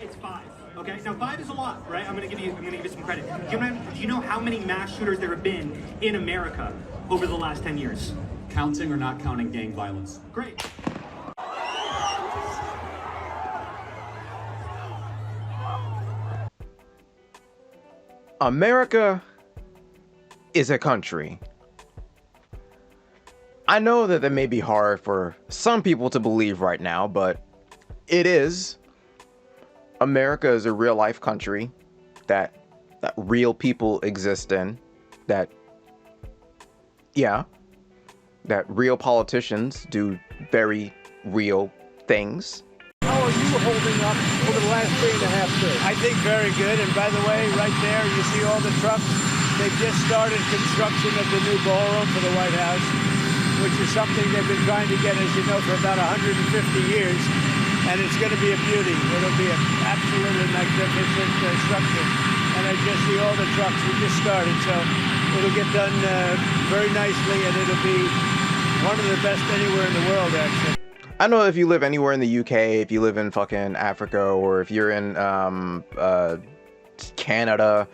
It's 5. Okay, now 5 is a lot, right? I'm gonna give you some credit. Do you know how many mass shooters there have been in America over the last 10 years? Counting or not counting gang violence? Great. America is a country. I know that may be hard for some people to believe right now, but it is. America is a real life country that real people exist in, that real politicians do very real things. How are you holding up over the last 3.5 years? I think very good. And by the way, right there, you see all the trucks. They've just started construction of the new ballroom for the White House, which is something they've been trying to get, as you know, for about 150 years. And it's going to be a beauty. It'll be an absolutely magnificent structure. And I just see all the trucks. We just started, so it'll get done very nicely, and it'll be one of the best anywhere in the world, actually. I know if you live anywhere in the UK, if you live in fucking Africa, or if you're in Canada,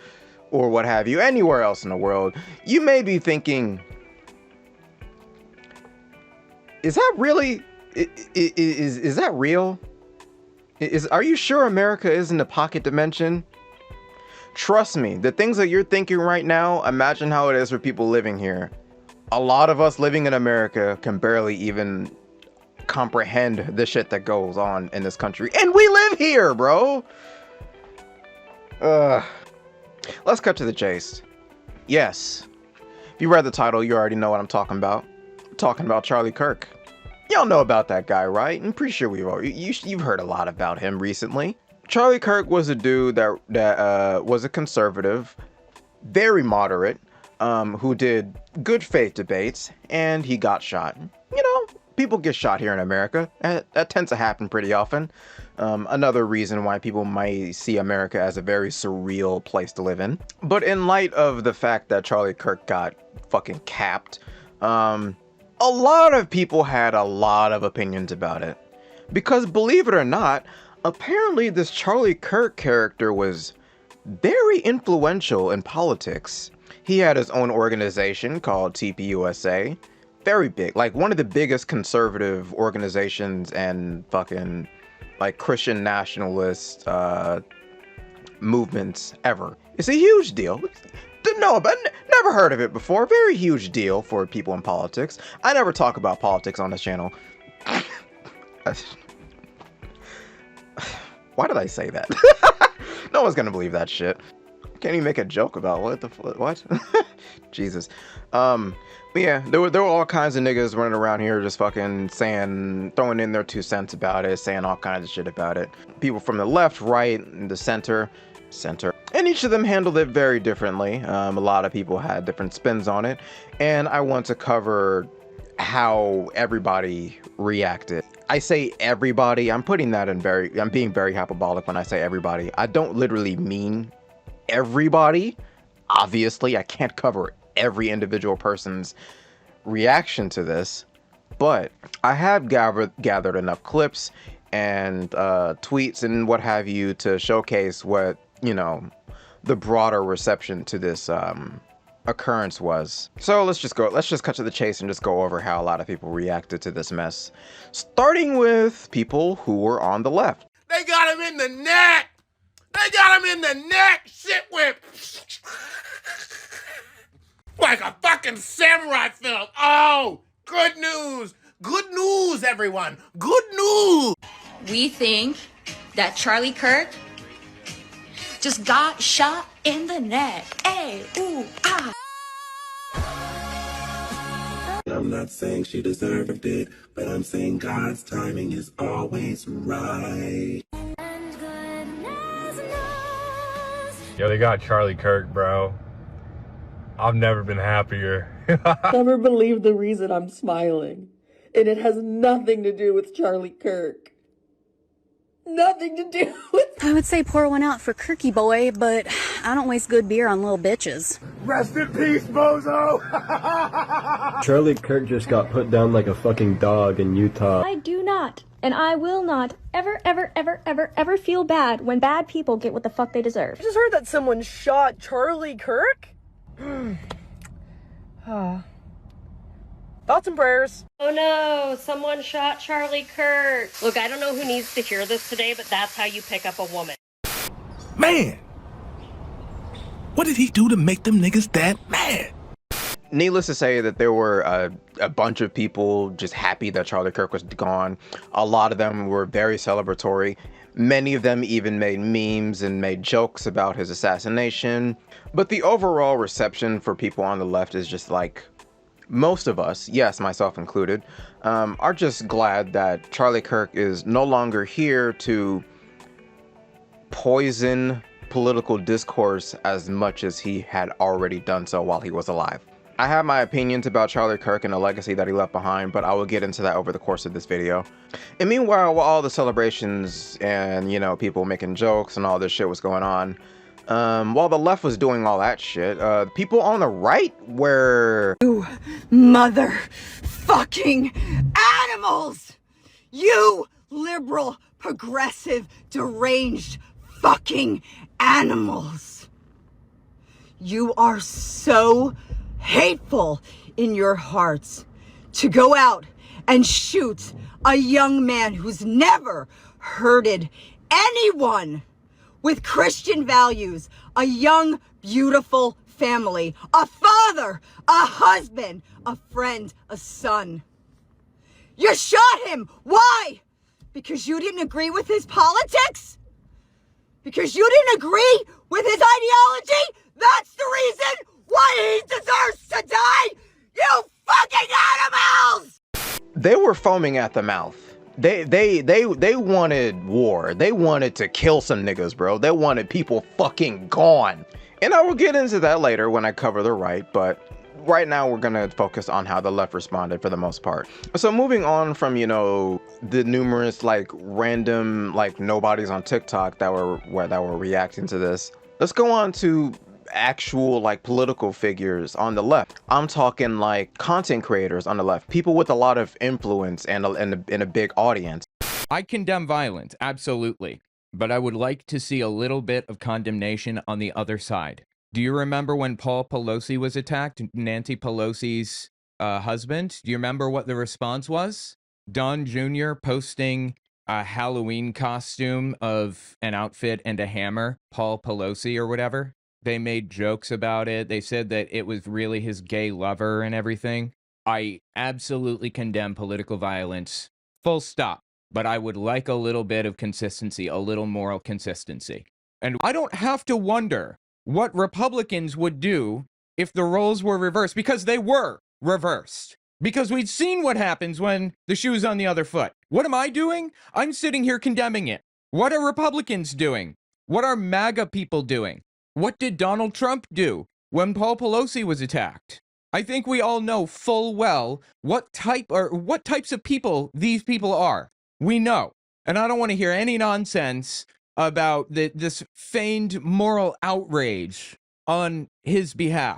or what have you, anywhere else in the world, you may be thinking, is that really... Is that real? Are you sure America isn't a pocket dimension? Trust me, the things that you're thinking right now, imagine how it is for people living here. A lot of us living in America can barely even comprehend the shit that goes on in this country. And we live here, bro! Let's cut to the chase. Yes, if you read the title, you already know what I'm talking about. I'm talking about Charlie Kirk. Y'all know about that guy, right? I'm pretty sure you've heard a lot about him recently. Charlie Kirk was a dude that was a conservative, very moderate, who did good faith debates, and he got shot. You know, people get shot here in America. That tends to happen pretty often. Another reason why people might see America as a very surreal place to live in. But in light of the fact that Charlie Kirk got fucking capped, a lot of people had a lot of opinions about it. Because believe it or not, apparently this Charlie Kirk character was very influential in politics. He had his own organization called TPUSA. Very big, like one of the biggest conservative organizations and fucking like Christian nationalist movements ever. It's a huge deal. Didn't know about it, never heard of it before. Very huge deal for people in politics. I never talk about politics on this channel. Why did I say that? No one's gonna believe that shit. Can't even make a joke about what? Jesus. But yeah, there were all kinds of niggas running around here just fucking throwing in their 2 cents about it, saying all kinds of shit about it. People from the left, right, and the center. And each of them handled it very differently. A lot of people had different spins on it. And I want to cover how everybody reacted. I say everybody, I'm being very hyperbolic when I say everybody. I don't literally mean everybody. Obviously, I can't cover every individual person's reaction to this. But I have gathered enough clips and tweets and what have you to showcase what, you know, the broader reception to this occurrence was. So let's just cut to the chase and just go over how a lot of people reacted to this mess. Starting with people who were on the left. They got him in the neck! They got him in the neck! Shit whip! Like a fucking samurai film! Oh! Good news! Good news, everyone! Good news! We think that Charlie Kirk just got shot in the neck. Ay, ooh, ah. I'm not saying she deserved it, but I'm saying God's timing is always right. Yo, they got Charlie Kirk, bro. I've never been happier. Never believe the reason I'm smiling. And it has nothing to do with Charlie Kirk. Nothing to do with I would say pour one out for Kirky Boy, but I don't waste good beer on little bitches. Rest in peace, bozo! Charlie Kirk just got put down like a fucking dog in Utah. I do not, and I will not, ever feel bad when bad people get what the fuck they deserve. I just heard that someone shot Charlie Kirk? Thoughts and prayers. Oh no, someone shot Charlie Kirk. Look, I don't know who needs to hear this today, but that's how you pick up a woman. Man, what did he do to make them niggas that mad? Needless to say that there were a bunch of people just happy that Charlie Kirk was gone. A lot of them were very celebratory. Many of them even made memes and made jokes about his assassination. But the overall reception for people on the left is just like, most of us, yes, myself included, are just glad that Charlie Kirk is no longer here to poison political discourse as much as he had already done so while he was alive. I have my opinions about Charlie Kirk and the legacy that he left behind, but I will get into that over the course of this video. And meanwhile, while all the celebrations and, you know, people making jokes and all this shit was going on, while the left was doing all that shit, people on the right were... You mother fucking animals! You liberal, progressive, deranged fucking animals! You are so hateful in your hearts to go out and shoot a young man who's never hurted anyone with Christian values, a young, beautiful family, a father, a husband, a friend, a son. You shot him! Why? Because you didn't agree with his politics? Because you didn't agree with his ideology? That's the reason why he deserves to die! You fucking animals! They were foaming at the mouth. They wanted war. They wanted to kill some niggas, bro. They wanted people fucking gone. And I will get into that later when I cover the right, but right now we're gonna focus on how the left responded for the most part. So moving on from, you know, the numerous like random like nobodies on TikTok that were reacting to this, let's go on to actual like political figures on the left. I'm talking like content creators on the left, people with a lot of influence and a big audience. I condemn violence, absolutely, but I would like to see a little bit of condemnation on the other side. Do you remember when Paul Pelosi was attacked, Nancy Pelosi's husband? Do you remember what the response was? Don Jr. posting a Halloween costume of an outfit and a hammer, Paul Pelosi or whatever. They made jokes about it. They said that it was really his gay lover and everything. I absolutely condemn political violence, full stop. But I would like a little bit of consistency, a little moral consistency. And I don't have to wonder what Republicans would do if the roles were reversed, because they were reversed. Because we'd seen what happens when the shoe's on the other foot. What am I doing? I'm sitting here condemning it. What are Republicans doing? What are MAGA people doing? What did Donald Trump do when Paul Pelosi was attacked? I think we all know full well what types of people these people are. We know. And I don't want to hear any nonsense about this feigned moral outrage on his behalf.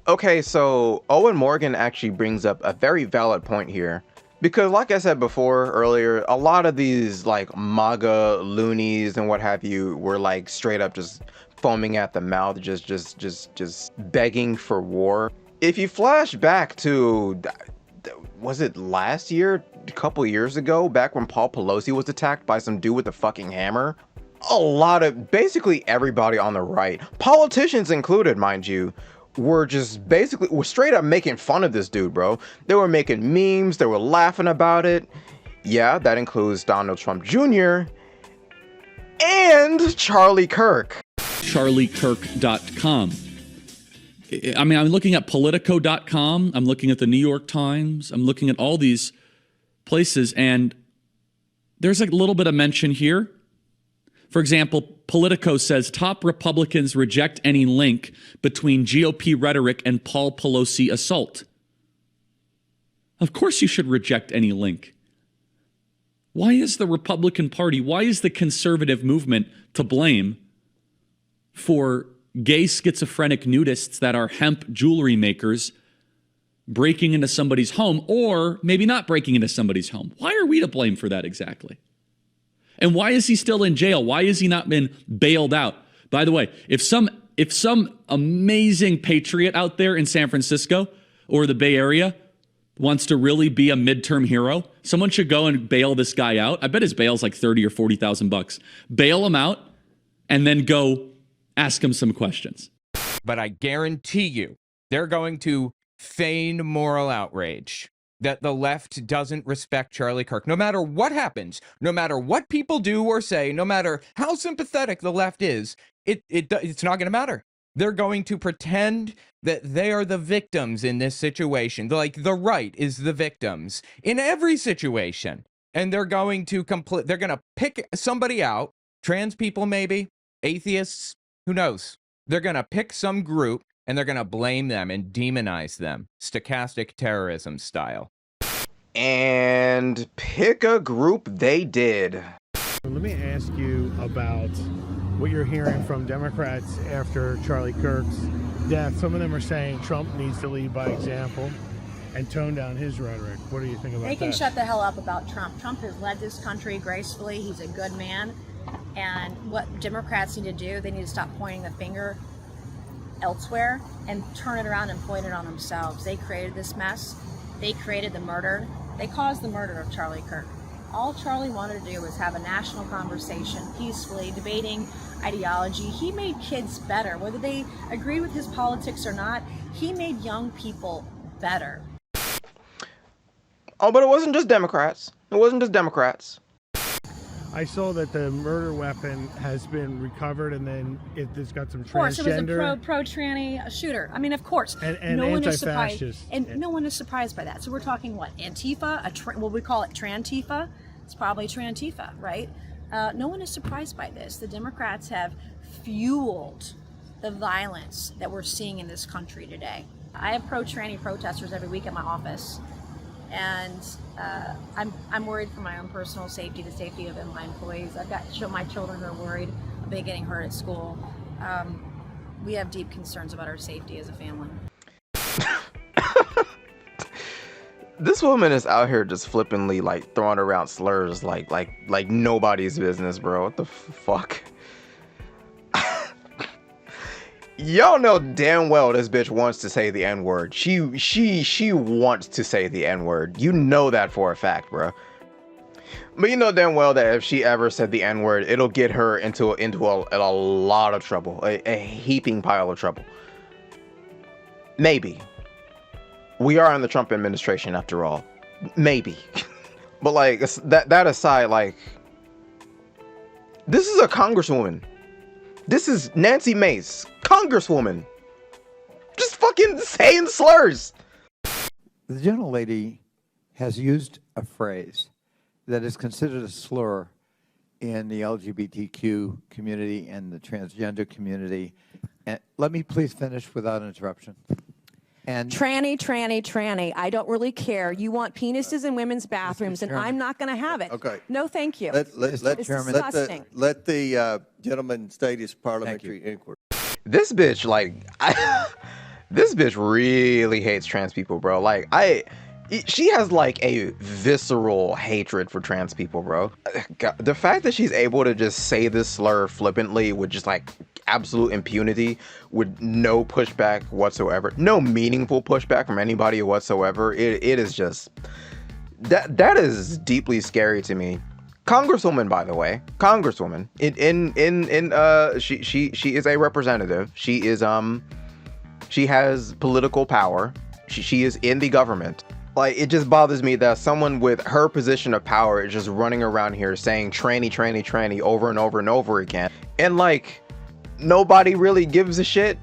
Okay, so Owen Morgan actually brings up a very valid point here. Because like I said before earlier, a lot of these like MAGA loonies and what have you were like straight up just foaming at the mouth, just begging for war. If you flash back to, was it last year, a couple years ago, back when Paul Pelosi was attacked by some dude with a fucking hammer? A lot of, basically everybody on the right, politicians included, mind you, were straight up making fun of this dude, bro. They were making memes, they were laughing about it. Yeah, that includes Donald Trump Jr. and Charlie Kirk. CharlieKirk.com. I mean, I'm looking at Politico.com. I'm looking at the New York Times. I'm looking at all these places, and there's a little bit of mention here. For example, Politico says top Republicans reject any link between GOP rhetoric and Paul Pelosi assault. Of course you should reject any link. Why is the Republican Party, why is the conservative movement to blame for gay schizophrenic nudists that are hemp jewelry makers breaking into somebody's home, or maybe not breaking into somebody's home? Why are we to blame for that exactly? And why is he still in jail? Why has he not been bailed out? By the way, if some amazing patriot out there in San Francisco or the Bay Area wants to really be a midterm hero, someone should go and bail this guy out. I bet his bail's like $30,000 or $40,000. Bail him out and then go ask him some questions. But I guarantee you, they're going to feign moral outrage that the left doesn't respect Charlie Kirk. No matter what happens, no matter what people do or say, no matter how sympathetic the left is, it's not going to matter. They're going to pretend that they are the victims in this situation. Like the right is the victims in every situation. And they're going to they're going to pick somebody out, trans people maybe, atheists, who knows? They're going to pick some group and they're going to blame them and demonize them, stochastic terrorism style. And pick a group they did. Let me ask you about what you're hearing from Democrats after Charlie Kirk's death. Some of them are saying Trump needs to lead by example and tone down his rhetoric. What do you think about that? They can shut the hell up about Trump. Trump has led this country gracefully. He's a good man. And what Democrats need to do, they need to stop pointing the finger elsewhere and turn it around and point it on themselves. They created this mess. They created the murder. They caused the murder of Charlie Kirk. All Charlie wanted to do was have a national conversation, peacefully, debating ideology. He made kids better. Whether they agreed with his politics or not, he made young people better. Oh, but it wasn't just Democrats. It wasn't just Democrats. I saw that the murder weapon has been recovered, and then it's got some transgender. Of course, it was a pro-tranny shooter. I mean, of course, and no one is surprised, and no one is surprised by that. So we're talking what, Antifa? Well, we call it Trantifa. It's probably Trantifa, right? No one is surprised by this. The Democrats have fueled the violence that we're seeing in this country today. I have pro-tranny protesters every week at my office. And I'm worried for my own personal safety, the safety of my employees. I've got my children who are worried about getting hurt at school. We have deep concerns about our safety as a family. This woman is out here just flippantly like throwing around slurs like nobody's business, bro. What the fuck? Y'all know damn well this bitch wants to say the N-word. She wants to say the N-word. You know that for a fact, bro. But you know damn well that if she ever said the N-word, it'll get her into a lot of trouble, a heaping pile of trouble. Maybe. We are in the Trump administration after all. Maybe. But like that aside, like this is a congresswoman. This is Nancy Mace, congresswoman. Just fucking saying slurs. The gentlelady has used a phrase that is considered a slur in the LGBTQ community and the transgender community. And let me please finish without interruption. And Tranny. I don't really care. You want penises in women's bathrooms, and I'm not going to have it. Okay. No, thank you. Let the gentleman state his parliamentary inquiry. This bitch, like, this bitch really hates trans people, bro. Like, she has like a visceral hatred for trans people, bro. God, the fact that she's able to just say this slur flippantly with just like absolute impunity, with no pushback whatsoever, no meaningful pushback from anybody whatsoever, it is just that is deeply scary to me. Congresswoman, by the way, congresswoman she is a representative. She is she has political power. She is in the government. Like, it just bothers me that someone with her position of power is just running around here saying tranny over and over and over again, and like nobody really gives a shit.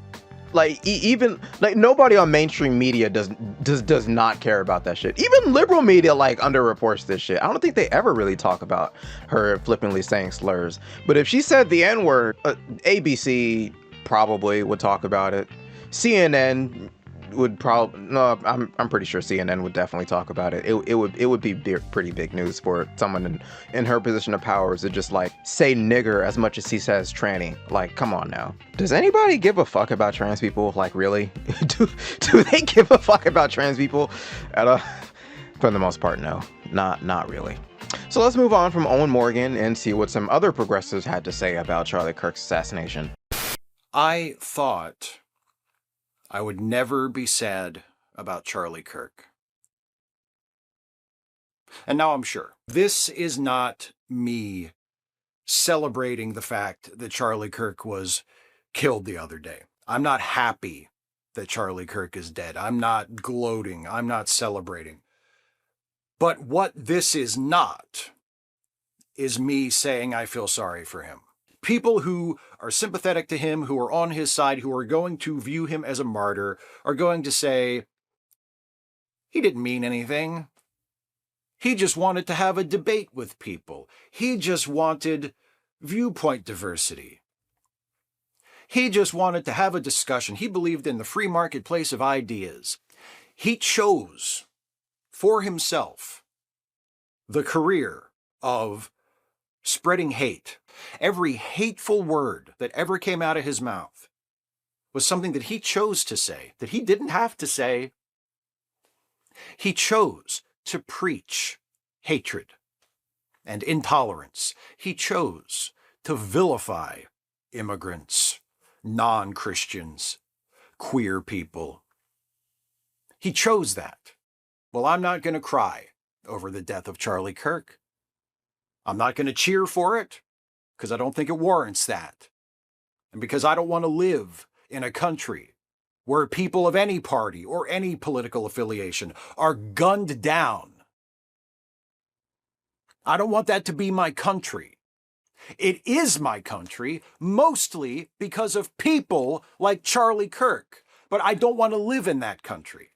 Like, even like nobody on mainstream media does not care about that shit. Even liberal media like underreports this shit. I don't think they ever really talk about her flippantly saying slurs. But if she said the N-word, ABC probably would talk about it. CNN would probably no. I'm pretty sure CNN would definitely talk about it. It would be pretty big news for someone in her position of power to just like say nigger as much as he says tranny. Like, come on now. Does anybody give a fuck about trans people? Like, really? do they give a fuck about trans people? For the most part, no. Not really. So let's move on from Owen Morgan and see what some other progressives had to say about Charlie Kirk's assassination. I thought I would never be sad about Charlie Kirk. And now I'm sure. This is not me celebrating the fact that Charlie Kirk was killed the other day. I'm not happy that Charlie Kirk is dead. I'm not gloating. I'm not celebrating. But what this is not is me saying I feel sorry for him. People who are sympathetic to him, who are on his side, who are going to view him as a martyr, are going to say, he didn't mean anything. He just wanted to have a debate with people. He just wanted viewpoint diversity. He just wanted to have a discussion. He believed in the free marketplace of ideas. He chose for himself the career of spreading hate. Every hateful word that ever came out of his mouth was something that he chose to say, that he didn't have to say. He chose to preach hatred and intolerance. He chose to vilify immigrants, non-Christians, queer people. He chose that. Well, I'm not going to cry over the death of Charlie Kirk. I'm not going to cheer for it because I don't think it warrants that. And because I don't want to live in a country where people of any party or any political affiliation are gunned down. I don't want that to be my country. It is my country, mostly because of people like Charlie Kirk. But I don't want to live in that country.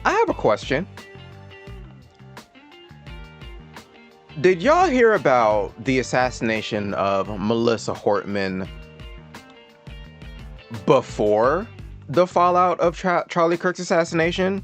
I have a question. Did y'all hear about the assassination of Melissa Hortman before the fallout of Charlie Kirk's assassination?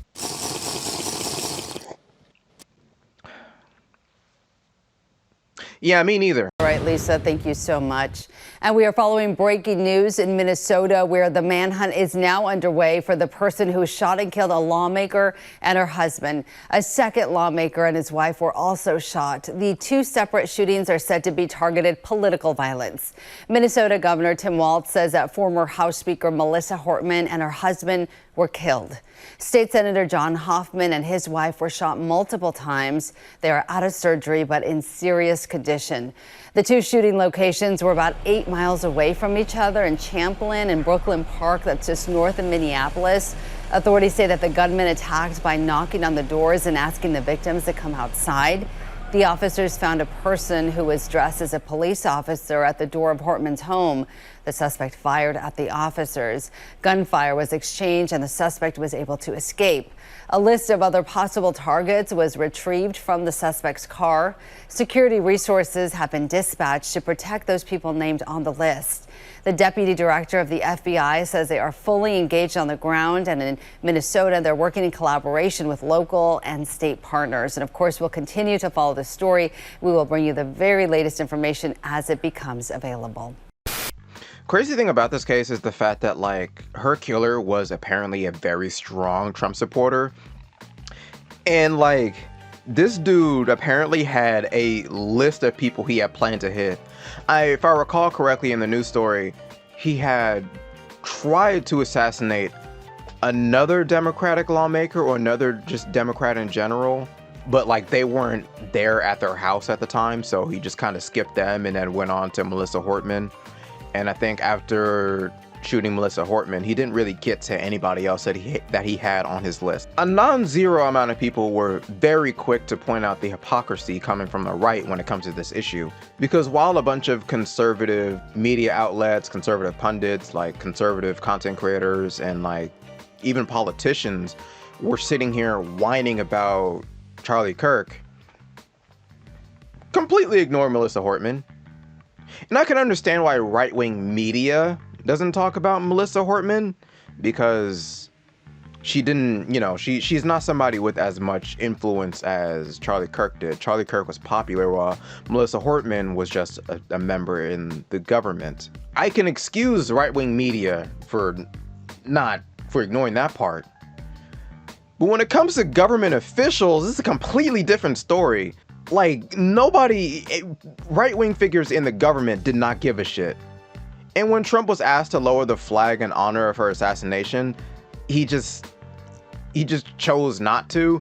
Yeah, me neither. All right, Lisa, thank you so much. And we are following breaking news in Minnesota, where the manhunt is now underway for the person who shot and killed a lawmaker and her husband. A second lawmaker and his wife were also shot. The two separate shootings are said to be targeted political violence. Minnesota Governor Tim Walz says that former House Speaker Melissa Hortman and her husband were killed. State Senator John Hoffman and his wife were shot multiple times. They are out of surgery but in serious condition. The two shooting locations were about 8 miles away from each other in Champlin and Brooklyn Park, that's just north of Minneapolis. Authorities say that the gunman attacked by knocking on the doors and asking the victims to come outside. The officers found a person who was dressed as a police officer at the door of Hortman's home. The suspect fired at the officers. Gunfire was exchanged and the suspect was able to escape. A list of other possible targets was retrieved from the suspect's car. Security resources have been dispatched to protect those people named on the list. The deputy director of the FBI says they are fully engaged on the ground, and in Minnesota, they're working in collaboration with local and state partners. And of course, we'll continue to follow the story. We will bring you the very latest information as it becomes available. Crazy thing about this case is the fact that, like, her killer was apparently a very strong Trump supporter. And, like, this dude apparently had a list of people he had planned to hit. If I recall correctly in the news story, he had tried to assassinate another Democratic lawmaker or another just Democrat in general, but like they weren't there at their house at the time, so he just kind of skipped them and then went on to Melissa Hortman. And I think after shooting Melissa Hortman, he didn't really get to anybody else that he had on his list. A non-zero amount of people were very quick to point out the hypocrisy coming from the right when it comes to this issue. Because while a bunch of conservative media outlets, conservative pundits, like conservative content creators, and like even politicians were sitting here whining about Charlie Kirk, completely ignore Melissa Hortman. And I can understand why right-wing media doesn't talk about Melissa Hortman, because she didn't, you know, she's not somebody with as much influence as Charlie Kirk did. Charlie Kirk was popular while Melissa Hortman was just a member in the government. I can excuse right-wing media for ignoring that part. But when it comes to government officials, this is a completely different story. Like, right-wing figures in the government did not give a shit. And when Trump was asked to lower the flag in honor of her assassination, he just chose not to.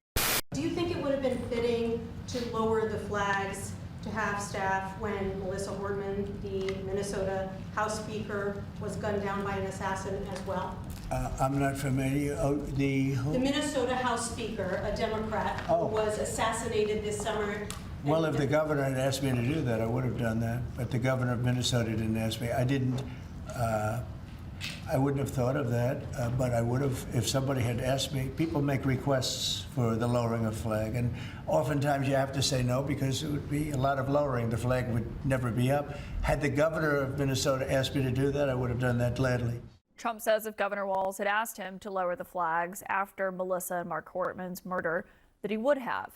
Do you think it would have been fitting to lower the flags to have staff when Melissa Hortman, the Minnesota House Speaker, was gunned down by an assassin as well? I'm not familiar. The Minnesota House Speaker, a Democrat, who was assassinated this summer. Well, if the governor had asked me to do that, I would have done that. But the governor of Minnesota didn't ask me. I wouldn't have thought of that, but I would have if somebody had asked me. People make requests for the lowering of flag, and oftentimes you have to say no because it would be a lot of lowering. The flag would never be up. Had the governor of Minnesota asked me to do that, I would have done that gladly. Trump says if Governor Walz had asked him to lower the flags after Melissa and Mark Hortman's murder, that he would have.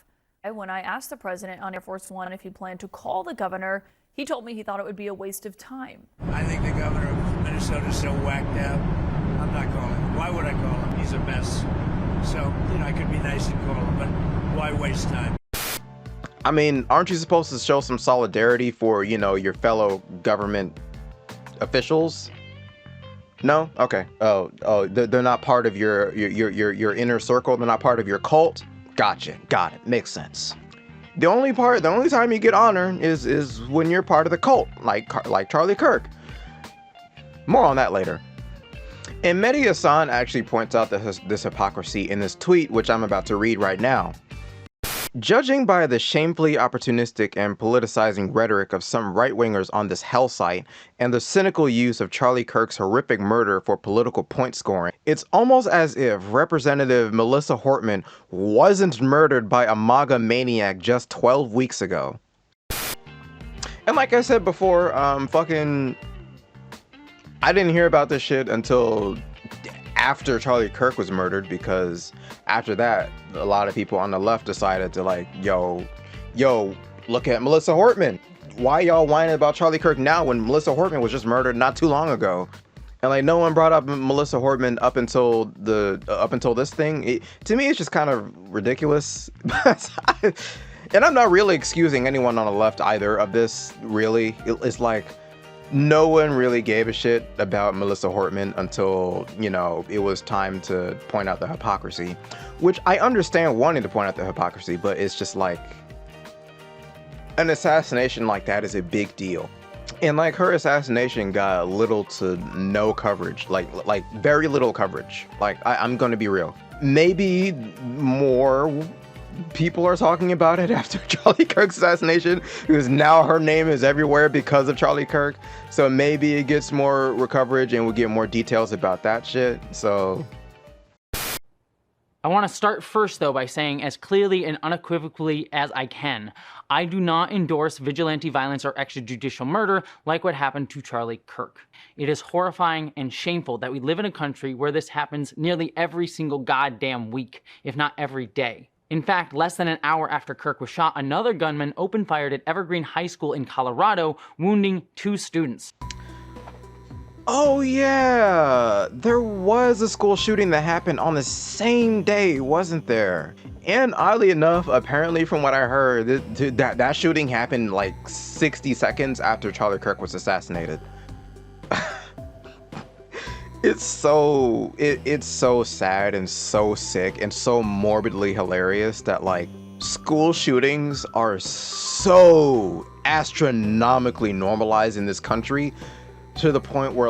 And when I asked the president on Air Force One if he planned to call the governor, he told me he thought it would be a waste of time. I think the governor of Minnesota is so whacked out. I'm not calling him. Why would I call him? He's a mess. So, I could be nice and call him, but why waste time? I mean, aren't you supposed to show some solidarity for, your fellow government officials? No? Okay. Oh, they're not part of your inner circle. They're not part of your cult. Gotcha. Got it. Makes sense. The only time you get honor is when you're part of the cult, like Charlie Kirk. More on that later. And Mehdi Hassan actually points out this hypocrisy in this tweet, which I'm about to read right now. Judging by the shamefully opportunistic and politicizing rhetoric of some right-wingers on this hell site and the cynical use of Charlie Kirk's horrific murder for political point scoring, it's almost as if Representative Melissa Hortman wasn't murdered by a MAGA maniac just 12 weeks ago. And like I said before, I didn't hear about this shit until after Charlie Kirk was murdered, because after that, a lot of people on the left decided to yo, look at Melissa Hortman. Why y'all whining about Charlie Kirk now when Melissa Hortman was just murdered not too long ago? And no one brought up Melissa Hortman up until this thing. To me, it's just kind of ridiculous. And I'm not really excusing anyone on the left either of this, really. It's like, no one really gave a shit about Melissa Hortman until, it was time to point out the hypocrisy, which I understand wanting to point out the hypocrisy, but it's just like an assassination like that is a big deal. And her assassination got little to no coverage, like very little coverage. I'm going to be real. Maybe more people are talking about it after Charlie Kirk's assassination, because now her name is everywhere because of Charlie Kirk. So maybe it gets more coverage and we'll get more details about that shit. So I want to start first, though, by saying as clearly and unequivocally as I can, I do not endorse vigilante violence or extrajudicial murder like what happened to Charlie Kirk. It is horrifying and shameful that we live in a country where this happens nearly every single goddamn week, if not every day. In fact, less than an hour after Kirk was shot, another gunman opened fire at Evergreen High School in Colorado, wounding 2 students. Oh yeah, there was a school shooting that happened on the same day, wasn't there? And oddly enough, apparently from what I heard, that shooting happened 60 seconds after Charlie Kirk was assassinated. It's so sad and so sick and so morbidly hilarious that school shootings are so astronomically normalized in this country, to the point where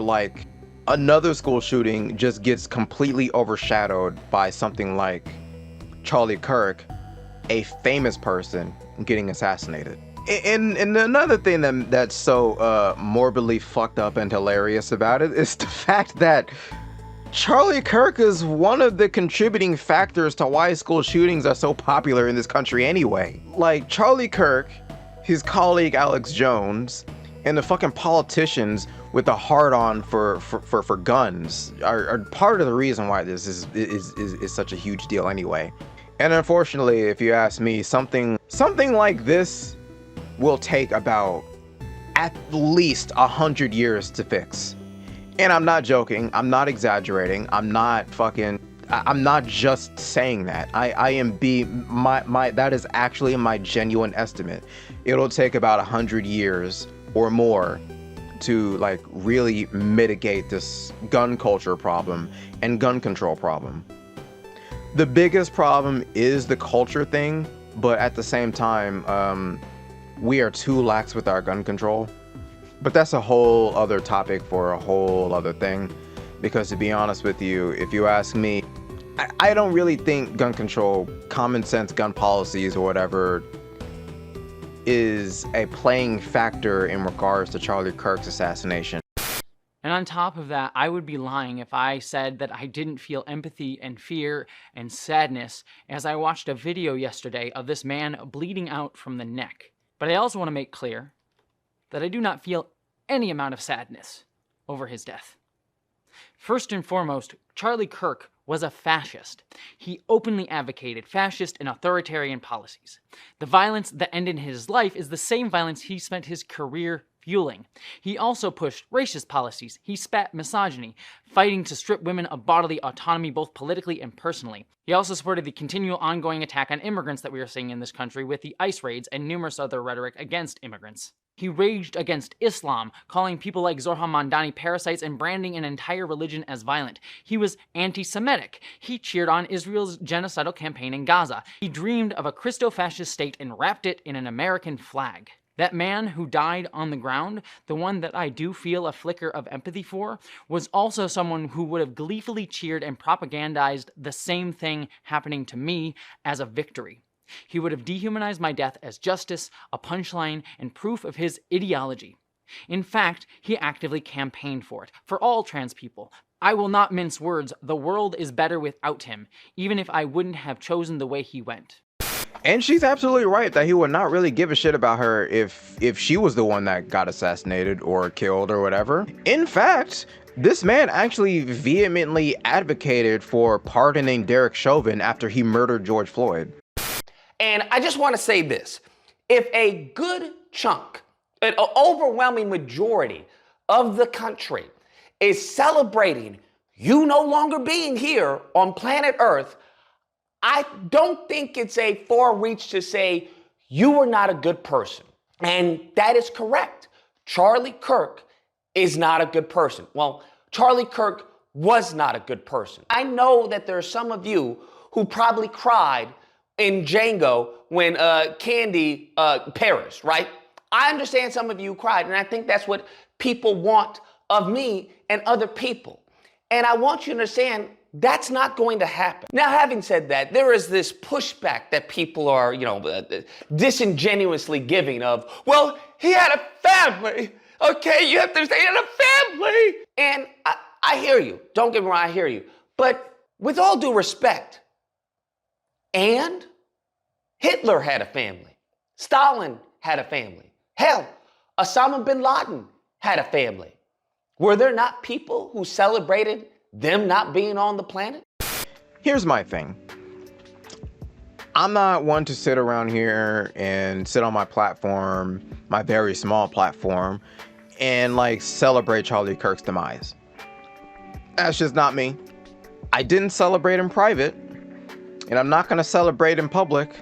another school shooting just gets completely overshadowed by something like Charlie Kirk, a famous person, getting assassinated. And another thing that's so morbidly fucked up and hilarious about it is the fact that Charlie Kirk is one of the contributing factors to why school shootings are so popular in this country anyway. Charlie Kirk, his colleague Alex Jones, And the fucking politicians with the hard-on for guns are part of the reason why this is such a huge deal anyway. And unfortunately, if you ask me, something like this will take about at least 100 years to fix. And I'm not joking. I'm not exaggerating. I'm not just saying that. That is actually my genuine estimate. It'll take about 100 years or more to like really mitigate this gun culture problem and gun control problem. The biggest problem is the culture thing, but at the same time, we are too lax with our gun control. But that's a whole other topic for a whole other thing, because to be honest with you, if you ask me, I don't really think gun control, common sense gun policies or whatever is a playing factor in regards to Charlie Kirk's assassination. And on top of that, I would be lying if I said that I didn't feel empathy and fear and sadness as I watched a video yesterday of this man bleeding out from the neck. But I also want to make clear that I do not feel any amount of sadness over his death. First and foremost, Charlie Kirk was a fascist. He openly advocated fascist and authoritarian policies. The violence that ended his life is the same violence he spent his career fueling. He also pushed racist policies. He spat misogyny, fighting to strip women of bodily autonomy both politically and personally. He also supported the continual ongoing attack on immigrants that we are seeing in this country with the ICE raids and numerous other rhetoric against immigrants. He raged against Islam, calling people like Zohar Mandani parasites and branding an entire religion as violent. He was anti-Semitic. He cheered on Israel's genocidal campaign in Gaza. He dreamed of a Christo-fascist state and wrapped it in an American flag. That man who died on the ground, the one that I do feel a flicker of empathy for, was also someone who would have gleefully cheered and propagandized the same thing happening to me as a victory. He would have dehumanized my death as justice, a punchline, and proof of his ideology. In fact, he actively campaigned for it, for all trans people. I will not mince words, the world is better without him, even if I wouldn't have chosen the way he went. And she's absolutely right that he would not really give a shit about her if she was the one that got assassinated or killed or whatever. In fact, this man actually vehemently advocated for pardoning Derek Chauvin after he murdered George Floyd. And I just want to say this. If a good chunk, an overwhelming majority of the country is celebrating you no longer being here on planet Earth, I don't think it's a far reach to say you were not a good person. And that is correct. Charlie Kirk is not a good person. Well, Charlie Kirk was not a good person. I know that there are some of you who probably cried in Django when Candy perished, right? I understand some of you cried, and I think that's what people want of me and other people. And I want you to understand that's not going to happen. Now, having said that, there is this pushback that people are, disingenuously giving of, well, he had a family. Okay, you have to say he had a family. And I hear you. Don't get me wrong, I hear you. But with all due respect, and Hitler had a family. Stalin had a family. Hell, Osama bin Laden had a family. Were there not people who celebrated them not being on the planet? Here's my thing. I'm not one to sit around here and sit on my platform, my very small platform, and celebrate Charlie Kirk's demise. That's just not me. I didn't celebrate in private, and I'm not gonna celebrate in public.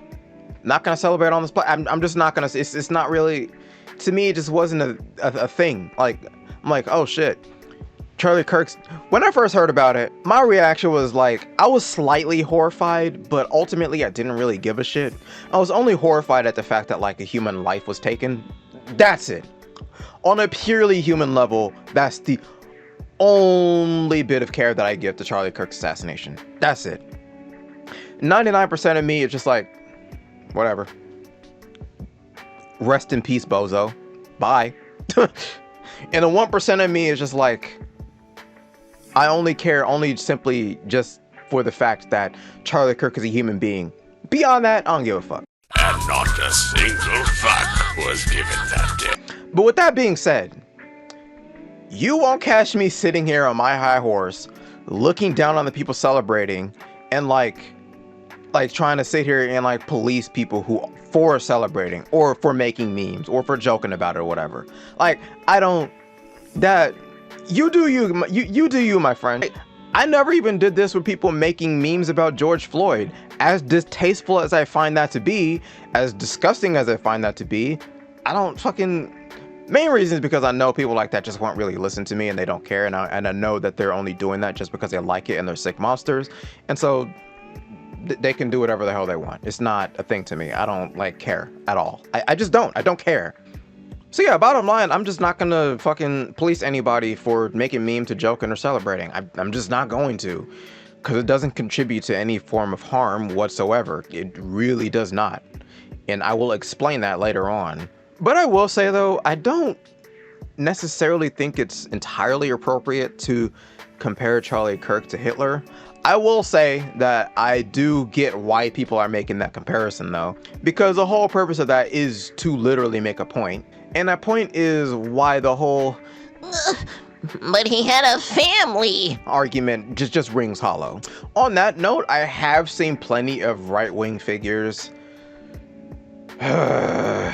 Not gonna celebrate on this I'm just not gonna. It's not really. To me, it just wasn't a thing. I'm like, oh shit. Charlie Kirk's. When I first heard about it, my reaction was I was slightly horrified, but ultimately I didn't really give a shit. I was only horrified at the fact that a human life was taken. That's it. On a purely human level, that's the only bit of care that I give to Charlie Kirk's assassination. That's it. 99% of me is just whatever. Rest in peace, bozo. Bye. And the 1% of me is just I only care simply just for the fact that Charlie Kirk is a human being. Beyond that, I don't give a fuck. And not a single fuck was given that day. But with that being said, you won't catch me sitting here on my high horse, looking down on the people celebrating, and like trying to sit here and like police people who for celebrating or for making memes or for joking about it or whatever. Like, I don't, that, you do you, my friend. I never even did this with people making memes about George Floyd. As distasteful as I find that to be, as disgusting as I find that to be, I don't fucking, main reason is because I know people like that just won't really listen to me and they don't care, and I know that they're only doing that just because they like it and they're sick monsters, and so they can do whatever the hell they want. It's not a thing to me. I don't like care at all. I just don't. I don't care. So yeah, bottom line, I'm just not gonna fucking police anybody for making meme to joking or celebrating. I'm just not going to, because it doesn't contribute to any form of harm whatsoever. It really does not. And I will explain that later on. But I will say though, I don't necessarily think it's entirely appropriate to compare Charlie Kirk to Hitler. I will say that I do get why people are making that comparison though, because the whole purpose of that is to literally make a point. And that point is why the whole but he had a family argument just rings hollow. On that note, I have seen plenty of right-wing figures and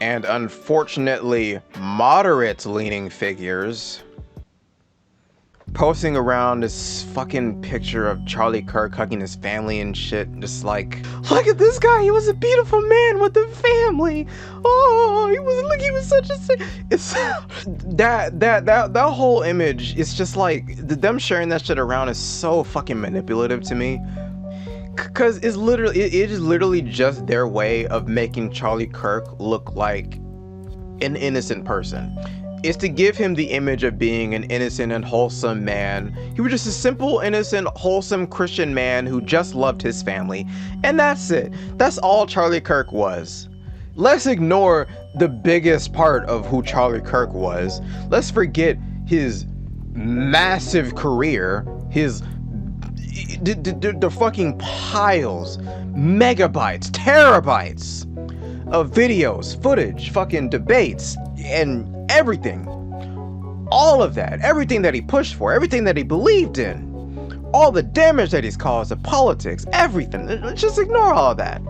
unfortunately moderate-leaning figures posting around this fucking picture of Charlie Kirk hugging his family and shit, just like, look at this guy, he was a beautiful man with a family. Oh, he was such a, it's that whole image is just like, them sharing that shit around is so fucking manipulative to me, because it is literally just their way of making Charlie Kirk look like an innocent person. Is to give him the image of being an innocent and wholesome man. He was just a simple, innocent, wholesome Christian man who just loved his family. And that's it. That's all Charlie Kirk was. Let's ignore the biggest part of who Charlie Kirk was. Let's forget his massive career, the fucking piles, megabytes, terabytes of videos, footage, fucking debates, and everything, all of that, everything that he pushed for, everything that he believed in, all the damage that he's caused to politics, everything. Just ignore all of that.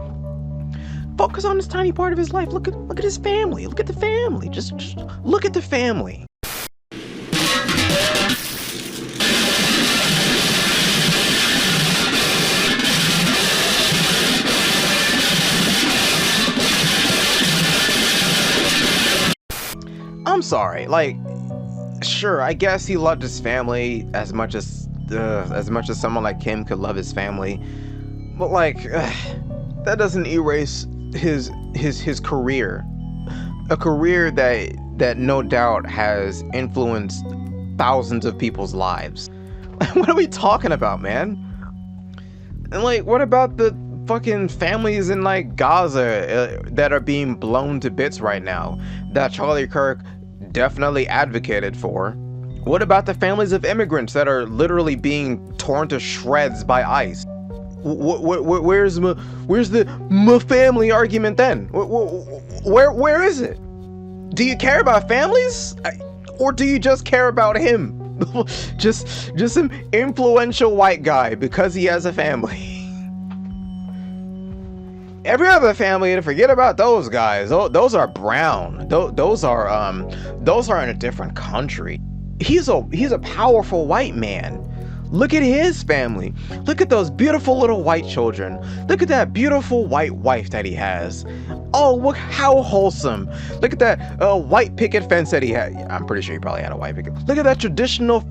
Focus on this tiny part of his life. Look at his family. Look at the family. Just look at the family. I'm sorry, like, sure, I guess he loved his family as much as someone like him could love his family, but like, that doesn't erase his career, a career that no doubt has influenced thousands of people's lives. What are we talking about, man? And like, what about the fucking families in like Gaza that are being blown to bits right now, that Charlie Kirk definitely advocated for? What about the families of immigrants that are literally being torn to shreds by ICE? Where's the family argument then? Where is it? Do you care about families, or do you just care about him? just some influential white guy because he has a family. Every other family, and forget about those guys. Those are brown. Those are in a different country. He's a powerful white man. Look at his family. Look at those beautiful little white children. Look at that beautiful white wife that he has. Oh, look how wholesome. Look at that white picket fence that he had. I'm pretty sure he probably had a white picket. Look at that traditional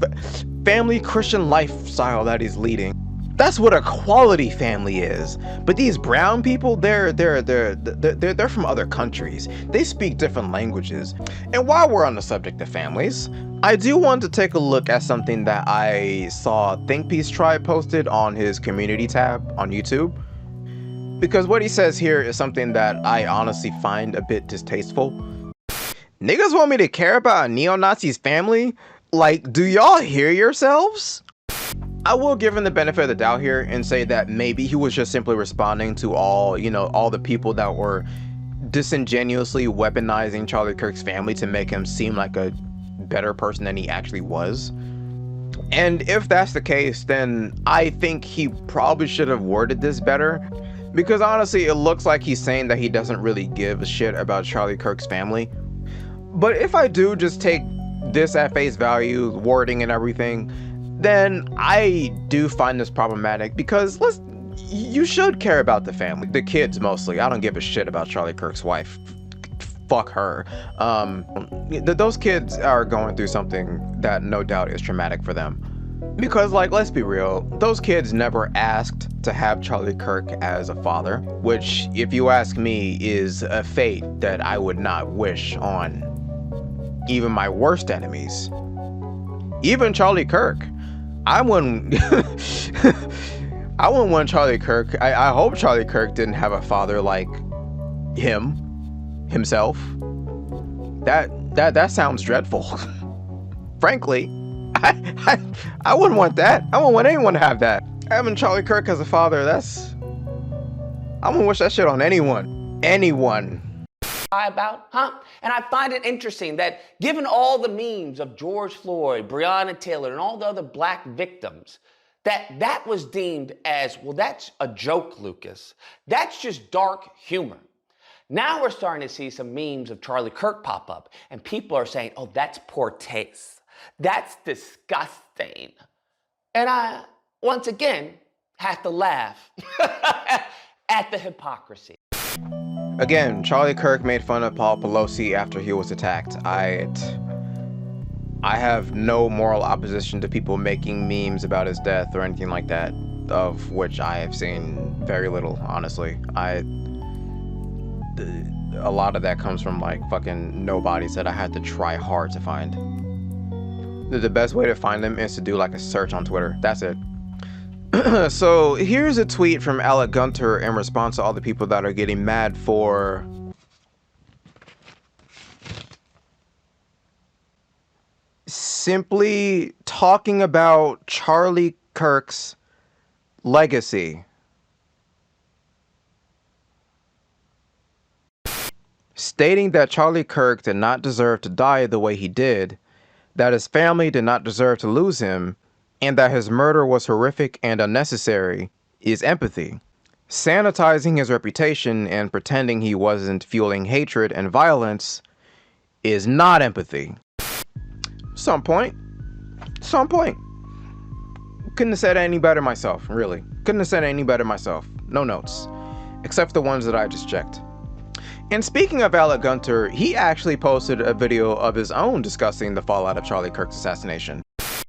family Christian lifestyle that he's leading. That's what a quality family is. But these brown people, they're from other countries. They speak different languages. And while we're on the subject of families, I do want to take a look at something that I saw Think Peace Tribe posted on his community tab on YouTube. Because what he says here is something that I honestly find a bit distasteful. Niggas want me to care about a neo-Nazi's family? Like, do y'all hear yourselves? I will give him the benefit of the doubt here and say that maybe he was just simply responding to all the people that were disingenuously weaponizing Charlie Kirk's family to make him seem like a better person than he actually was. And if that's the case, then I think he probably should have worded this better, because honestly, it looks like he's saying that he doesn't really give a shit about Charlie Kirk's family. But if I do just take this at face value, wording and everything, then I do find this problematic, because you should care about the family, the kids mostly. I don't give a shit about Charlie Kirk's wife. Fuck her. Those kids are going through something that no doubt is traumatic for them. Because, like, let's be real, those kids never asked to have Charlie Kirk as a father, which, if you ask me, is a fate that I would not wish on even my worst enemies. Even Charlie Kirk. I wouldn't want Charlie Kirk. I hope Charlie Kirk didn't have a father like himself. That sounds dreadful. Frankly, I wouldn't want that. I wouldn't want anyone to have that. Having Charlie Kirk as a father, I wouldn't wish that shit on anyone. About, huh? And I find it interesting that given all the memes of George Floyd, Breonna Taylor, and all the other black victims, that was deemed as, well, that's a joke, Lucas. That's just dark humor. Now we're starting to see some memes of Charlie Kirk pop up, and people are saying, oh, that's poor taste. That's disgusting. And I, once again, have to laugh at the hypocrisy. Again, Charlie Kirk made fun of Paul Pelosi after he was attacked. I have no moral opposition to people making memes about his death or anything like that, of which I have seen very little, honestly. A lot of that comes from like fucking nobodies that I had to try hard to find. The best way to find them is to do like a search on Twitter. That's it. So here's a tweet from Alec Gunter in response to all the people that are getting mad for simply talking about Charlie Kirk's legacy. Stating that Charlie Kirk did not deserve to die the way he did, that his family did not deserve to lose him, and that his murder was horrific and unnecessary, is empathy. Sanitizing his reputation and pretending he wasn't fueling hatred and violence is not empathy. Some point. Couldn't have said it any better myself, really. Couldn't have said it any better myself. No notes. Except the ones that I just checked. And speaking of Alec Gunter, he actually posted a video of his own discussing the fallout of Charlie Kirk's assassination.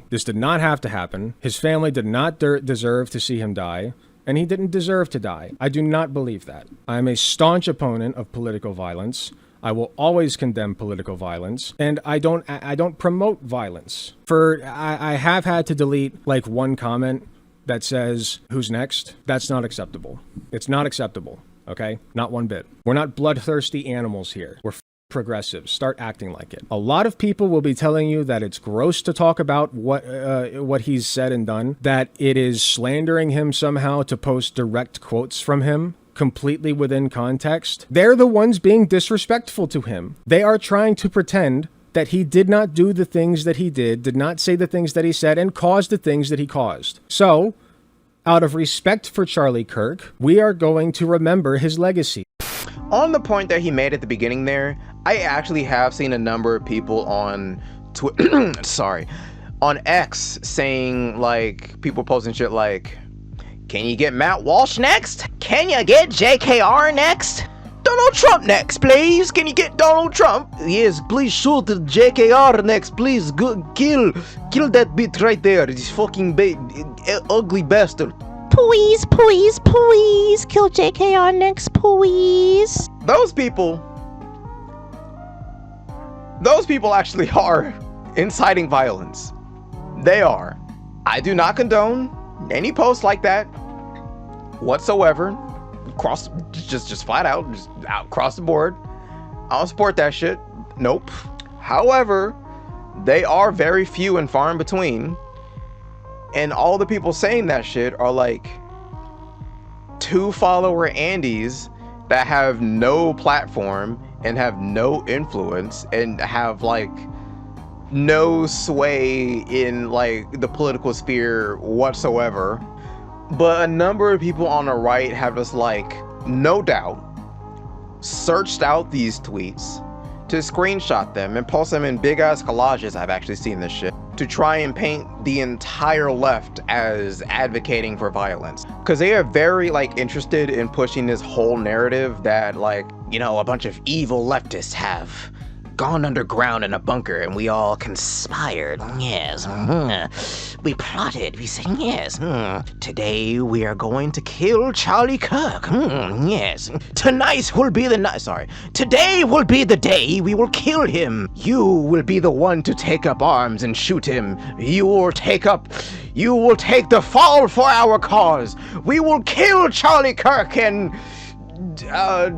This did not have to happen. His family did not deserve to see him die, and he didn't deserve to die. I do not believe that. I am a staunch opponent of political violence. I will always condemn political violence, and I don't promote violence. I have had to delete like one comment that says, "Who's next?" That's not acceptable. It's not acceptable, okay? Not one bit. We're not bloodthirsty animals here. We're progressives. Start acting like it. A lot of people will be telling you that it's gross to talk about what he's said and done, that it is slandering him somehow to post direct quotes from him completely within context. They're the ones being disrespectful to him. They are trying to pretend that he did not do the things that he did not say the things that he said, and caused the things that he caused. So, out of respect for Charlie Kirk, we are going to remember his legacy. On the point that he made at the beginning there, I actually have seen a number of people on on X saying, like, people posting shit like, can you get Matt Walsh next? Can you get JKR next? Donald Trump next, please. Can you get Donald Trump? Yes, please shoot JKR next, please. Go, kill that bit right there. This fucking ugly bastard. Please, please, please, kill JKR next, please. Those people actually are inciting violence. They are. I do not condone any posts like that whatsoever. Just flat out, just out across the board. I don't support that shit. Nope. However, they are very few and far in between. And all the people saying that shit are like 2-follower Andys that have no platform and have no influence and have like no sway in like the political sphere whatsoever. But a number of people on the right have just like, no doubt, searched out these tweets to screenshot them and post them in big ass collages. I've actually seen this shit, to try and paint the entire left as advocating for violence, because they are very like interested in pushing this whole narrative that like, you know, a bunch of evil leftists have gone underground in a bunker and we all conspired. Yes. We plotted. We said, yes. Today we are going to kill Charlie Kirk. Yes. Tonight will be the night. Sorry. Today will be the day we will kill him. You will be the one to take up arms and shoot him. You will take the fall for our cause. We will kill Charlie Kirk and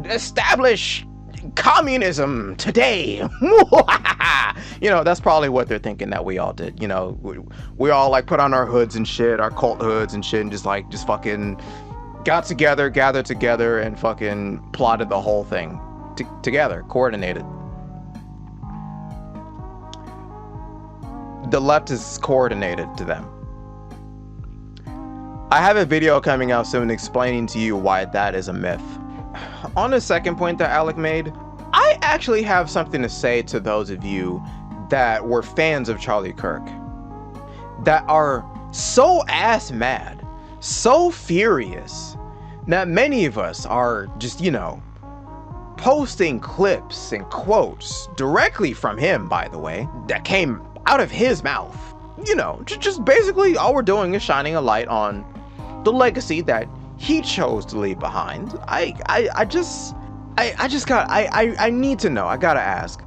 establish communism today. You know, that's probably what they're thinking that we all did. You know, we all like put on our hoods and shit, our cult hoods and shit, and just fucking gathered together and fucking plotted the whole thing together, coordinated. The left is coordinated to them. I have a video coming out soon explaining to you why that is a myth. On the second point that Alec made, I actually have something to say to those of you that were fans of Charlie Kirk, that are so ass mad, so furious, that many of us are just, you know, posting clips and quotes directly from him, by the way, that came out of his mouth. You know, just basically all we're doing is shining a light on the legacy that he chose to leave behind. I need to know, I gotta ask,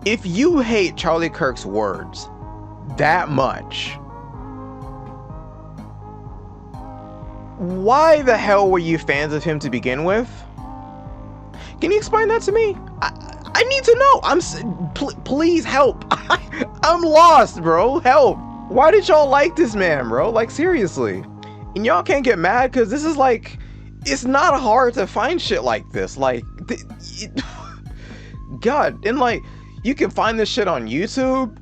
if you hate Charlie Kirk's words that much, why the hell were you fans of him to begin with? Can you explain that to me? I need to know. Please help. I'm lost, bro. Help. Why did y'all like this man, bro? Like, seriously. And y'all can't get mad because this is like, it's not hard to find shit like this. Like, God, and like, you can find this shit on YouTube,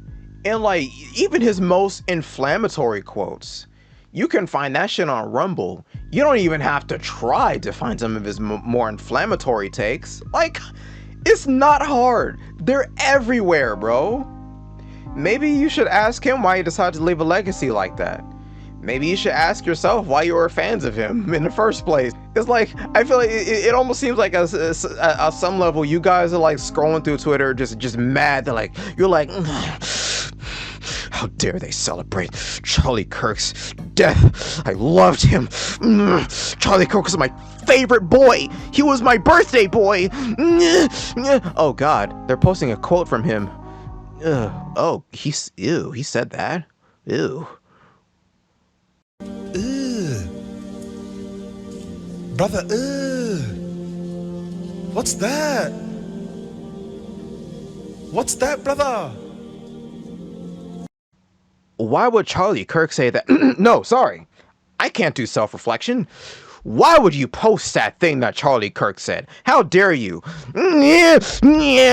and like, even his most inflammatory quotes, you can find that shit on Rumble. You don't even have to try to find some of his more inflammatory takes. Like, it's not hard. They're everywhere, bro. Maybe you should ask him why he decided to leave a legacy like that. Maybe you should ask yourself why you were fans of him in the first place. It's like, I feel like it almost seems like at some level you guys are like scrolling through Twitter just mad. They're like, you're like, how dare they celebrate Charlie Kirk's death? I loved him. Charlie Kirk was my favorite boy. He was my birthday boy. Oh God, they're posting a quote from him. Oh, he said that. Ew. Brother, what's that? What's that, brother? Why would Charlie Kirk say that? No, sorry. I can't do self-reflection. Why would you post that thing that Charlie Kirk said? How dare you? Yeah,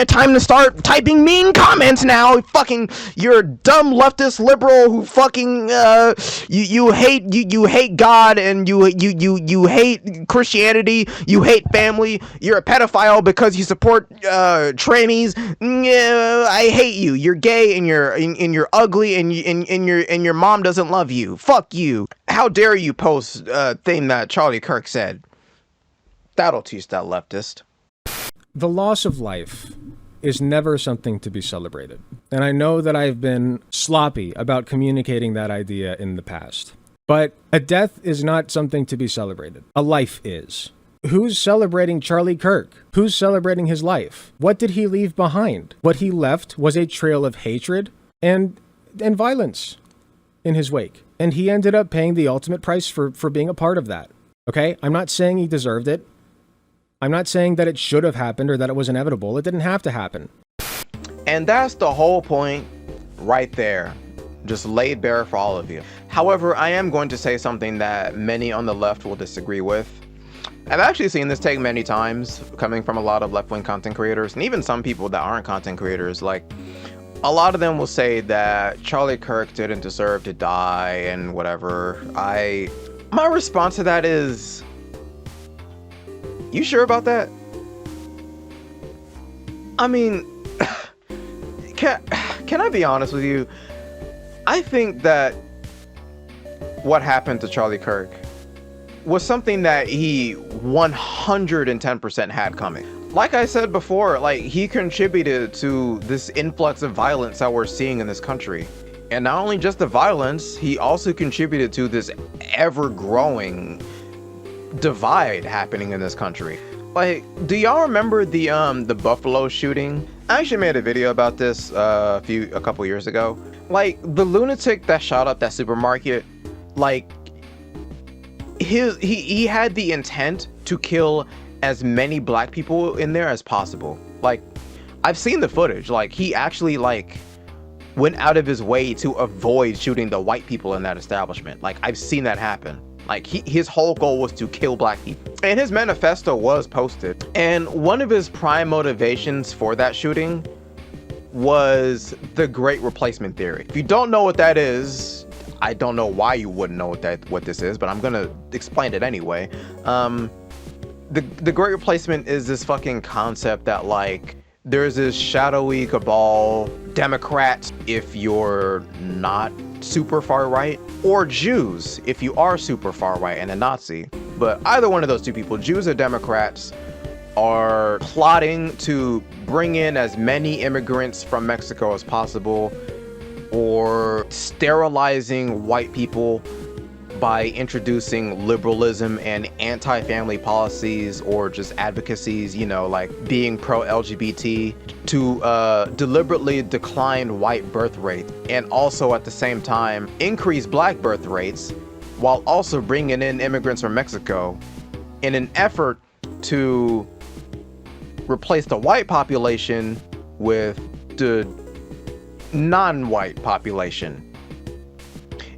time to start typing mean comments now. Fucking, you're a dumb leftist liberal who fucking you hate God, and you hate Christianity. You hate family. You're a pedophile because you support trannies. I hate you. You're gay and you're ugly and your mom doesn't love you. Fuck you. How dare you post a thing that Charlie Kirk said? That'll teach that leftist. The loss of life is never something to be celebrated. And I know that I've been sloppy about communicating that idea in the past. But a death is not something to be celebrated. A life is. Who's celebrating Charlie Kirk? Who's celebrating his life? What did he leave behind? What he left was a trail of hatred and violence in his wake. And he ended up paying the ultimate price for being a part of that. Okay? I'm not saying he deserved it. I'm not saying that it should have happened or that it was inevitable. It didn't have to happen. And that's the whole point right there. Just laid bare for all of you. However, I am going to say something that many on the left will disagree with. I've actually seen this take many times coming from a lot of left-wing content creators, and even some people that aren't content creators. Like, a lot of them will say that Charlie Kirk didn't deserve to die and whatever. My response to that is, you sure about that? I mean, can I be honest with you? I think that what happened to Charlie Kirk was something that he 110% had coming. Like I said before, like, he contributed to this influx of violence that we're seeing in this country. And not only just the violence, he also contributed to this ever-growing divide happening in this country. Like, do y'all remember the Buffalo shooting? I actually made a video about this a couple years ago. Like, the lunatic that shot up that supermarket, like, he had the intent to kill as many black people in there as possible. Like, I've seen the footage. Like, he actually, like, went out of his way to avoid shooting the white people in that establishment. Like, I've seen that happen. Like, his whole goal was to kill black people. And his manifesto was posted. And one of his prime motivations for that shooting was the Great Replacement Theory. If you don't know what that is, I don't know why you wouldn't know what this is, but I'm gonna explain it anyway. The Great Replacement is this fucking concept that, like, there's this shadowy cabal, Democrats if you're not super far right, or Jews if you are super far right and a Nazi. But either one of those two people, Jews or Democrats, are plotting to bring in as many immigrants from Mexico as possible, or sterilizing white people by introducing liberalism and anti-family policies, or just advocacies, you know, like being pro-LGBT, to deliberately decline white birth rates, and also at the same time increase black birth rates, while also bringing in immigrants from Mexico in an effort to replace the white population with the non-white population.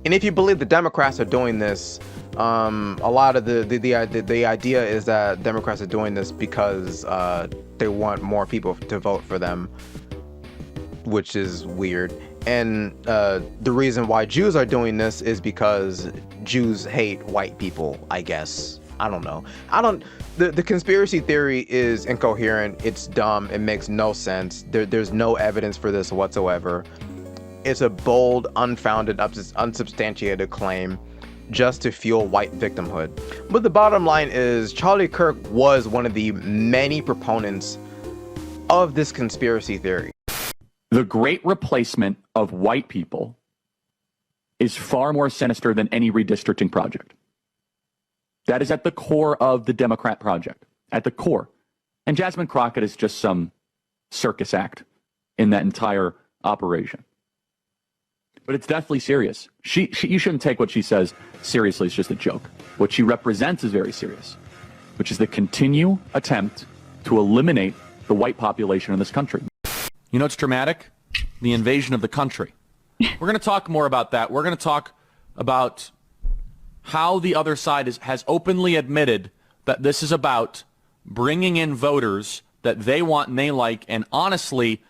And if you believe the Democrats are doing this, a lot of the idea is that Democrats are doing this because they want more people to vote for them, which is weird. And the reason why Jews are doing this is because Jews hate white people, I guess. I don't know. The conspiracy theory is incoherent. It's dumb. It makes no sense. There's no evidence for this whatsoever. It's a bold, unfounded, unsubstantiated claim just to fuel white victimhood. But the bottom line is, Charlie Kirk was one of the many proponents of this conspiracy theory. The great replacement of white people is far more sinister than any redistricting project. That is at the core of the Democrat project, at the core. And Jasmine Crockett is just some circus act in that entire operation. But it's deathly serious. You shouldn't take what she says seriously. It's just a joke. What she represents is very serious, which is the continued attempt to eliminate the white population in this country. You know what's dramatic? The invasion of the country. We're going to talk more about that. We're going to talk about how the other side has openly admitted that this is about bringing in voters that they want and they like, and honestly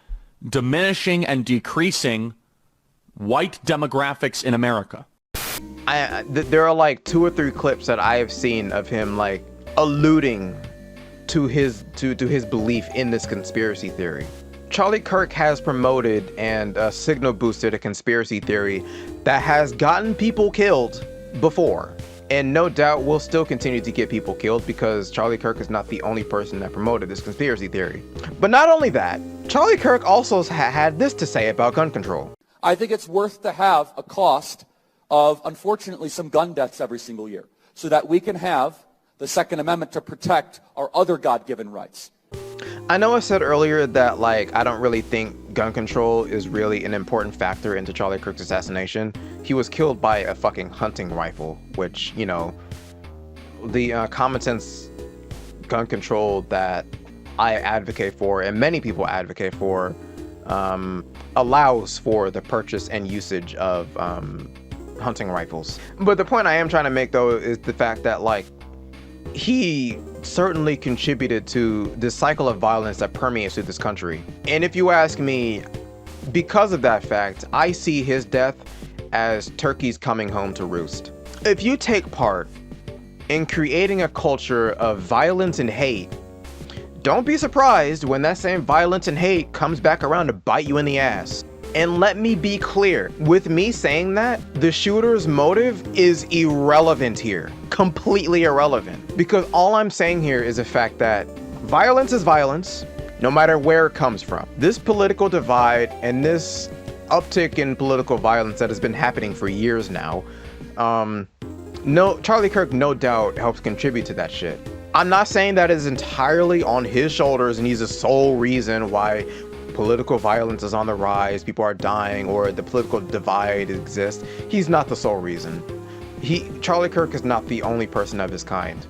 diminishing and decreasing white demographics in America. There are like 2 or 3 clips that I have seen of him like alluding to his belief in this conspiracy theory. Charlie Kirk has promoted and signal boosted a conspiracy theory that has gotten people killed before, and no doubt will still continue to get people killed, because Charlie Kirk is not the only person that promoted this conspiracy theory. But not only that, Charlie Kirk also had this to say about gun control. I think it's worth to have a cost of, unfortunately, some gun deaths every single year, so that we can have the Second Amendment to protect our other God-given rights. I know I said earlier that, like, I don't really think gun control is really an important factor into Charlie Kirk's assassination. He was killed by a fucking hunting rifle, which, you know, the common sense gun control that I advocate for, and many people advocate for, allows for the purchase and usage of hunting rifles. But the point I am trying to make, though, is the fact that, like, he certainly contributed to the cycle of violence that permeates through this country. And if you ask me, because of that fact, I see his death as turkeys coming home to roost. If you take part in creating a culture of violence and hate, don't be surprised when that same violence and hate comes back around to bite you in the ass. And let me be clear, with me saying that, the shooter's motive is irrelevant here. Completely irrelevant. Because all I'm saying here is the fact that violence is violence, no matter where it comes from. This political divide and this uptick in political violence that has been happening for years now, Charlie Kirk no doubt helps contribute to that shit. I'm not saying that is entirely on his shoulders and he's the sole reason why political violence is on the rise, people are dying, or the political divide exists. He's not the sole reason. Charlie Kirk is not the only person of his kind.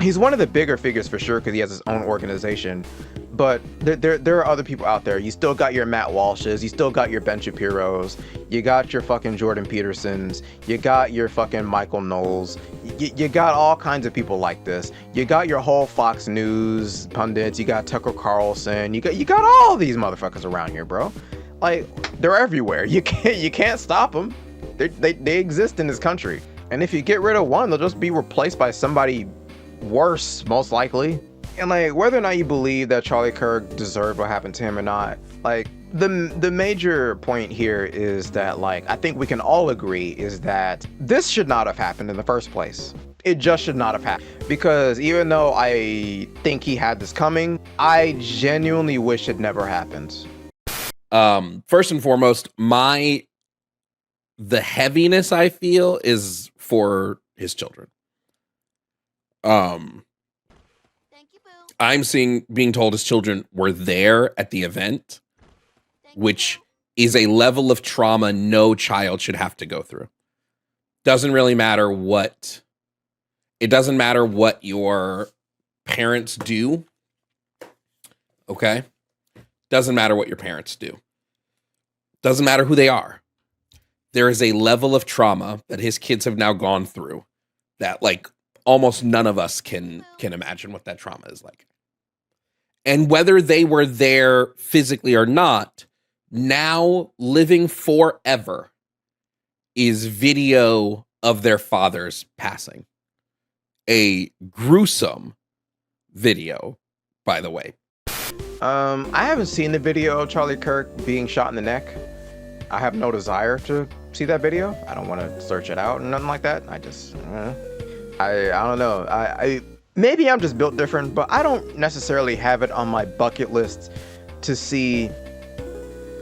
He's one of the bigger figures for sure because he has his own organization. But there are other people out there. You still got your Matt Walshes, you still got your Ben Shapiro's, you got your fucking Jordan Petersons, you got your fucking Michael Knowles, you got all kinds of people like this. You got your whole Fox News pundits, you got Tucker Carlson, you got all these motherfuckers around here, bro. Like, they're everywhere. You can't stop them. They exist in this country. And if you get rid of one, they'll just be replaced by somebody worse, most likely. And like, whether or not you believe that Charlie Kirk deserved what happened to him or not, like, the major point here is that, like, I think we can all agree is that this should not have happened in the first place. It just should not have happened. Because even though I think he had this coming, I genuinely wish it never happened. First and foremost, the heaviness I feel is for his children. I'm being told his children were there at the event, which is a level of trauma no child should have to go through. Doesn't really matter what your parents do. Okay? Doesn't matter what your parents do. Doesn't matter who they are. There is a level of trauma that his kids have now gone through that, like, almost none of us can imagine what that trauma is like. And whether they were there physically or not, now living forever is video of their father's passing. A gruesome video, by the way. I haven't seen the video of Charlie Kirk being shot in the neck. I have no desire to see that video. I don't want to search it out and nothing like that. I just, I don't know. I maybe I'm just built different, but I don't necessarily have it on my bucket list to see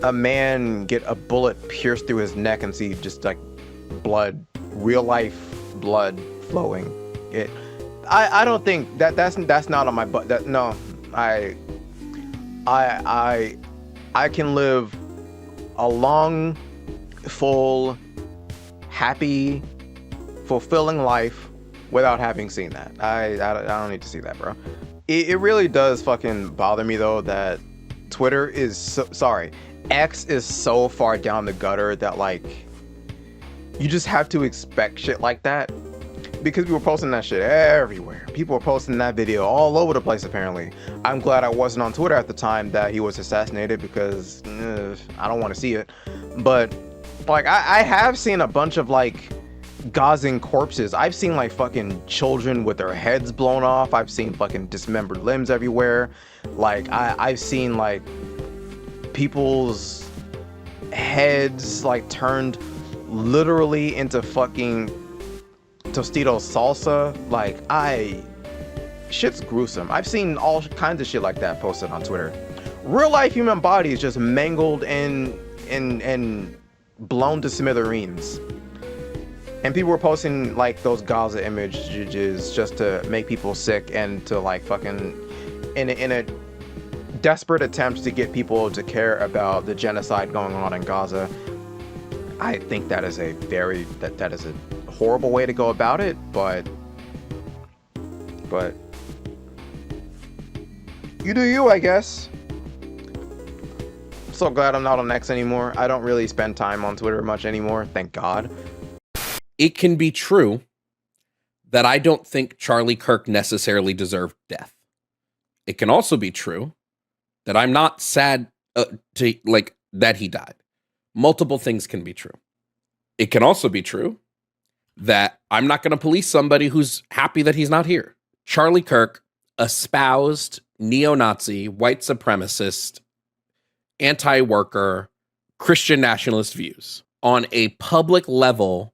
a man get a bullet pierced through his neck and see just like blood, real life blood flowing. I don't think that's not on my butt. No, I can live a long, full, happy, fulfilling life without having seen that. I don't need to see that, bro. It really does fucking bother me though that Twitter is X is so far down the gutter that like you just have to expect shit like that. Because people were posting that shit everywhere. People were posting that video all over the place, apparently. I'm glad I wasn't on Twitter at the time that he was assassinated because I don't want to see it. But, like, I have seen a bunch of, like, gazing corpses. I've seen, like, fucking children with their heads blown off. I've seen fucking dismembered limbs everywhere. Like, I've seen, like, people's heads, like, turned literally into fucking Tostitos salsa. Like, shit's gruesome. I've seen all kinds of shit like that posted on Twitter. Real life human bodies just mangled and blown to smithereens. And people were posting like those Gaza images just to make people sick and to like fucking in a desperate attempt to get people to care about the genocide going on in Gaza. I think that is a that is a horrible way to go about it, but you do you, I guess. So glad I'm not on X anymore. I don't really spend time on Twitter much anymore, thank God. It can be true that I don't think Charlie Kirk necessarily deserved death. It can also be true that I'm not sad that he died. Multiple things can be true. It can also be true that I'm not going to police somebody who's happy that he's not here. Charlie Kirk espoused neo-Nazi, white supremacist, anti-worker, Christian nationalist views on a public level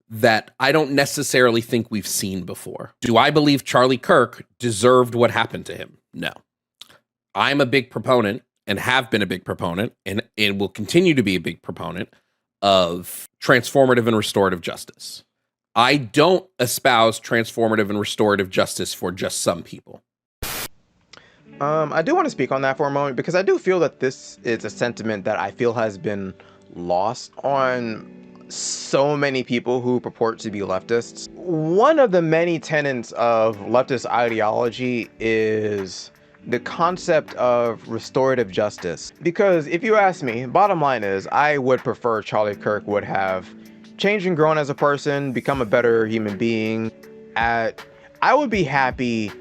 that I don't necessarily think we've seen before. Do I believe Charlie Kirk deserved what happened to him? No. I'm a big proponent and have been a big proponent and will continue to be a big proponent of transformative and restorative justice. I don't espouse transformative and restorative justice for just some people. I do want to speak on that for a moment because I do feel that this is a sentiment that I feel has been lost on so many people who purport to be leftists. One of the many tenets of leftist ideology is the concept of restorative justice. Because if you ask me, bottom line is, I would prefer Charlie Kirk would have changed and grown as a person, become a better human being. I would be happy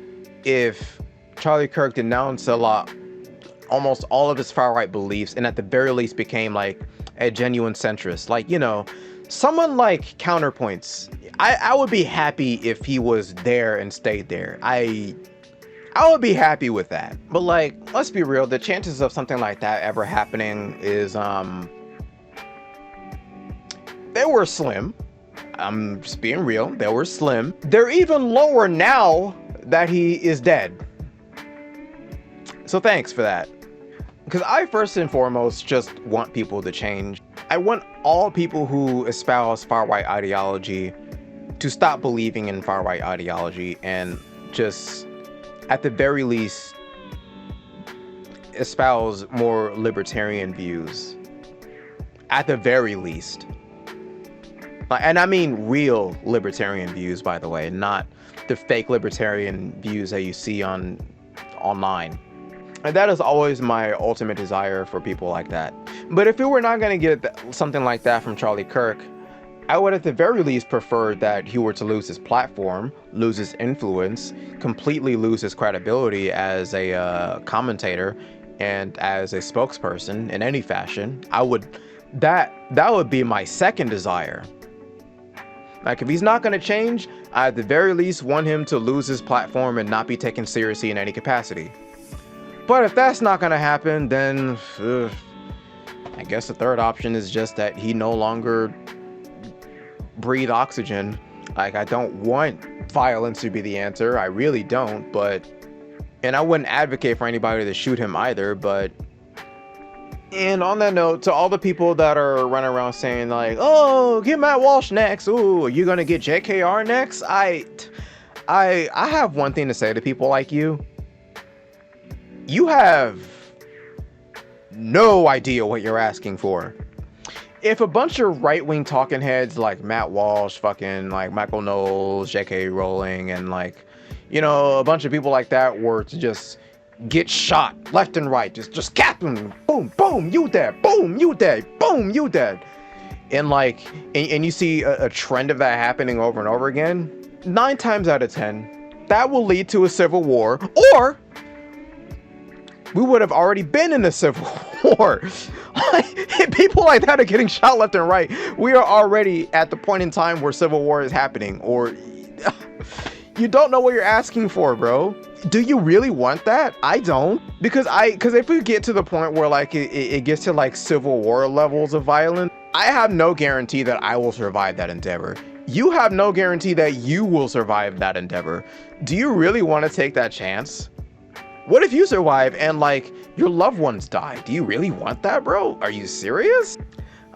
if Charlie Kirk denounced almost all of his far-right beliefs and at the very least became like a genuine centrist. Like, you know, someone like Counterpoints. I would be happy if he was there and stayed there. I would be happy with that. But like, let's be real, the chances of something like that ever happening is they were slim. I'm just being real, they were slim. They're even lower now that he is dead. So thanks for that. Because I first and foremost just want people to change. I want all people who espouse far-right ideology to stop believing in far-right ideology and just, at the very least, espouse more libertarian views. At the very least. And I mean real libertarian views, by the way, not the fake libertarian views that you see online. And that is always my ultimate desire for people like that. But if we were not going to get something like that from Charlie Kirk, I would at the very least prefer that he were to lose his platform, lose his influence, completely lose his credibility as a commentator and as a spokesperson in any fashion. That would be my second desire. Like, if he's not going to change, I at the very least want him to lose his platform and not be taken seriously in any capacity. But if that's not going to happen, then I guess the third option is just that he no longer breathe oxygen. Like, I don't want violence to be the answer. I really don't, and I wouldn't advocate for anybody to shoot him either, and on that note, to all the people that are running around saying like, oh, get Matt Walsh next. Ooh, are you going to get JKR next? I have one thing to say to people like you. You have no idea what you're asking for. If a bunch of right-wing talking heads like Matt Walsh, fucking like Michael Knowles, J.K. Rowling, and like, you know, a bunch of people like that were to just get shot left and right, just cap them, boom, boom, you dead, boom, you dead, boom, you dead, and like, and you see a trend of that happening over and over again, 9 times out of 10, that will lead to a civil war, or we would have already been in a civil war. Like, people like that are getting shot left and right. We are already at the point in time where civil war is happening, or you don't know what you're asking for, bro. Do you really want that? I don't. Because if we get to the point where like it gets to like civil war levels of violence, I have no guarantee that I will survive that endeavor. You have no guarantee that you will survive that endeavor. Do you really want to take that chance? What if you survive and like your loved ones die? Do you really want that, bro? Are you serious?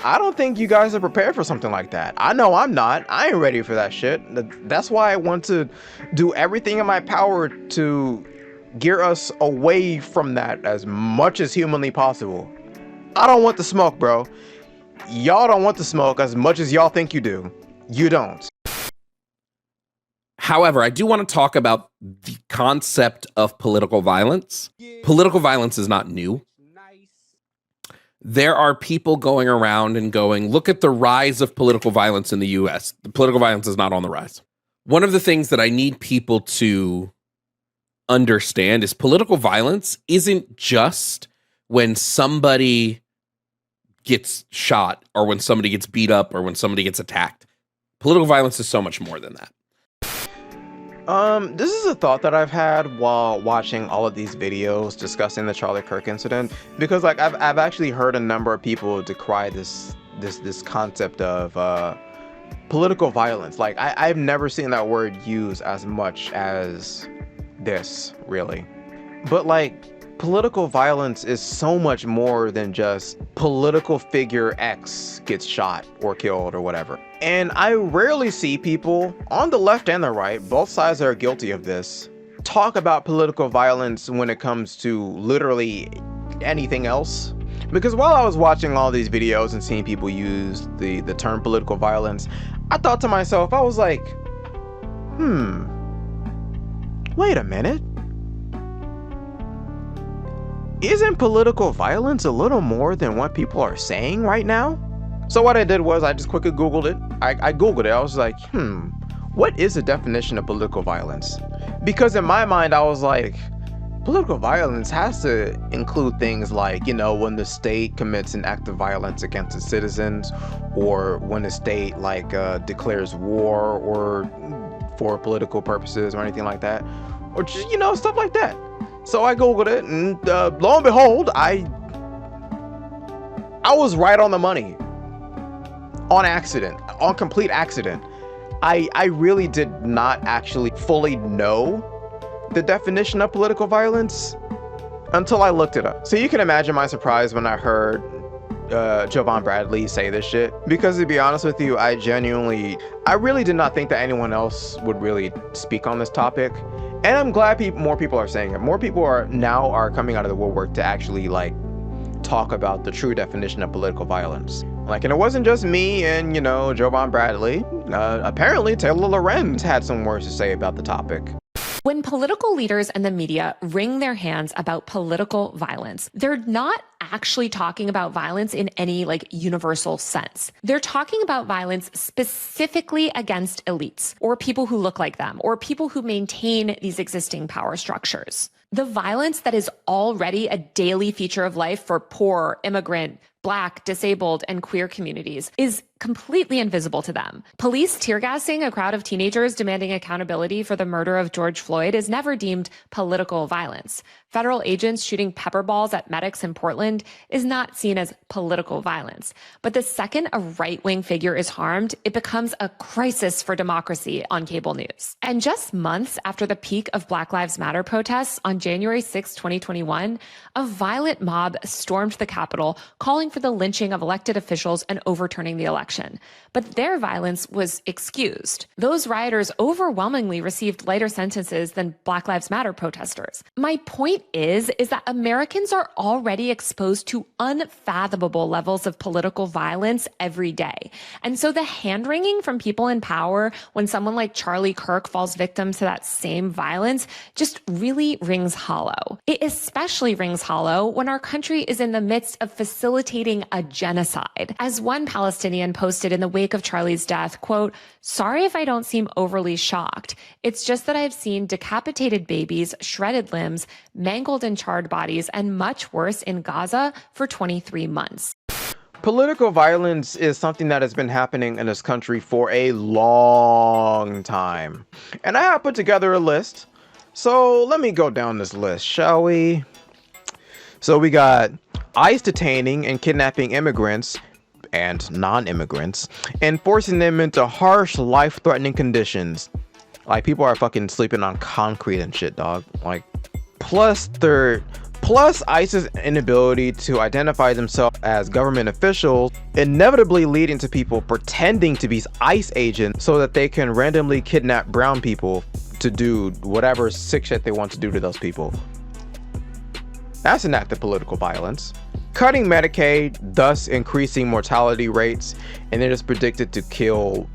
I don't think you guys are prepared for something like that. I know I'm not. I ain't ready for that shit. That's why I want to do everything in my power to gear us away from that as much as humanly possible. I don't want the smoke, bro. Y'all don't want the smoke as much as y'all think you do. You don't. However, I do want to talk about the concept of political violence. Political violence is not new. There are people going around and going, look at the rise of political violence in the US. The political violence is not on the rise. one of the things that I need people to understand is political violence isn't just when somebody gets shot or when somebody gets beat up or when somebody gets attacked. Political violence is so much more than that. This is a thought that I've had while watching all of these videos discussing the Charlie Kirk incident, because like I've actually heard a number of people decry this concept of political violence. Like I've never seen that word used as much as this, really. But like, political violence is so much more than just political figure X gets shot or killed or whatever. And I rarely see people on the left and the right, both sides that are guilty of this, talk about political violence when it comes to literally anything else. Because while I was watching all these videos and seeing people use the term political violence, I thought to myself, I was like, wait a minute. Isn't political violence a little more than what people are saying right now? So what I did was I just quickly Googled it. I Googled it. I was like, what is the definition of political violence? Because in my mind, I was like, political violence has to include things like, you know, when the state commits an act of violence against its citizens, or when the state like declares war or for political purposes or anything like that, or just, you know, stuff like that. So I Googled it, and lo and behold, I was right on the money. On accident, on complete accident. I really did not actually fully know the definition of political violence until I looked it up. So you can imagine my surprise when I heard Jovan Bradley say this shit. Because to be honest with you, I really did not think that anyone else would really speak on this topic. And I'm glad more people are saying it. More people are coming out of the woodwork to actually like talk about the true definition of political violence. Like, and it wasn't just me and, you know, Jovan Bradley. Apparently Taylor Lorenz had some words to say about the topic. When political leaders and the media wring their hands about political violence, they're not actually talking about violence in any like universal sense. They're talking about violence specifically against elites or people who look like them or people who maintain these existing power structures. The violence that is already a daily feature of life for poor, immigrant, Black, disabled, and queer communities is completely invisible to them. Police tear gassing a crowd of teenagers demanding accountability for the murder of George Floyd is never deemed political violence. Federal agents shooting pepper balls at medics in Portland is not seen as political violence. But the second a right-wing figure is harmed, it becomes a crisis for democracy on cable news. And just months after the peak of Black Lives Matter protests on January 6, 2021, a violent mob stormed the Capitol calling for the lynching of elected officials and overturning the election. But their violence was excused. Those rioters overwhelmingly received lighter sentences than Black Lives Matter protesters. My point is that Americans are already exposed to unfathomable levels of political violence every day. And so the hand-wringing from people in power when someone like Charlie Kirk falls victim to that same violence just really rings hollow. It especially rings hollow when our country is in the midst of facilitating a genocide. As one Palestinian posted in the wake of Charlie's death, quote, "Sorry if I don't seem overly shocked. It's just that I've seen decapitated babies, shredded limbs, mangled and charred bodies, and much worse in Gaza for 23 months. Political violence is something that has been happening in this country for a long time. And I have put together a list. So let me go down this list, shall we? So we got ICE detaining and kidnapping immigrants and non-immigrants and forcing them into harsh, life-threatening conditions. Like, people are fucking sleeping on concrete and shit, dog. Like, plus ICE's inability to identify themselves as government officials, inevitably leading to people pretending to be ICE agents so that they can randomly kidnap brown people to do whatever sick shit they want to do to those people. That's an act of political violence. Cutting Medicaid, thus increasing mortality rates, and it is predicted to kill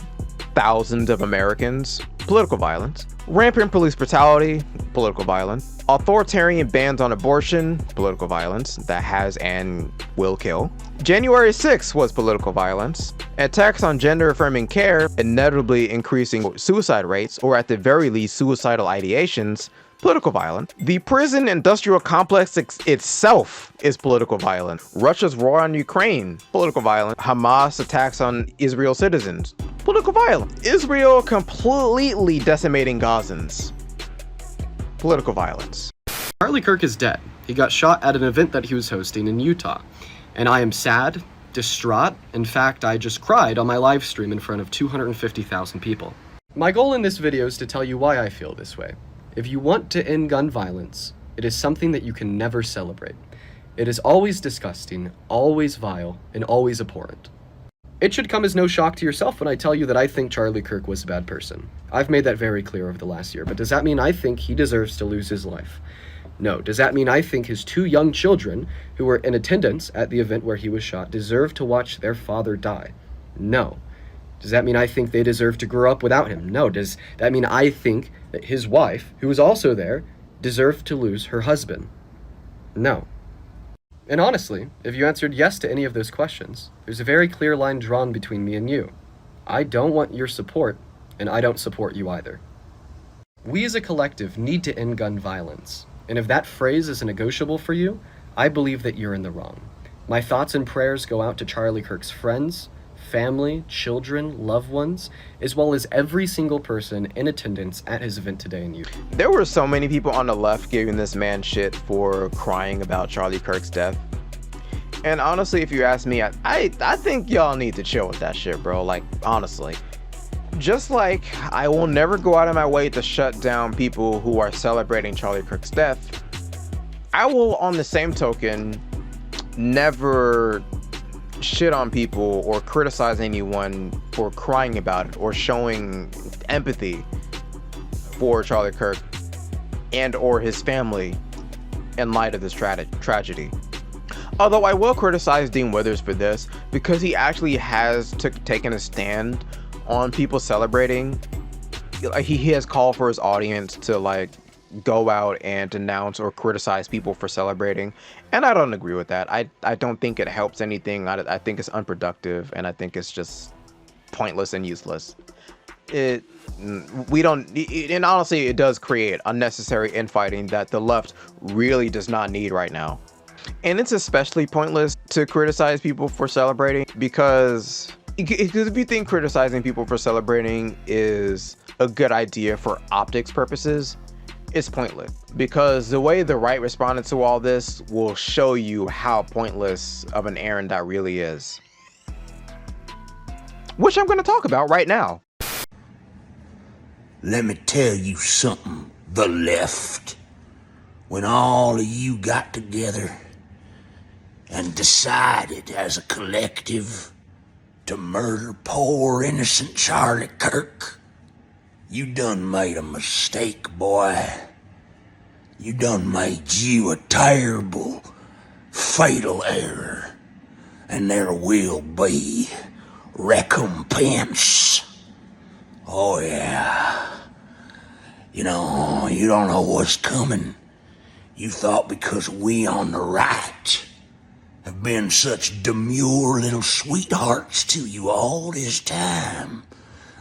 thousands of Americans. political violence. Rampant police brutality, political violence. Authoritarian bans on abortion, political violence that has and will kill. January 6th was political violence. Attacks on gender-affirming care, inevitably increasing suicide rates, or at the very least suicidal ideations, political violence. The prison industrial complex itself is political violence. Russia's war on Ukraine, political violence. Hamas attacks on Israel citizens, political violence. Israel completely decimating Gazans, political violence. Charlie Kirk is dead. He got shot at an event that he was hosting in Utah. And I am sad, distraught. In fact, I just cried on my live stream in front of 250,000 people. My goal in this video is to tell you why I feel this way. If you want to end gun violence, it is something that you can never celebrate. It is always disgusting, always vile, and always abhorrent. It should come as no shock to yourself when I tell you that I think Charlie Kirk was a bad person. I've made that very clear over the last year, but does that mean I think he deserves to lose his life? No. Does that mean I think his 2 young children, who were in attendance at the event where he was shot, deserve to watch their father die? No. Does that mean I think they deserve to grow up without him? No. Does that mean I think that his wife, who was also there, deserved to lose her husband? No. And honestly, if you answered yes to any of those questions, there's a very clear line drawn between me and you. I don't want your support, and I don't support you either. We as a collective need to end gun violence, and if that phrase is negotiable for you, I believe that you're in the wrong. My thoughts and prayers go out to Charlie Kirk's friends, family, children, loved ones, as well as every single person in attendance at his event today in Utah. There were so many people on the left giving this man shit for crying about Charlie Kirk's death. And honestly, if you ask me, I think y'all need to chill with that shit, bro. Like, honestly. Just like I will never go out of my way to shut down people who are celebrating Charlie Kirk's death, I will, on the same token, never shit on people or criticize anyone for crying about it or showing empathy for Charlie Kirk and or his family in light of this tragedy. Although I will criticize Dean Withers for this because he actually has taken a stand on people celebrating. He has called for his audience to like go out and denounce or criticize people for celebrating, and I don't agree with that. I don't think it helps anything. I think it's unproductive, and I think it's just pointless and useless. And honestly, it does create unnecessary infighting that the left really does not need right now. And it's especially pointless to criticize people for celebrating because if you think criticizing people for celebrating is a good idea for optics purposes, it's pointless, because the way the right responded to all this will show you how pointless of an errand that really is, which I'm going to talk about right now. Let me tell you something, the left. When all of you got together and decided as a collective to murder poor innocent Charlie Kirk, you done made a mistake, boy. You done made you a terrible, fatal error. And there will be recompense. Oh yeah. You know, you don't know what's coming. You thought because we on the right have been such demure little sweethearts to you all this time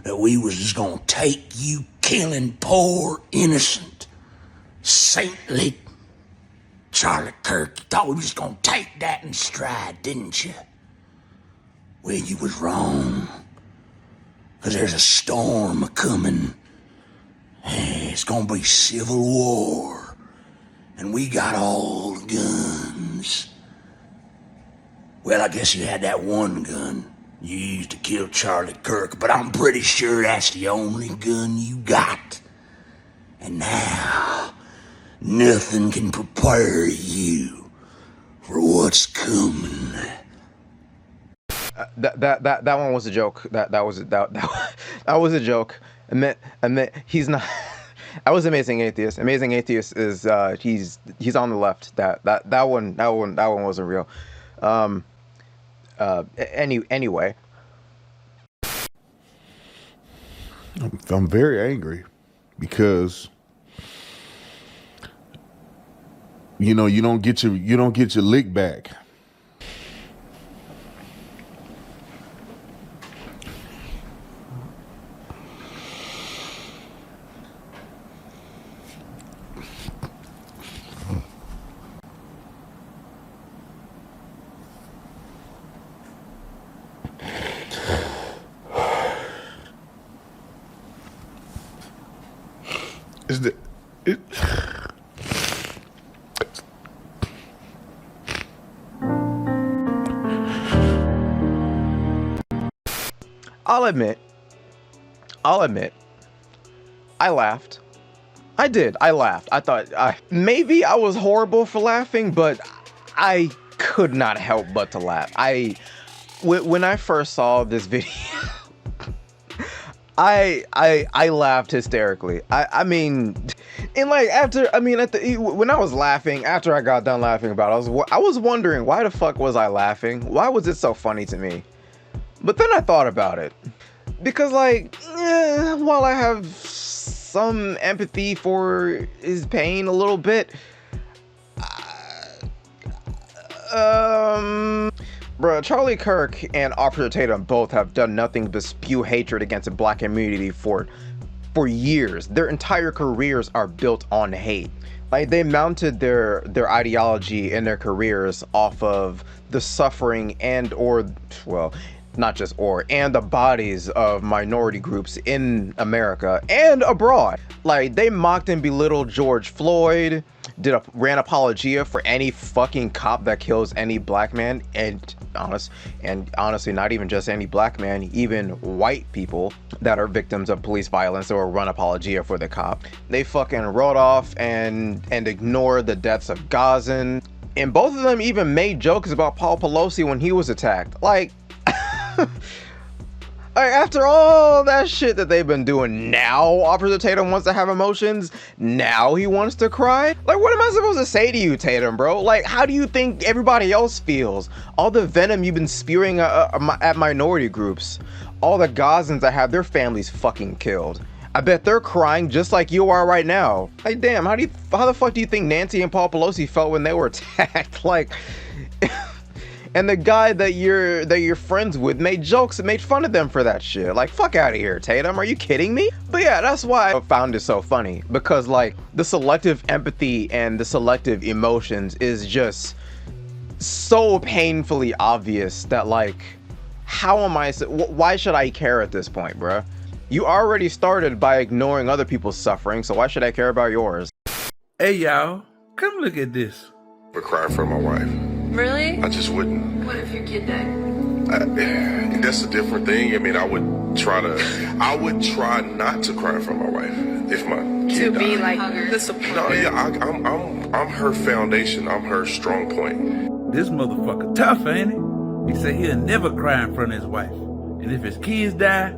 that we was just gonna take you killing poor, innocent, saintly Charlie Kirk. You thought we was just gonna take that in stride, didn't you? Well, you was wrong. Cause there's a storm a-coming. Hey, it's gonna be civil war. And we got all the guns. Well, I guess you had that one gun you used to kill Charlie Kirk, but I'm pretty sure that's the only gun you got. And now, nothing can prepare you for what's coming. That one was a joke. That was a joke. And then he's not. That was Amazing Atheist. Amazing Atheist is he's on the left. That one wasn't real. Anyway. I'm very angry because you don't get your lick back. I'll admit, I laughed. I did. I laughed. I thought maybe I was horrible for laughing, but I could not help but to laugh. When I first saw this video, I laughed hysterically. I mean, and like when I was laughing, after I got done laughing about it, I was wondering, why the fuck was I laughing? Why was it so funny to me? But then I thought about it. Because while I have some empathy for his pain a little bit, bruh, Charlie Kirk and Officer Tatum both have done nothing but spew hatred against the black community for years. Their entire careers are built on hate. Like, they mounted their ideology and their careers off of the suffering and the bodies of minority groups in America and abroad. Like, they mocked and belittled George Floyd, ran apologia for any fucking cop that kills any black man, and honestly, not even just any black man, even white people that are victims of police violence or run apologia for the cop. They fucking wrote off and ignored the deaths of Gazan, and both of them even made jokes about Paul Pelosi when he was attacked. Like, after all that shit that they've been doing, now Officer Tatum wants to have emotions? Now he wants to cry? Like, what am I supposed to say to you, Tatum, bro? Like, how do you think everybody else feels? All the venom you've been spewing at minority groups. All the Gazans that have their families fucking killed. I bet they're crying just like you are right now. Like, damn, how the fuck do you think Nancy and Paul Pelosi felt when they were attacked? Like... And the guy that you're friends with made jokes and made fun of them for that shit. Like, fuck out of here, Tatum. Are you kidding me? But yeah, that's why I found it so funny. Because, like, the selective empathy and the selective emotions is just so painfully obvious that, like, why should I care at this point, bruh? You already started by ignoring other people's suffering, so why should I care about yours? Hey, y'all, come look at this. We're crying for my wife. Really? I just wouldn't. What if your kid died? That's a different thing. I mean, I would try not to cry for my wife if my kid died. To be like the support. No, yeah, I'm her foundation. I'm her strong point. This motherfucker tough, ain't he? He said he'll never cry in front of his wife. And if his kids die,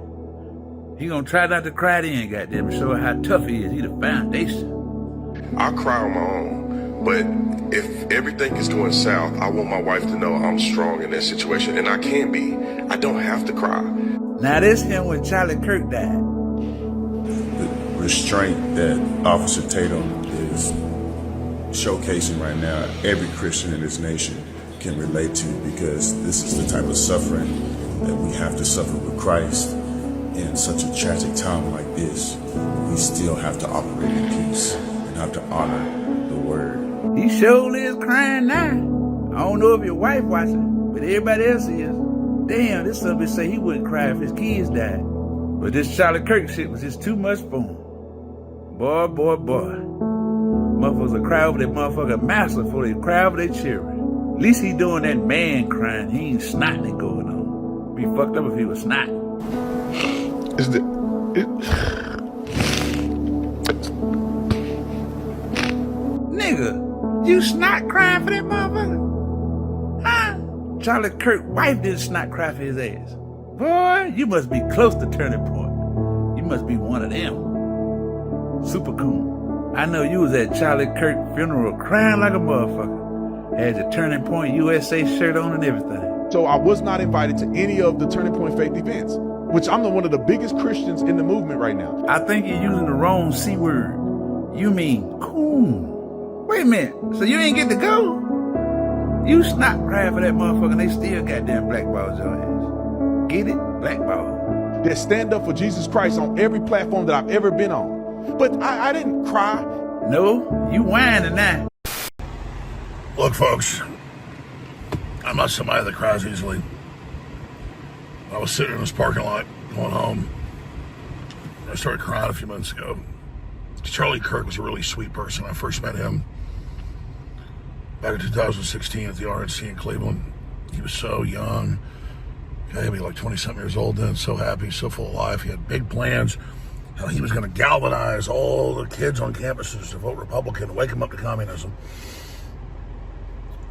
he gonna try not to cry then, goddamn, and show her how tough he is. He the foundation. I'll cry on my own. But if everything is going south, I want my wife to know I'm strong in that situation, and I can be. I don't have to cry. Now this him when Charlie Kirk died. The restraint that Officer Tatum is showcasing right now, every Christian in this nation can relate to, because this is the type of suffering that we have to suffer with Christ. In such a tragic time like this, we still have to operate in peace and have to honor the word. He surely is crying now. I don't know if your wife watching, but everybody else is. Damn, this somebody say he wouldn't cry if his kids died. But this Charlie Kirk shit was just too much for him. Boy. Motherfuckers will cry over their motherfucking master before they cry over their children. At least he doing that man crying. He ain't snotting going on. Be fucked up if he was snotting. Nigga, you snot crying for that motherfucker? Huh? Charlie Kirk's wife didn't snot cry for his ass. Boy, you must be close to turning point. You must be one of them. Super cool. I know you was at Charlie Kirk funeral crying like a motherfucker. Had your Turning Point USA shirt on and everything. So I was not invited to any of the Turning Point faith events. which I'm one of the biggest Christians in the movement right now. I think you're using the wrong C word. You mean coon. Wait a minute. So you ain't get to go? You snot cried for that motherfucker and they still goddamn blackballed your ass. Get it? Blackball. That stand up for Jesus Christ on every platform that I've ever been on. But I didn't cry. No, you whining now. Look, folks, I'm not somebody that cries easily. I was sitting in this parking lot going home. I started crying a few months ago. Charlie Kirk was a really sweet person. I first met him back in 2016 at the RNC in Cleveland. He was so young. Maybe like 20-something years old then, so happy, so full of life. He had big plans. How he was going to galvanize all the kids on campuses to vote Republican, wake them up to communism.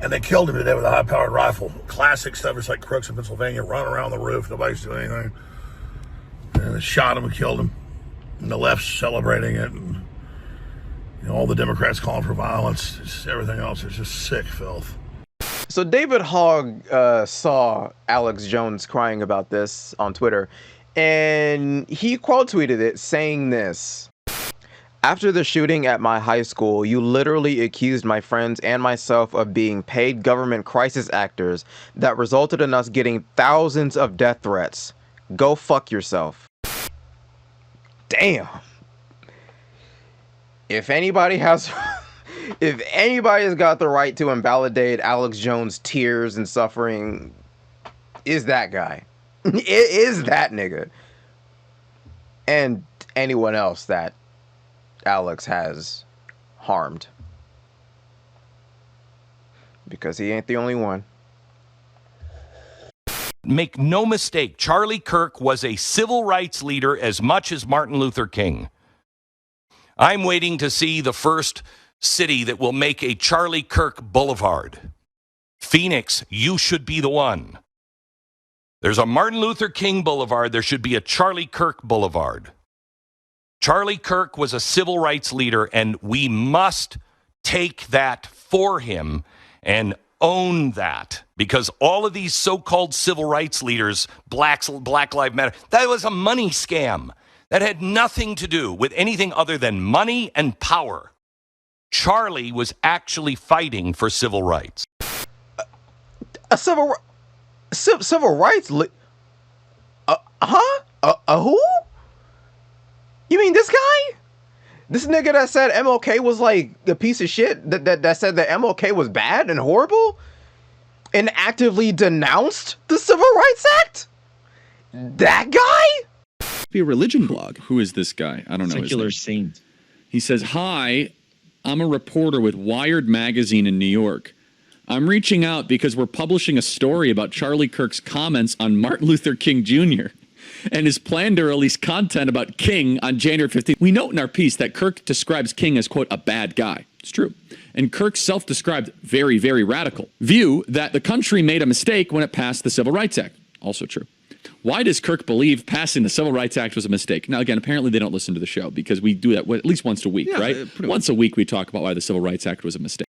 And they killed him today with a high-powered rifle. Classic stuff, it's like crooks in Pennsylvania, running around the roof, nobody's doing anything. And they shot him and killed him. And the left's celebrating it. And all the Democrats calling for violence. It's everything else is just sick filth. So David Hogg saw Alex Jones crying about this on Twitter, and he quote tweeted it saying this: "After the shooting at my high school, you literally accused my friends and myself of being paid government crisis actors that resulted in us getting thousands of death threats. Go fuck yourself." Damn. If anybody's got the right to invalidate Alex Jones' tears and suffering, is that guy. It is that nigga. And anyone else that Alex has harmed. Because he ain't the only one. Make no mistake, Charlie Kirk was a civil rights leader as much as Martin Luther King. I'm waiting to see the first city that will make a Charlie Kirk Boulevard. Phoenix, you should be the one. There's a Martin Luther King Boulevard. There should be a Charlie Kirk Boulevard. Charlie Kirk was a civil rights leader, and we must take that for him and own that, because all of these so-called civil rights leaders, Black Lives Matter, that was a money scam. That had nothing to do with anything other than money and power. Charlie was actually fighting for civil rights. A civil rights? Who? You mean this guy? This nigga that said MLK was like a piece of shit? That said that MLK was bad and horrible? And actively denounced the Civil Rights Act? That guy? Be a religion blog. Who is this guy? I don't know. Secular Saint. He says, "Hi, I'm a reporter with Wired Magazine in New York. I'm reaching out because we're publishing a story about Charlie Kirk's comments on Martin Luther King Jr. and his plan to release content about King on January 15th. We note in our piece that Kirk describes King as, quote, a bad guy. It's true. And Kirk's self-described very, very radical view that the country made a mistake when it passed the Civil Rights Act. Also true. Why does Kirk believe passing the Civil Rights Act was a mistake?" Now, again, apparently they don't listen to the show because we do that at least once a week, right? Once a week we talk about why the Civil Rights Act was a mistake.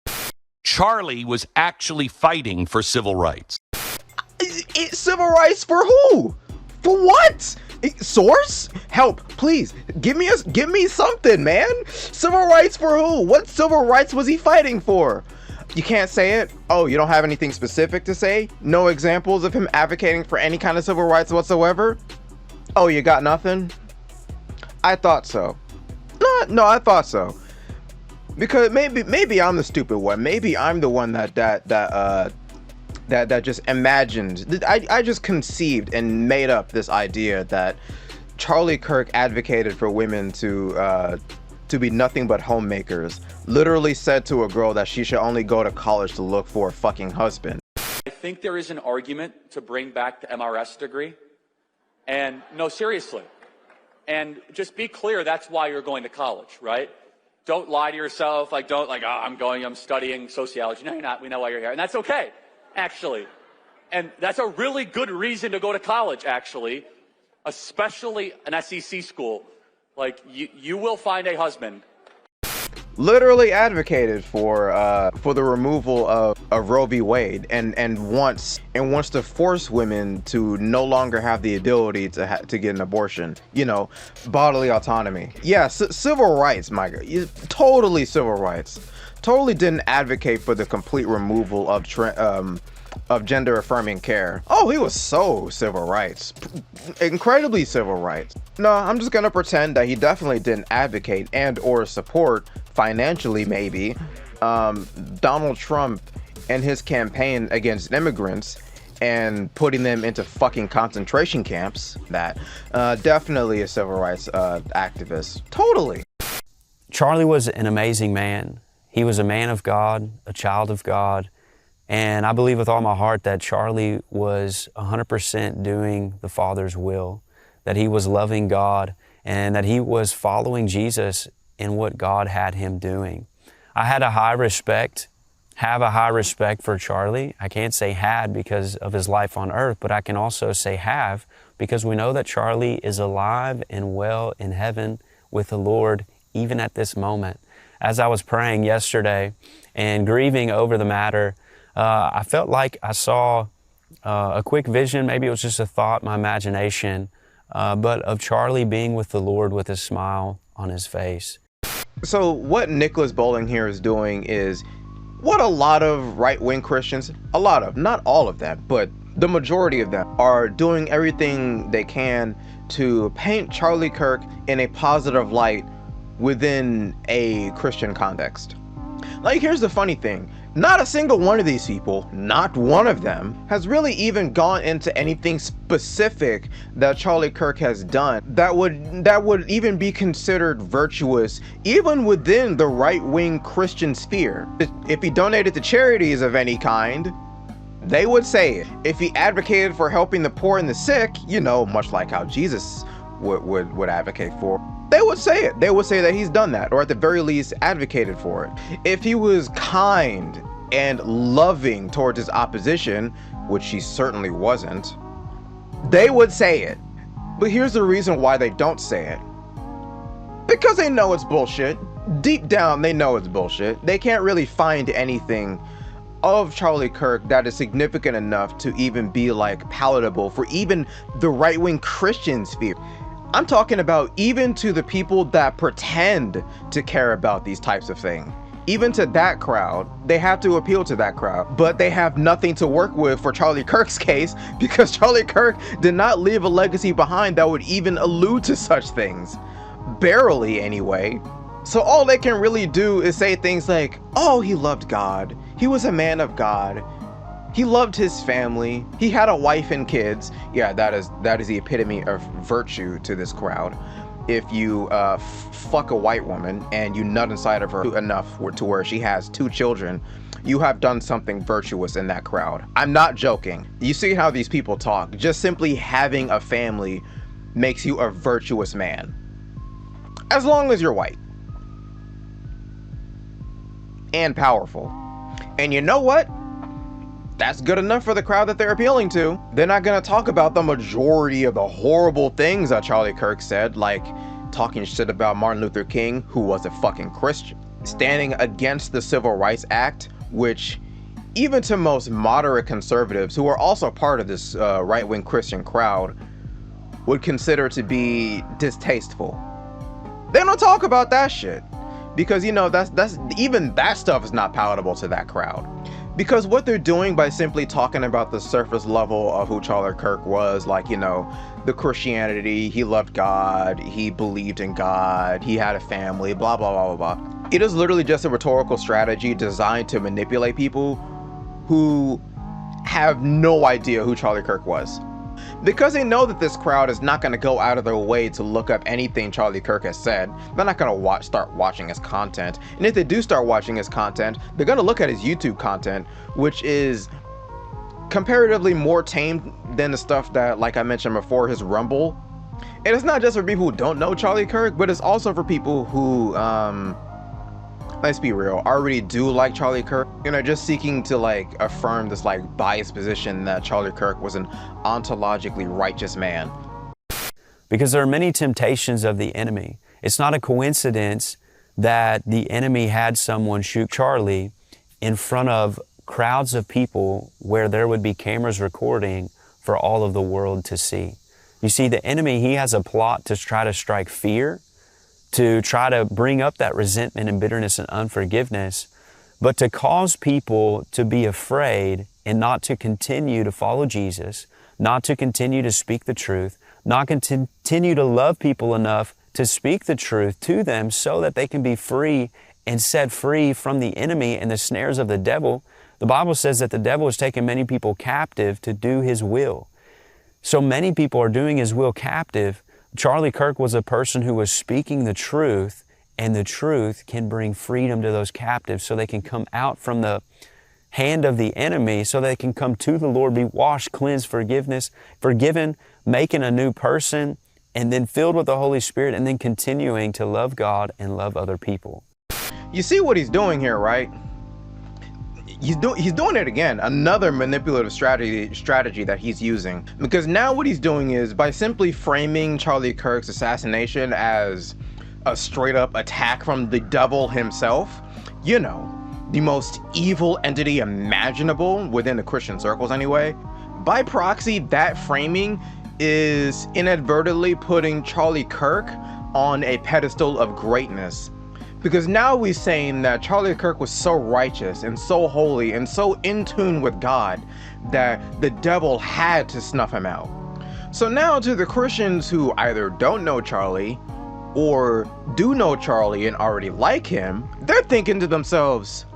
Charlie was actually fighting for civil rights. Civil rights for who? For what? Source? Help, please. Give me something, man. Civil rights for who? What civil rights was he fighting for? You can't say it? Oh, you don't have anything specific to say? No examples of him advocating for any kind of civil rights whatsoever? Oh, you got nothing? I thought so. No, I thought so. Because maybe I'm the stupid one. Maybe I'm the one that just imagined. I just conceived and made up this idea that Charlie Kirk advocated for women to be nothing but homemakers. Literally said to a girl that she should only go to college to look for a fucking husband. I think there is an argument to bring back the MRS degree. And no, seriously. And just be clear, that's why you're going to college, right? Don't lie to yourself. I'm studying sociology. No, you're not. We know why you're here. And that's okay, actually. And that's a really good reason to go to college, actually, especially an SEC school. Like, you will find a husband. literally advocated for the removal of Roe v. Wade and wants to force women to no longer have the ability to get an abortion. You know, bodily autonomy. Yeah, civil rights, my God. Totally civil rights. Totally didn't advocate for the complete removal of gender affirming care. Oh, he was so civil rights. Incredibly civil rights. No, I'm just gonna pretend that he definitely didn't advocate and or support, financially maybe, Donald Trump and his campaign against immigrants and putting them into fucking concentration camps. That definitely a civil rights activist. Totally. Charlie was an amazing man. He was a man of God, a child of God. And I believe with all my heart that Charlie was 100% doing the Father's will, that he was loving God, and that he was following Jesus in what God had him doing. I have a high respect for Charlie. I can't say had because of his life on earth, but I can also say have because we know that Charlie is alive and well in heaven with the Lord even at this moment. As I was praying yesterday and grieving over the matter, I felt like I saw a quick vision, maybe it was just a thought, my imagination, but of Charlie being with the Lord with a smile on his face. So what Nicholas Bowling here is doing is what a lot of right-wing Christians, not all of them, but the majority of them are doing everything they can to paint Charlie Kirk in a positive light within a Christian context. Like, here's the funny thing. Not a single one of these people, not one of them, has really even gone into anything specific that Charlie Kirk has done that would even be considered virtuous, even within the right-wing Christian sphere. If he donated to charities of any kind, they would say it. If he advocated for helping the poor and the sick, you know, much like how Jesus would advocate for, they would say it. They would say that he's done that, or at the very least advocated for it. If he was kind and loving towards his opposition, which he certainly wasn't, they would say it. But here's the reason why they don't say it. Because they know it's bullshit. Deep down, they know it's bullshit. They can't really find anything of Charlie Kirk that is significant enough to even be like palatable for even the right-wing Christian sphere. I'm talking about even to the people that pretend to care about these types of things. Even to that crowd, they have to appeal to that crowd, but they have nothing to work with for Charlie Kirk's case because Charlie Kirk did not leave a legacy behind that would even allude to such things. Barely, anyway. So all they can really do is say things like, oh, he loved God. He was a man of God. He loved his family. He had a wife and kids. Yeah, that is the epitome of virtue to this crowd. If you fuck a white woman and you nut inside of her enough to where she has 2 children, you have done something virtuous in that crowd. I'm not joking. You see how these people talk. Just simply having a family makes you a virtuous man. As long as you're white. And powerful. And you know what? That's good enough for the crowd that they're appealing to. They're not gonna talk about the majority of the horrible things that Charlie Kirk said, like talking shit about Martin Luther King, who was a fucking Christian, standing against the Civil Rights Act, which even to most moderate conservatives who are also part of this right-wing Christian crowd would consider to be distasteful. They don't talk about that shit because, you know, that's even that stuff is not palatable to that crowd. Because what they're doing by simply talking about the surface level of who Charlie Kirk was, like, you know, the Christianity, he loved God, he believed in God, he had a family, blah, blah, blah, blah, blah. It is literally just a rhetorical strategy designed to manipulate people who have no idea who Charlie Kirk was. Because they know that this crowd is not going to go out of their way to look up anything Charlie Kirk has said. They're not going to start watching his content. And if they do start watching his content, they're going to look at his YouTube content, which is comparatively more tame than the stuff that, like I mentioned before, his Rumble. And it's not just for people who don't know Charlie Kirk, but it's also for people who, let's be real, already do like Charlie Kirk, you know, just seeking to like affirm this like biased position that Charlie Kirk was an ontologically righteous man. Because there are many temptations of the enemy. It's not a coincidence that the enemy had someone shoot Charlie in front of crowds of people where there would be cameras recording for all of the world to see. You see, the enemy, he has a plot to try to strike fear, to try to bring up that resentment and bitterness and unforgiveness, but to cause people to be afraid and not to continue to follow Jesus, not to continue to speak the truth, not continue to love people enough to speak the truth to them so that they can be free and set free from the enemy and the snares of the devil. The Bible says that the devil has taken many people captive to do his will. So many people are doing his will captive. Charlie Kirk was a person who was speaking the truth, and the truth can bring freedom to those captives so they can come out from the hand of the enemy, so they can come to the Lord, be washed, cleansed, forgiven, making a new person, and then filled with the Holy Spirit, and then continuing to love God and love other people. You see what he's doing here, right? He's doing it again. Another manipulative strategy that he's using. Because now what he's doing is, by simply framing Charlie Kirk's assassination as a straight up attack from the devil himself, you know, the most evil entity imaginable within the Christian circles anyway, by proxy, that framing is inadvertently putting Charlie Kirk on a pedestal of greatness. Because now we're saying that Charlie Kirk was so righteous and so holy and so in tune with God that the devil had to snuff him out. So now to the Christians who either don't know Charlie or do know Charlie and already like him, they're thinking to themselves,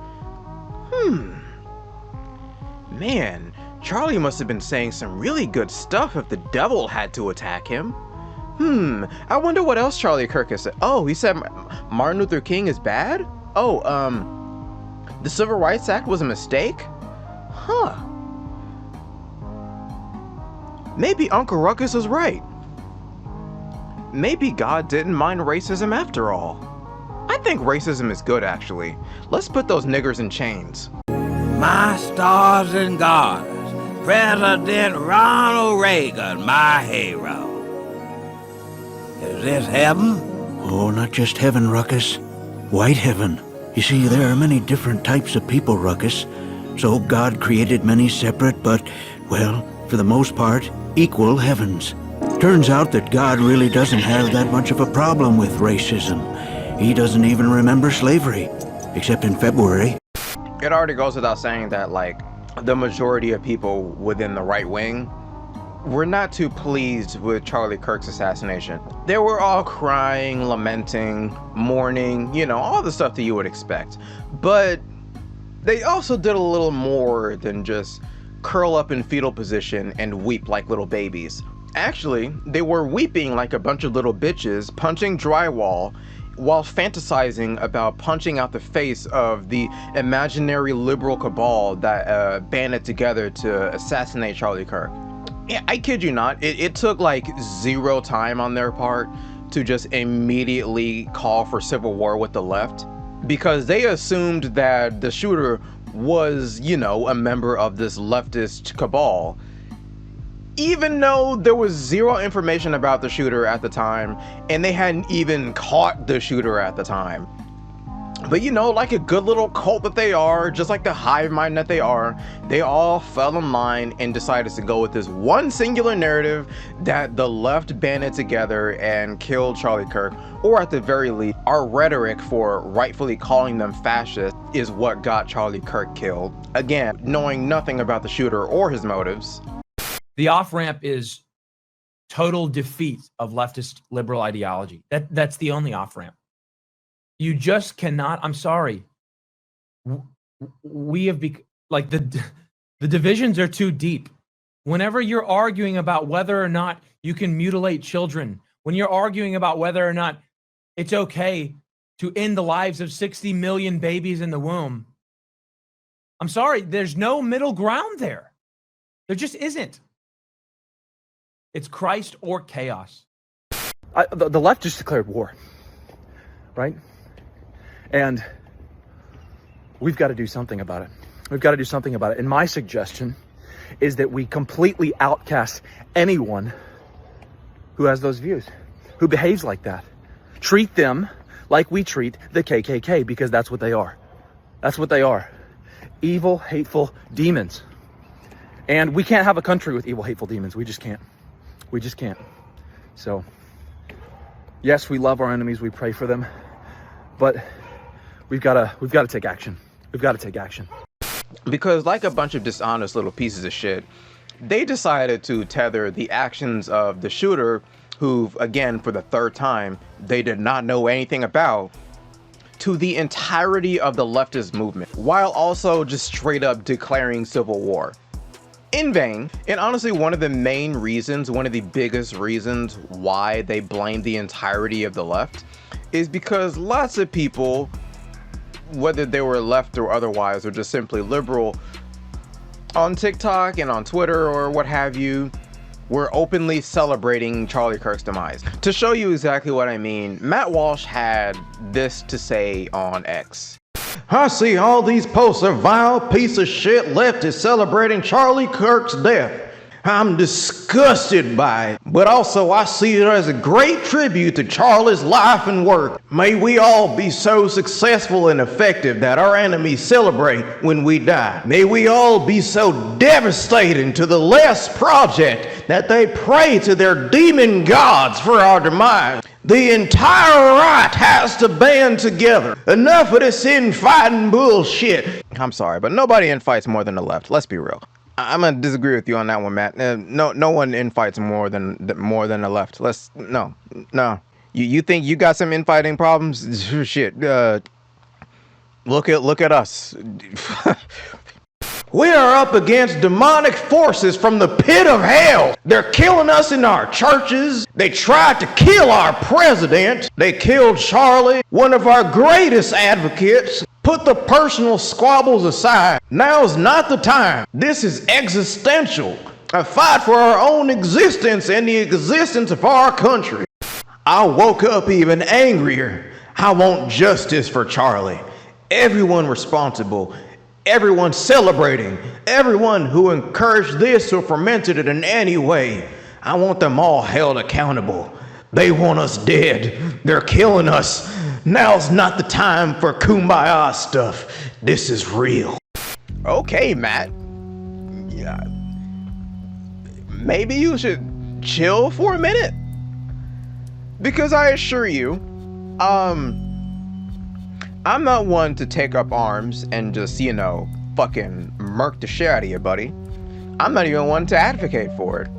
man, Charlie must have been saying some really good stuff if the devil had to attack him. I wonder what else Charlie Kirk has said. Oh, he said Martin Luther King is bad? Oh, the Civil Rights Act was a mistake? Huh. Maybe Uncle Ruckus is right. Maybe God didn't mind racism after all. I think racism is good, actually. Let's put those niggers in chains. My stars and garters, President Ronald Reagan, my hero. Is this heaven? Oh, not just heaven, Ruckus. White heaven. You see, there are many different types of people, Ruckus. So God created many separate but, well, for the most part, equal heavens. Turns out that God really doesn't have that much of a problem with racism. He doesn't even remember slavery, except in February. It already goes without saying that, like, the majority of people within the right wing were not too pleased with Charlie Kirk's assassination. They were all crying, lamenting, mourning, you know, all the stuff that you would expect. But they also did a little more than just curl up in fetal position and weep like little babies. Actually, they were weeping like a bunch of little bitches, punching drywall, while fantasizing about punching out the face of the imaginary liberal cabal that banded together to assassinate Charlie Kirk. I kid you not, it took like zero time on their part to just immediately call for civil war with the left, because they assumed that the shooter was, you know, a member of this leftist cabal, even though there was zero information about the shooter at the time, and they hadn't even caught the shooter at the time. But you know, like a good little cult that they are, just like the hive mind that they are, they all fell in line and decided to go with this one singular narrative that the left banded together and killed Charlie Kirk, or at the very least, our rhetoric for rightfully calling them fascist is what got Charlie Kirk killed. Again, knowing nothing about the shooter or his motives. The off-ramp is total defeat of leftist liberal ideology. That's the only off-ramp. You just cannot, I'm sorry. We have like the divisions are too deep. Whenever you're arguing about whether or not you can mutilate children, when you're arguing about whether or not it's okay to end the lives of 60 million babies in the womb, I'm sorry, there's no middle ground there. There just isn't. It's Christ or chaos. The left just declared war, right? And we've got to do something about it. We've got to do something about it. And my suggestion is that we completely outcast anyone who has those views, who behaves like that. Treat them like we treat the KKK, because that's what they are. That's what they are. Evil, hateful demons. And we can't have a country with evil, hateful demons. We just can't. We just can't. So, yes, we love our enemies. We pray for them. But we've got to take action. We've got to take action. Because like a bunch of dishonest little pieces of shit, they decided to tether the actions of the shooter, who, again, for the third time, they did not know anything about, to the entirety of the leftist movement, while also just straight up declaring civil war. In vain. And honestly, one of the main reasons, one of the biggest reasons why they blame the entirety of the left is because lots of people, whether they were left or otherwise, or just simply liberal, on TikTok and on Twitter or what have you, were openly celebrating Charlie Kirk's demise. To show you exactly what I mean, Matt Walsh had this to say on X. I see all these posts of vile piece of shit leftists celebrating Charlie Kirk's death. I'm disgusted by it, but also I see it as a great tribute to Charlie's life and work. May we all be so successful and effective that our enemies celebrate when we die. May we all be so devastating to the less project that they pray to their demon gods for our demise. The entire right has to band together. Enough of this infighting bullshit. I'm sorry, but nobody infights more than the left. Let's be real. I'm gonna disagree with you on that one, Matt. No one infights more than the left. No. You think you got some infighting problems? Shit. Look at us. We are up against demonic forces from the pit of hell. They're killing us in our churches. They tried to kill our president. They killed Charlie, one of our greatest advocates. Put the personal squabbles aside. Now's not the time. This is existential. A fight for our own existence and the existence of our country. I woke up even angrier. I want justice for Charlie. Everyone responsible. Everyone celebrating. Everyone who encouraged this or fomented it in any way. I want them all held accountable. They want us dead. They're killing us. Now's not the time for kumbaya stuff. This is real. Okay, Matt. Yeah. Maybe you should chill for a minute. Because I assure you, I'm not one to take up arms and just, fucking murk the shit out of you, buddy. I'm not even one to advocate for it.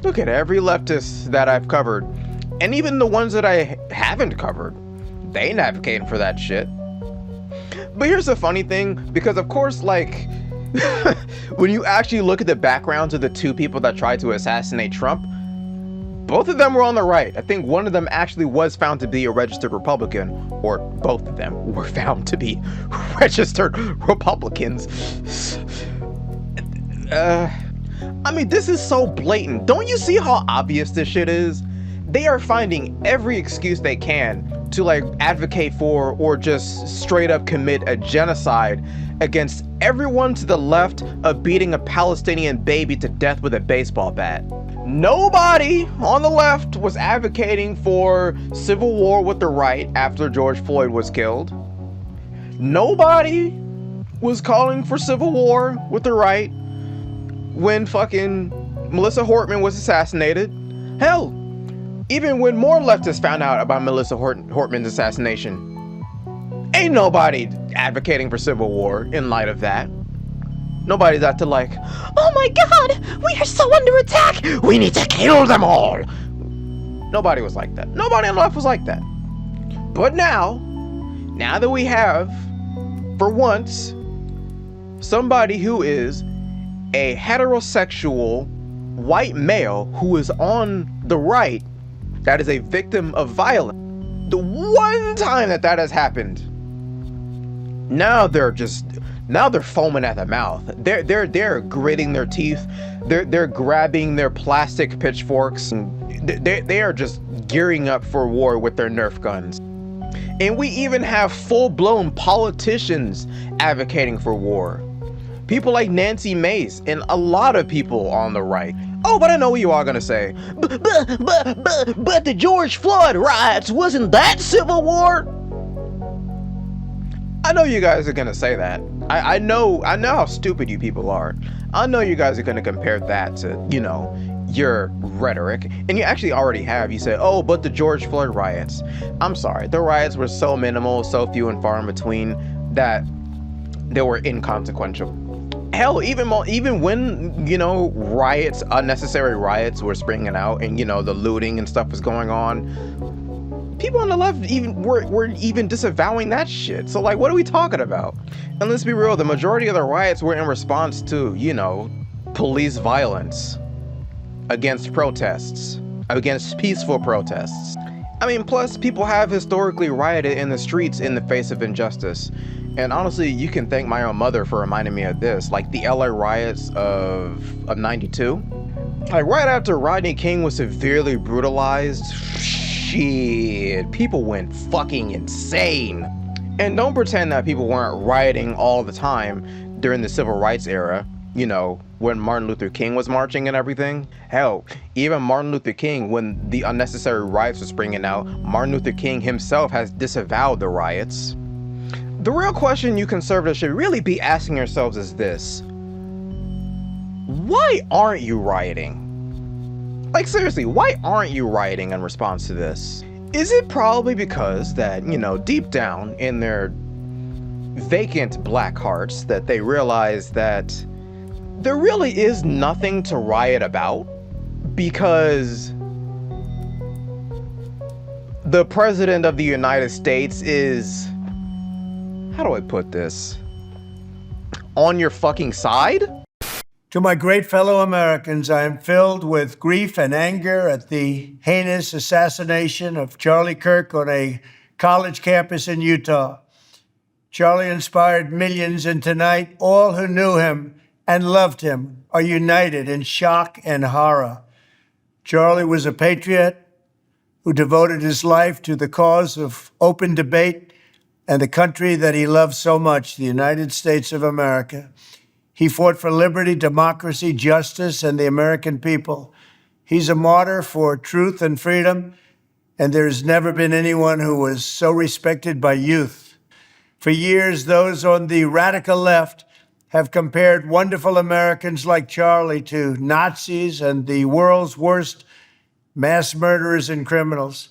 Look at every leftist that I've covered, and even the ones that I haven't covered, they ain't advocating for that shit. But here's the funny thing, because of course, when you actually look at the backgrounds of the two people that tried to assassinate Trump, both of them were on the right. I think one of them actually was found to be a registered Republican, or both of them were found to be registered Republicans. This is so blatant. Don't you see how obvious this shit is? They are finding every excuse they can to advocate for or just straight up commit a genocide against everyone to the left of beating a Palestinian baby to death with a baseball bat. Nobody on the left was advocating for civil war with the right after George Floyd was killed. Nobody was calling for civil war with the right when fucking Melissa Hortman was assassinated. Hell, even when more leftists found out about Melissa Hortman's assassination, ain't nobody advocating for civil war in light of that. Nobody's out to oh my god, we are so under attack, we need to kill them all. Nobody was like that. Nobody on the left was like that. But now that we have, for once, somebody who is a heterosexual white male who is on the right that is a victim of violence, the one time that has happened, now they're foaming at the mouth. They're gritting their teeth. They're grabbing their plastic pitchforks. And they are just gearing up for war with their Nerf guns. And we even have full-blown politicians advocating for war. People like Nancy Mace and a lot of people on the right. Oh, but I know what you are gonna say. But the George Floyd riots, wasn't that civil war? I know you guys are gonna say that. I know how stupid you people are. I know you guys are gonna compare that to, you know, your rhetoric. And you actually already have. You say, oh, but the George Floyd riots. I'm sorry, the riots were so minimal, so few and far in between that they were inconsequential. Hell, even when, you know, riots, unnecessary riots were springing out and, you know, the looting and stuff was going on, people on the left were even disavowing that shit. So, like, what are we talking about? And let's be real, the majority of the riots were in response to, you know, police violence against protests, against peaceful protests. I mean, plus, people have historically rioted in the streets in the face of injustice. And honestly, you can thank my own mother for reminding me of this. Like the LA riots of 92. Like right after Rodney King was severely brutalized, shit, people went fucking insane. And don't pretend that people weren't rioting all the time during the civil rights era, you know, when Martin Luther King was marching and everything. Hell, even Martin Luther King, when the unnecessary riots were springing out, Martin Luther King himself has disavowed the riots. The real question you conservatives should really be asking yourselves is this: why aren't you rioting? Like seriously, why aren't you rioting in response to this? Is it probably because that, you know, deep down in their vacant black hearts that they realize that there really is nothing to riot about because the President of the United States is, how do I put this, on your fucking side? To my great fellow Americans, I am filled with grief and anger at the heinous assassination of Charlie Kirk on a college campus in Utah. Charlie inspired millions, and tonight, all who knew him and loved him are united in shock and horror. Charlie was a patriot who devoted his life to the cause of open debate and the country that he loved so much, the United States of America. He fought for liberty, democracy, justice, and the American people. He's a martyr for truth and freedom, and there's never been anyone who was so respected by youth. For years, those on the radical left have compared wonderful Americans like Charlie to Nazis and the world's worst mass murderers and criminals.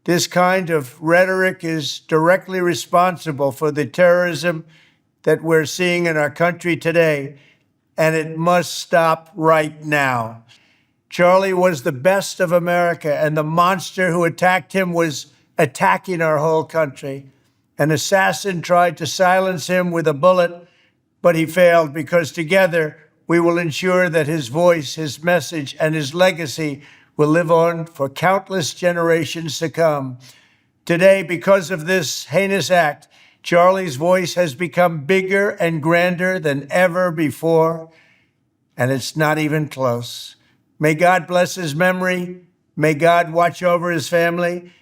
This kind of rhetoric is directly responsible for the terrorism that we're seeing in our country today, and it must stop right now. Charlie was the best of America, and the monster who attacked him was attacking our whole country. An assassin tried to silence him with a bullet, but he failed because together we will ensure that his voice, his message, and his legacy will live on for countless generations to come. Today, because of this heinous act, Charlie's voice has become bigger and grander than ever before, and it's not even close. May God bless his memory, may God watch over his family,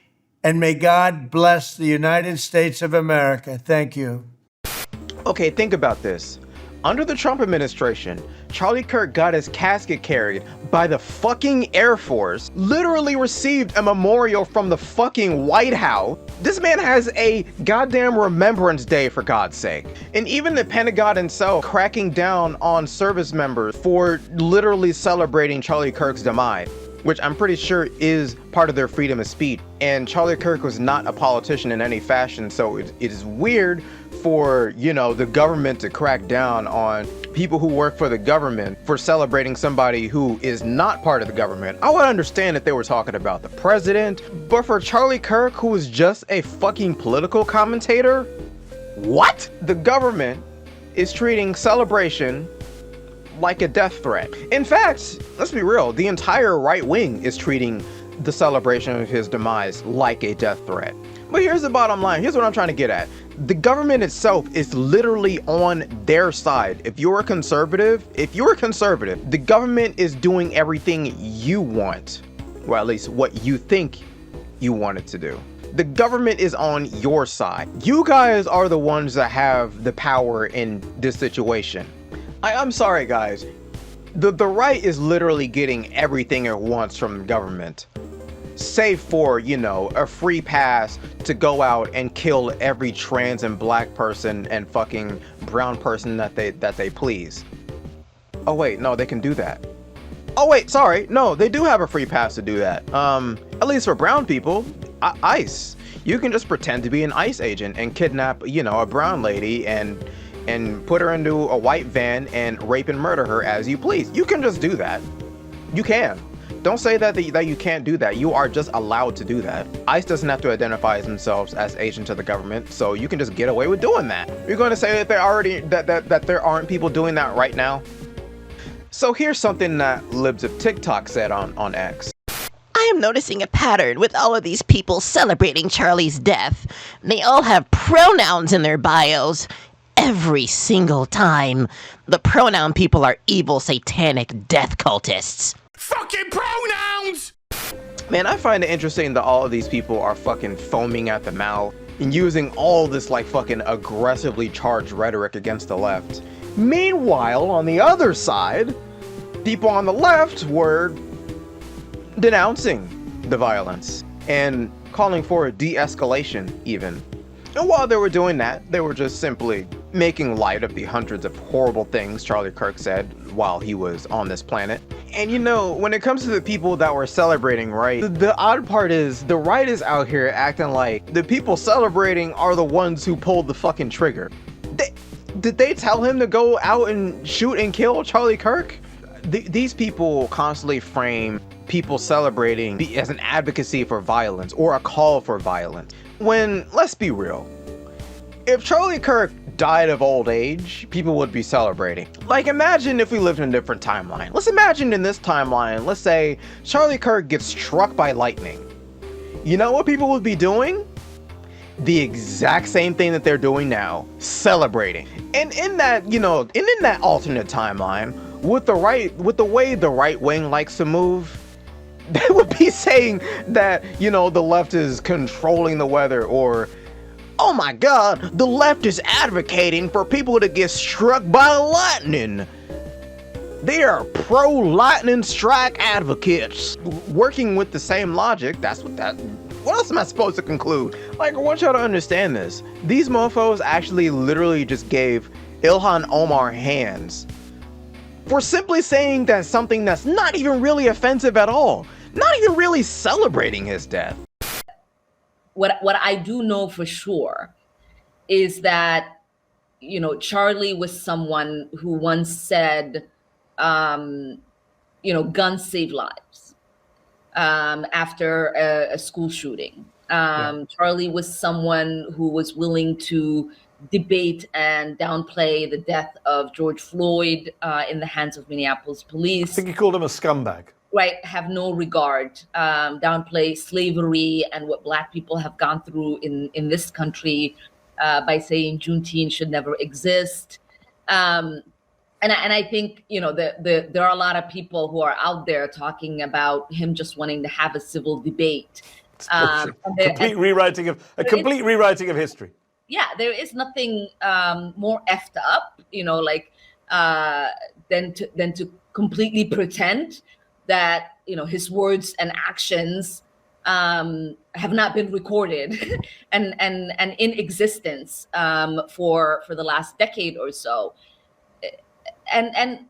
and may God bless the United States of America. Thank you. Okay, think about this. Under the Trump administration, Charlie Kirk got his casket carried by the fucking Air Force, literally received a memorial from the fucking White House. This man has a goddamn Remembrance Day, for God's sake. And even the Pentagon itself cracking down on service members for literally celebrating Charlie Kirk's demise, which I'm pretty sure is part of their freedom of speech. And Charlie Kirk was not a politician in any fashion, so it is weird for, you know, the government to crack down on people who work for the government for celebrating somebody who is not part of the government. I would understand if they were talking about the president, but for Charlie Kirk, who is just a fucking political commentator, what? The government is treating celebration like a death threat. In fact, let's be real, the entire right wing is treating the celebration of his demise like a death threat. But here's the bottom line. Here's what I'm trying to get at. The government itself is literally on their side. If you're a conservative, the government is doing everything you want. Well, at least what you think you want it to do. The government is on your side. You guys are the ones that have the power in this situation. I'm sorry, guys. The right is literally getting everything it wants from the government, save for, you know, a free pass to go out and kill every trans and black person and fucking brown person that they please. Oh wait, no, they can do that. Oh wait, sorry, no, they do have a free pass to do that. At least for brown people, ICE. You can just pretend to be an ICE agent and kidnap, you know, a brown lady and put her into a white van and rape and murder her as you please. You can just do that. You can. Don't say that you can't do that. You are just allowed to do that. ICE doesn't have to identify themselves as agents of the government, so you can just get away with doing that. You're going to say that there aren't people doing that right now? So here's something that libs of TikTok said on X. I am noticing a pattern with all of these people celebrating Charlie's death. They all have pronouns in their bios. Every single time. The pronoun people are evil, satanic death cultists. Fucking pronouns! Man, I find it interesting that all of these people are fucking foaming at the mouth and using all this like fucking aggressively charged rhetoric against the left. Meanwhile, on the other side, people on the left were denouncing the violence and calling for a de-escalation even. And while they were doing that, they were just simply making light of the hundreds of horrible things Charlie Kirk said while he was on this planet. And you know, when it comes to the people that were celebrating, right, the odd part is the right is out here acting like the people celebrating are the ones who pulled the fucking trigger. Did they tell him to go out and shoot and kill Charlie Kirk? These people constantly frame people celebrating as an advocacy for violence or a call for violence. When, let's be real, if Charlie Kirk died of old age, people would be celebrating. Like, imagine if we lived in a different timeline. Let's imagine in this timeline, let's say Charlie Kirk gets struck by lightning. You know what people would be doing? The exact same thing that they're doing now, celebrating. And in that, you know, in that alternate timeline, with the way the right wing likes to move, they would be saying that, you know, the left is controlling the weather, or, oh my god, the left is advocating for people to get struck by lightning. They are pro-lightning strike advocates. Working with the same logic, what else am I supposed to conclude? Like, I want y'all to understand this. These mofos actually literally just gave Ilhan Omar hands for simply saying that something that's not even really offensive at all. Not even really celebrating his death. What I do know for sure is that, you know, Charlie was someone who once said, you know, guns save lives after a school shooting. Charlie was someone who was willing to debate and downplay the death of George Floyd in the hands of Minneapolis police. I think he called him a scumbag. Right, have no regard, downplay slavery and what Black people have gone through in this country by saying Juneteenth should never exist. And I think, you know, there are a lot of people who are out there talking about him just wanting to have a civil debate. Complete rewriting of history. Yeah, there is nothing more effed up, you know, like than to completely pretend that, you know, his words and actions have not been recorded and in existence for the last decade or so. And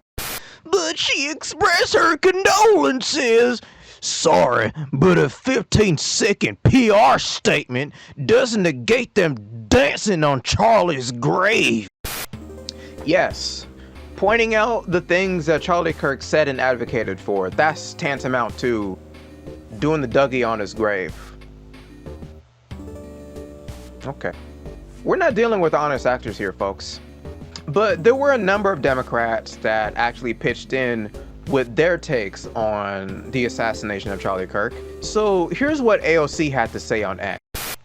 but she expressed her condolences. Sorry, but a 15-second PR statement doesn't negate them dancing on Charlie's grave. Yes. Pointing out the things that Charlie Kirk said and advocated for, that's tantamount to doing the Dougie on his grave. Okay. We're not dealing with honest actors here, folks. But there were a number of Democrats that actually pitched in with their takes on the assassination of Charlie Kirk. So here's what AOC had to say on X.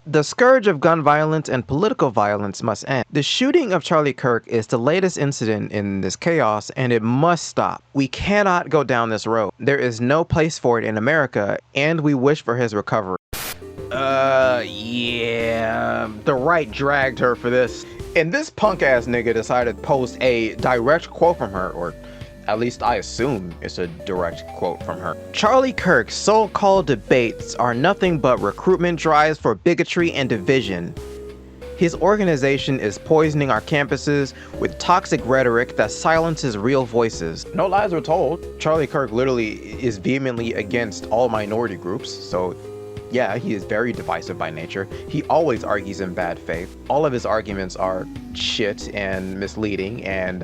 The scourge of gun violence and political violence must end. The shooting of Charlie Kirk is the latest incident in this chaos, and it must stop. We cannot go down this road. There is no place for it in America, and we wish for his recovery. Yeah. The right dragged her for this. And this punk ass nigga decided to post a direct quote from her, or At least I assume it's a direct quote from her. Charlie Kirk's so-called debates are nothing but recruitment drives for bigotry and division. His organization is poisoning our campuses with toxic rhetoric that silences real voices. No lies were told. Charlie Kirk literally is vehemently against all minority groups, so yeah, he is very divisive by nature. He always argues in bad faith. All of his arguments are shit and misleading and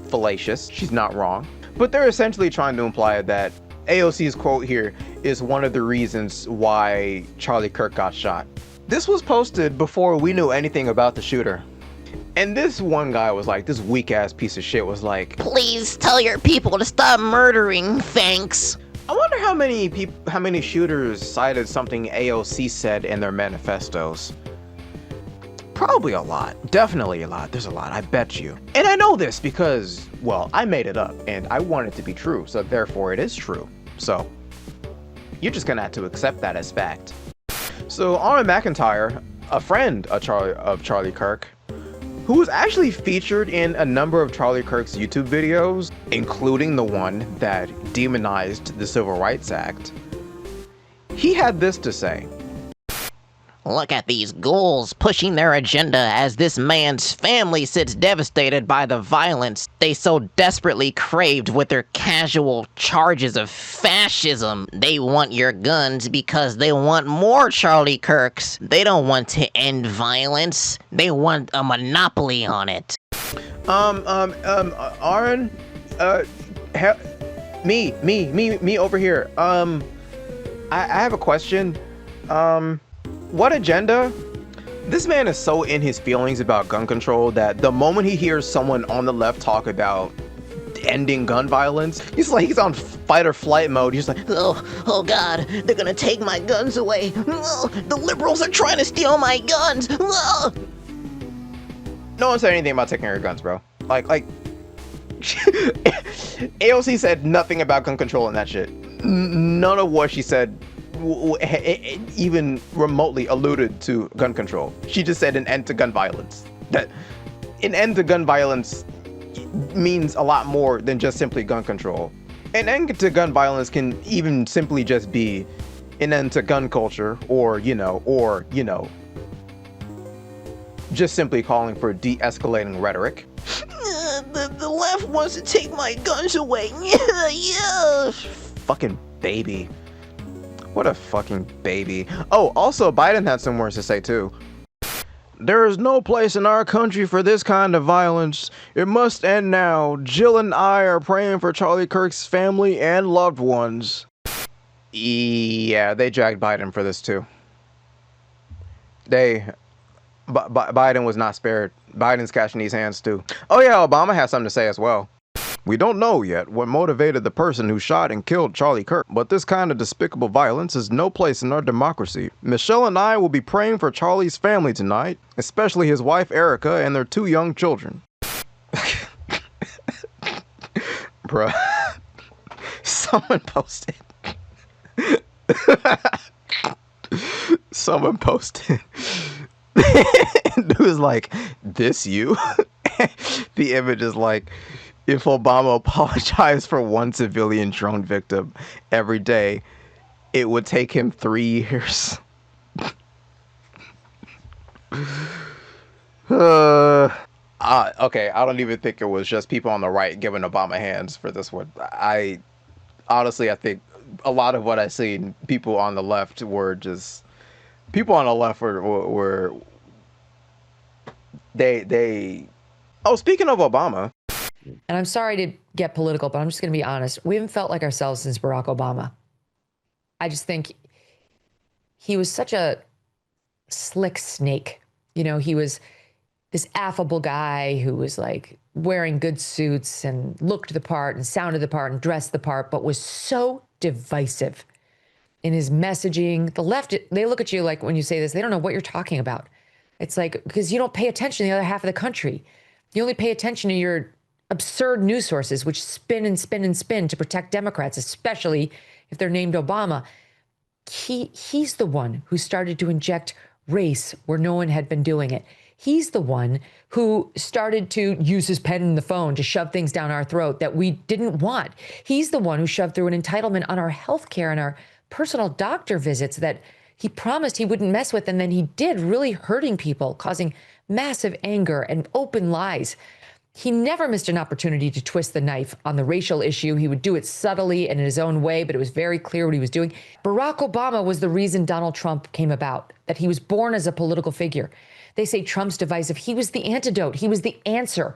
fallacious. She's not wrong. But they're essentially trying to imply that AOC's quote here is one of the reasons why Charlie Kirk got shot. This was posted before we knew anything about the shooter. And this one guy was like, this weak ass piece of shit was like, please tell your people to stop murdering, thanks. I wonder how many shooters cited something AOC said in their manifestos. Probably a lot. Definitely a lot. There's a lot, I bet you. And I know this because, well, I made it up and I want it to be true, so therefore it is true. So, you're just gonna have to accept that as fact. So Aaron McIntyre, a friend of Charlie Kirk, who was actually featured in a number of Charlie Kirk's YouTube videos, including the one that demonized the Civil Rights Act, he had this to say. Look at these ghouls pushing their agenda as this man's family sits devastated by the violence they so desperately craved with their casual charges of fascism. They want your guns because they want more Charlie Kirks. They don't want to end violence. They want a monopoly on it. Aaron, me over here. I have a question. What agenda? This man is so in his feelings about gun control that the moment he hears someone on the left talk about ending gun violence, he's on fight or flight mode. He's like, oh God, they're gonna take my guns away. The liberals are trying to steal my guns. No one said anything about taking your guns, bro. Like AOC said nothing about gun control and that shit. None of what she said even remotely alluded to gun control. She just said an end to gun violence. That an end to gun violence means a lot more than just simply gun control. An end to gun violence can even simply just be an end to gun culture, or just simply calling for de-escalating rhetoric. The left wants to take my guns away. Yeah. Fucking baby. What a fucking baby. Oh, also, Biden had some words to say, too. There is no place in our country for this kind of violence. It must end now. Jill and I are praying for Charlie Kirk's family and loved ones. Yeah, they dragged Biden for this, too. Biden was not spared. Biden's cashing these hands, too. Oh, yeah, Obama has something to say as well. We don't know yet what motivated the person who shot and killed Charlie Kirk, but this kind of despicable violence has no place in our democracy. Michelle and I will be praying for Charlie's family tonight, especially his wife Erica and their 2 young children. Bruh. Someone posted. It was like, this you? The image is like, if Obama apologized for one civilian drone victim every day, it would take him 3 years. Okay, I don't even think it was just people on the right giving Obama hands for this one. I think a lot of what I seen, people on the left were just... People on the left were Oh, speaking of Obama... And I'm sorry to get political, but I'm just going to be honest. We haven't felt like ourselves since Barack Obama. I just think he was such a slick snake. You know, he was this affable guy who was like wearing good suits and looked the part and sounded the part and dressed the part, but was so divisive in his messaging. The left, they look at you like when you say this, they don't know what you're talking about. It's like, because you don't pay attention to the other half of the country. You only pay attention to your absurd news sources, which spin and spin and spin to protect Democrats, especially if they're named Obama. He's the one who started to inject race where no one had been doing it. He's the one who started to use his pen and the phone to shove things down our throat that we didn't want. He's the one who shoved through an entitlement on our health care and our personal doctor visits that he promised he wouldn't mess with, and then he did, really hurting people, causing massive anger and open lies. He never missed an opportunity to twist the knife on the racial issue. He would do it subtly and in his own way, but it was very clear what he was doing. Barack Obama was the reason Donald Trump came about, that he was born as a political figure. They say Trump's divisive. He was the antidote. He was the answer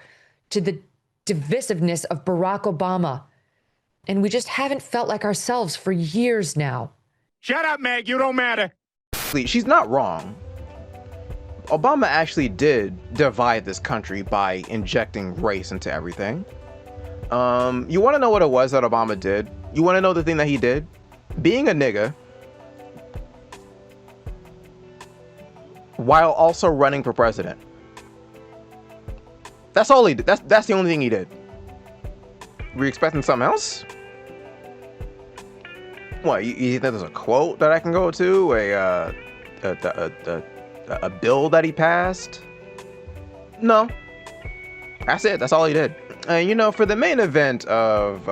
to the divisiveness of Barack Obama. And we just haven't felt like ourselves for years now. Shut up, Meg. You don't matter. She's not wrong. Obama actually did divide this country by injecting race into everything. You want to know what it was that Obama did? You want to know the thing that he did? Being a nigga, while also running for president. That's all he did. That's the only thing he did. Were you expecting something else? What, you think there's a quote that I can go to? A bill that he passed? No. That's it. That's all he did. And you know, for the main event of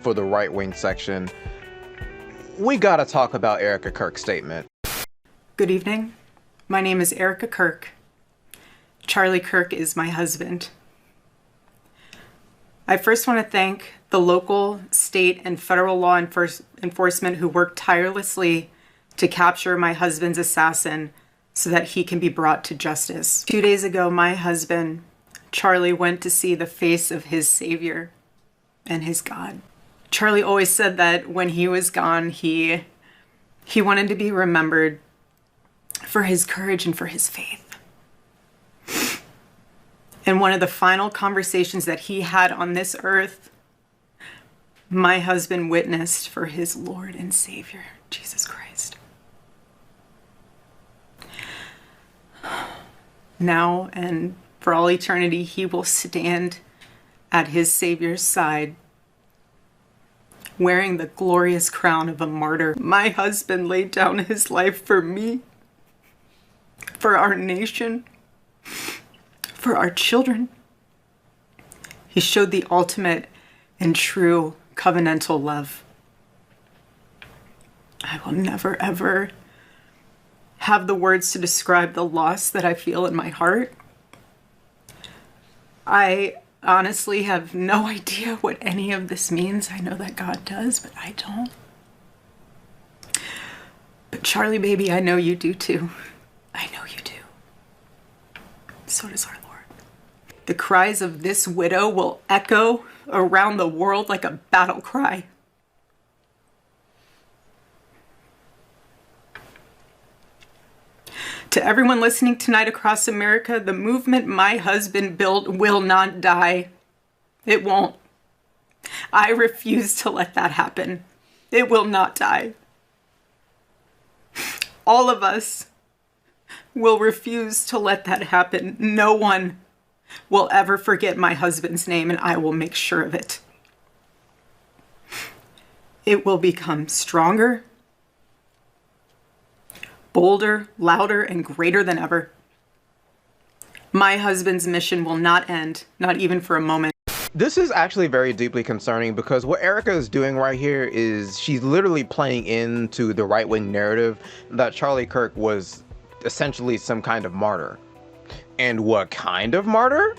for the right-wing section, we gotta talk about Erica Kirk's statement. Good evening. My name is Erica Kirk. Charlie Kirk is my husband. I first want to thank the local, state, and federal law enforcement who worked tirelessly to capture my husband's assassin so that he can be brought to justice. 2 days ago, my husband, Charlie, went to see the face of his Savior and his God. Charlie always said that when he was gone, he wanted to be remembered for his courage and for his faith. And one of the final conversations that he had on this earth, my husband witnessed for his Lord and Savior, Jesus Christ. Now and for all eternity, he will stand at his Savior's side, wearing the glorious crown of a martyr. My husband laid down his life for me, for our nation, for our children. He showed the ultimate and true covenantal love. I will never, ever have the words to describe the loss that I feel in my heart. I honestly have no idea what any of this means. I know that God does, but I don't. But Charlie, baby, I know you do too. I know you do. So does our Lord. The cries of this widow will echo around the world like a battle cry. To everyone listening tonight across America, the movement my husband built will not die. It won't. I refuse to let that happen. It will not die. All of us will refuse to let that happen. No one will ever forget my husband's name, and I will make sure of it. It will become stronger, bolder, louder, and greater than ever. My husband's mission will not end, not even for a moment. This is actually very deeply concerning because what Erica is doing right here is she's literally playing into the right-wing narrative that Charlie Kirk was essentially some kind of martyr. And what kind of martyr?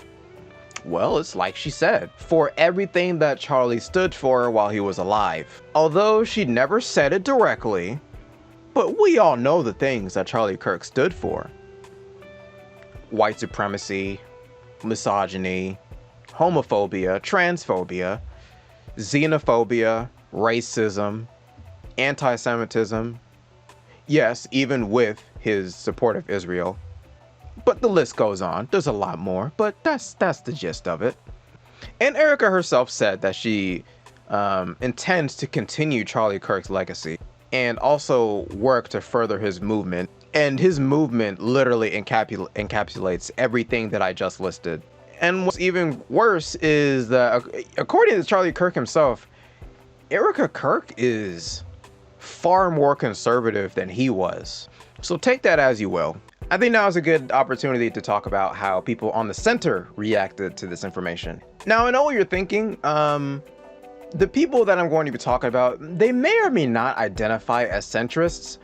Well, it's like she said, for everything that Charlie stood for while he was alive. Although she never said it directly, but we all know the things that Charlie Kirk stood for. White supremacy, misogyny, homophobia, transphobia, xenophobia, racism, anti-Semitism. Yes, even with his support of Israel. But the list goes on. There's a lot more, but that's the gist of it. And Erica herself said that she intends to continue Charlie Kirk's legacy and also work to further his movement. And his movement literally encapsulates everything that I just listed. And what's even worse is that, according to Charlie Kirk himself, Erica Kirk is far more conservative than he was. So take that as you will. I think now is a good opportunity to talk about how people on the center reacted to this information. Now, I know what you're thinking. The people that I'm going to be talking about, they may or may not identify as centrists,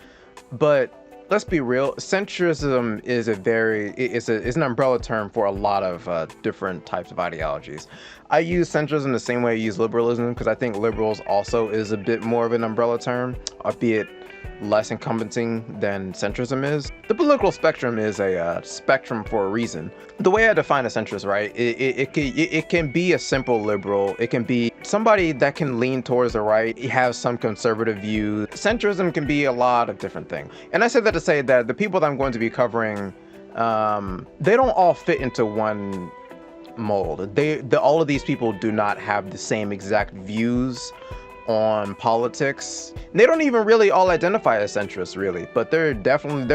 but let's be real, centrism is it's an umbrella term for a lot of different types of ideologies. I use centrism the same way I use liberalism because I think liberals also is a bit more of an umbrella term, albeit less encompassing than centrism is. The political spectrum is a spectrum for a reason. The way I define a centrist, right, it can be a simple liberal. It can be somebody that can lean towards the right, have some conservative views. Centrism can be a lot of different things. And I said that to say that the people that I'm going to be covering, they don't all fit into one mold. All of these people do not have the same exact views on politics. They don't even really all identify as centrists, really, but their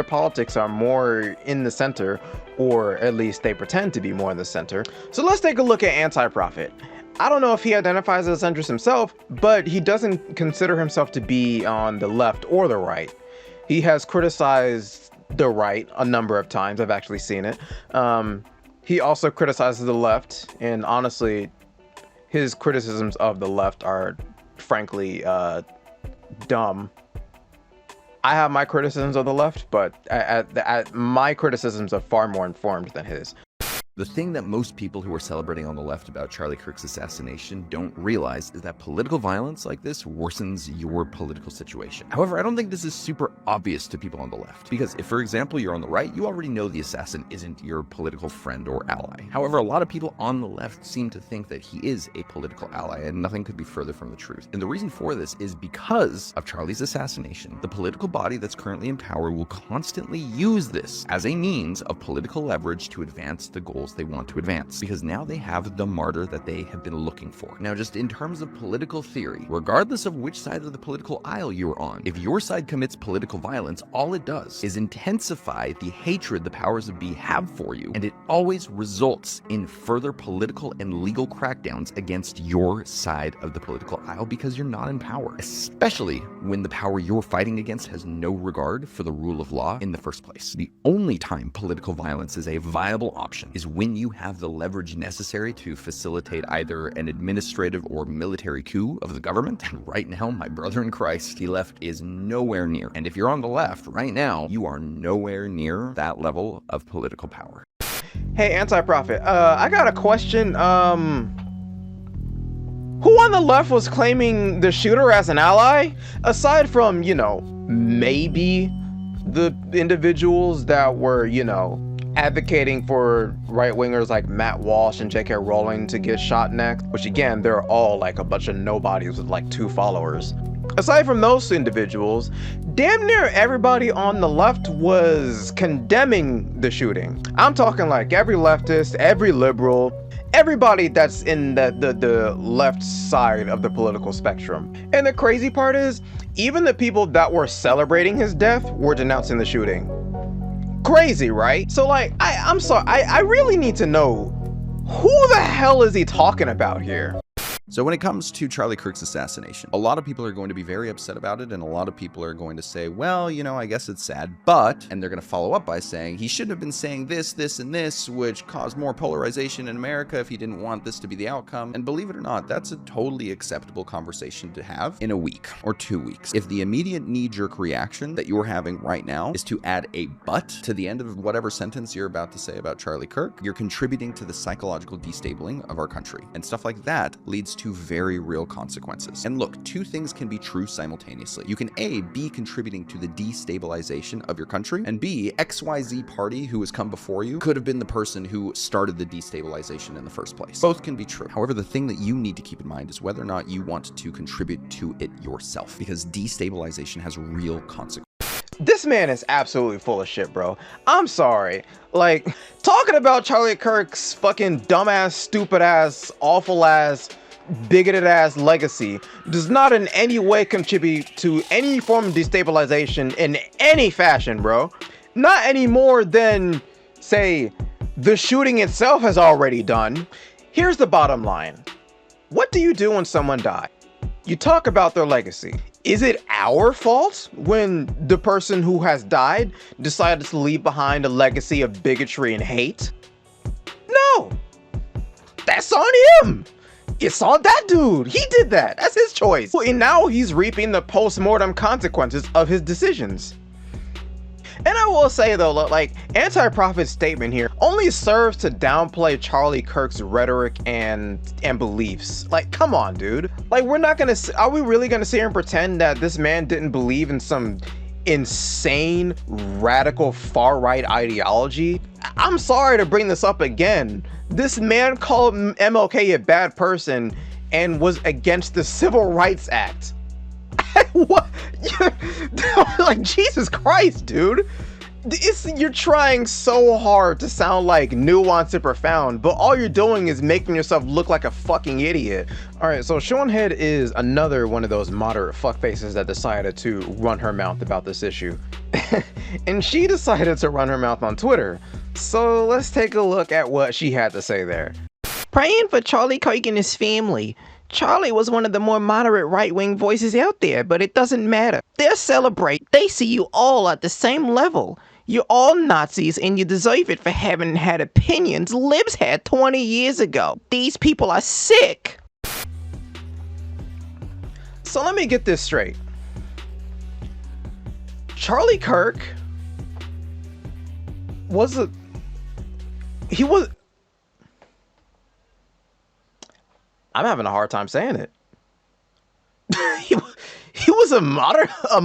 politics are more in the center, or at least they pretend to be more in the center. So let's take a look at Anti-Prophet. I don't know if he identifies as a centrist himself, but he doesn't consider himself to be on the left or the right. He has criticized the right a number of times. I've actually seen it. He also criticizes the left, and honestly, his criticisms of the left are frankly dumb. I have my criticisms of the left, but my criticisms are far more informed than his. The thing that most people who are celebrating on the left about Charlie Kirk's assassination don't realize is that political violence like this worsens your political situation. However, I don't think this is super obvious to people on the left, because if, for example, you're on the right, you already know the assassin isn't your political friend or ally. However, a lot of people on the left seem to think that he is a political ally, and nothing could be further from the truth. And the reason for this is because of Charlie's assassination. The political body that's currently in power will constantly use this as a means of political leverage to advance the goals they want to advance, because now they have the martyr that they have been looking for. Now, just in terms of political theory, regardless of which side of the political aisle you're on, if your side commits political violence, all it does is intensify the hatred the powers that be have for you, and it always results in further political and legal crackdowns against your side of the political aisle, because you're not in power, especially when the power you're fighting against has no regard for the rule of law in the first place. The only time political violence is a viable option is when you have the leverage necessary to facilitate either an administrative or military coup of the government. And right now, my brother in Christ, the left is nowhere near. And if you're on the left right now, you are nowhere near that level of political power. Hey, Anti-Prophet, I got a question. Who on the left was claiming the shooter as an ally? Aside from, maybe the individuals that were, advocating for right-wingers like Matt Walsh and J.K. Rowling to get shot next, which again, they're all like a bunch of nobodies with like 2 followers. Aside from those individuals, damn near everybody on the left was condemning the shooting. I'm talking like every leftist, every liberal, everybody that's in the left side of the political spectrum. And the crazy part is, even the people that were celebrating his death were denouncing the shooting. Crazy, right? So like, I'm sorry, I really need to know, who the hell is he talking about here? So when it comes to Charlie Kirk's assassination, a lot of people are going to be very upset about it, and a lot of people are going to say, well, I guess it's sad, but, and they're going to follow up by saying, he shouldn't have been saying this, this, and this, which caused more polarization in America if he didn't want this to be the outcome. And believe it or not, that's a totally acceptable conversation to have in a week or 2 weeks. If the immediate knee-jerk reaction that you're having right now is to add a but to the end of whatever sentence you're about to say about Charlie Kirk, you're contributing to the psychological destabling of our country. And stuff like that leads to very real consequences. And look, 2 things can be true simultaneously. You can A, be contributing to the destabilization of your country, and B, XYZ party who has come before you could have been the person who started the destabilization in the first place. Both can be true. However, the thing that you need to keep in mind is whether or not you want to contribute to it yourself, because destabilization has real consequences. This man is absolutely full of shit, bro. I'm sorry. Like, talking about Charlie Kirk's fucking dumbass, stupid ass, awful ass, bigoted ass legacy does not in any way contribute to any form of destabilization in any fashion, bro. Not any more than, say, the shooting itself has already done. Here's the bottom line. What do you do when someone dies? You talk about their legacy. Is it our fault when the person who has died decided to leave behind a legacy of bigotry and hate? No. That's on him. It's on that dude. He did that. That's his choice. And now he's reaping the post-mortem consequences of his decisions. And I will say though, like, Anti-Prophet's statement here only serves to downplay Charlie Kirk's rhetoric and beliefs. Like, come on, dude. Like, are we really gonna sit here and pretend that this man didn't believe in some insane, radical, far-right ideology? I'm sorry to bring this up again. This man called MLK a bad person and was against the Civil Rights Act. What? Like, Jesus Christ, dude. You're trying so hard to sound like nuanced and profound, but all you're doing is making yourself look like a fucking idiot. Alright, so Seanhead is another one of those moderate fuckfaces that decided to run her mouth about this issue. And she decided to run her mouth on Twitter. So let's take a look at what she had to say there. Praying for Charlie Kirk and his family. Charlie was one of the more moderate right-wing voices out there, but it doesn't matter. They'll celebrate. They see you all at the same level. You're all Nazis and you deserve it for having had opinions libs had 20 years ago. These people are sick. So let me get this straight. Charlie Kirk I'm having a hard time saying it. he was a moderate oh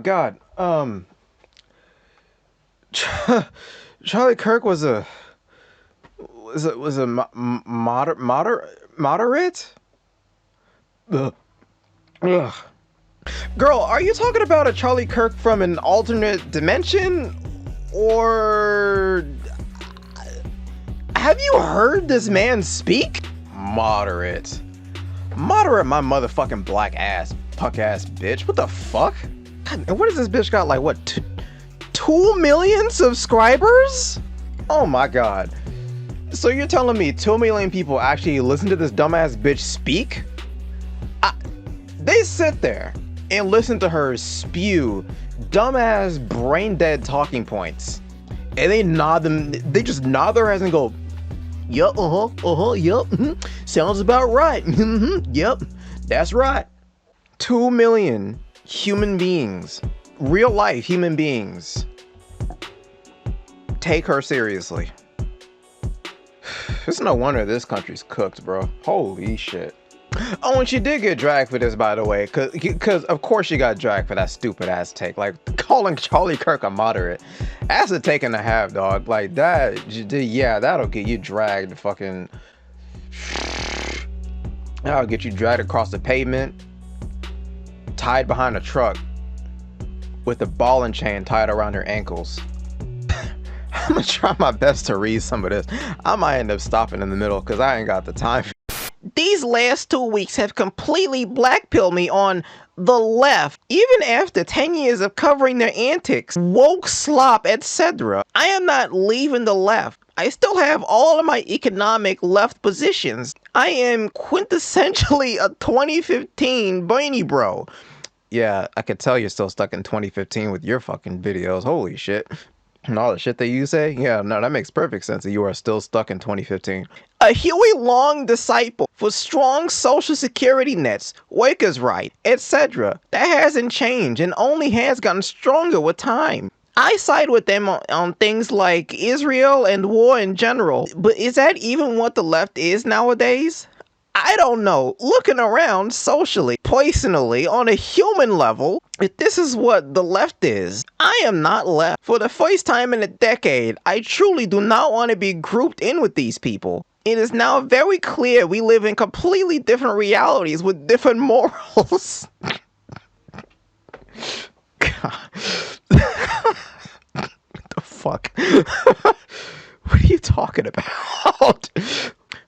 God. Charlie Kirk was a moderate? Ugh. Girl, are you talking about a Charlie Kirk from an alternate dimension? Or have you heard this man speak? Moderate my motherfucking black ass, punk ass bitch. What the fuck? God, and what does this bitch got, like, what, 2 million subscribers? Oh my God. So you're telling me 2 million people actually listen to this dumbass bitch speak? They sit there and listen to her spew dumbass brain dead talking points, and they just nod their heads and go, yup, yup, sounds about right, yep, that's right. 2 million human beings, real life human beings, take her seriously. It's no wonder this country's cooked, bro. Holy shit. Oh, and she did get dragged for this, by the way, because of course she got dragged for that stupid ass take, like calling Charlie Kirk a moderate. That's a take and a half, dog. Like that, yeah, that'll get you dragged. Fucking, that'll get you dragged across the pavement, tied behind a truck, with a ball and chain tied around her ankles. I'm gonna try my best to read some of this. I might end up stopping in the middle because I ain't got the time. These last 2 weeks have completely blackpilled me on the left. Even after 10 years of covering their antics, woke slop, etc. I am not leaving the left. I still have all of my economic left positions. I am quintessentially a 2015 Bernie bro. Yeah, I could tell you're still stuck in 2015 with your fucking videos. Holy shit. And all the shit that you say? Yeah, no, that makes perfect sense that you are still stuck in 2015. A Huey Long disciple for strong social security nets, workers' right, etc. That hasn't changed and only has gotten stronger with time. I side with them on things like Israel and war in general, but is that even what the left is nowadays? I don't know. Looking around socially, personally, on a human level, if this is what the left is, I am not left. For the first time in a decade, I truly do not want to be grouped in with these people. It is now very clear we live in completely different realities with different morals. God. What the fuck? What are you talking about?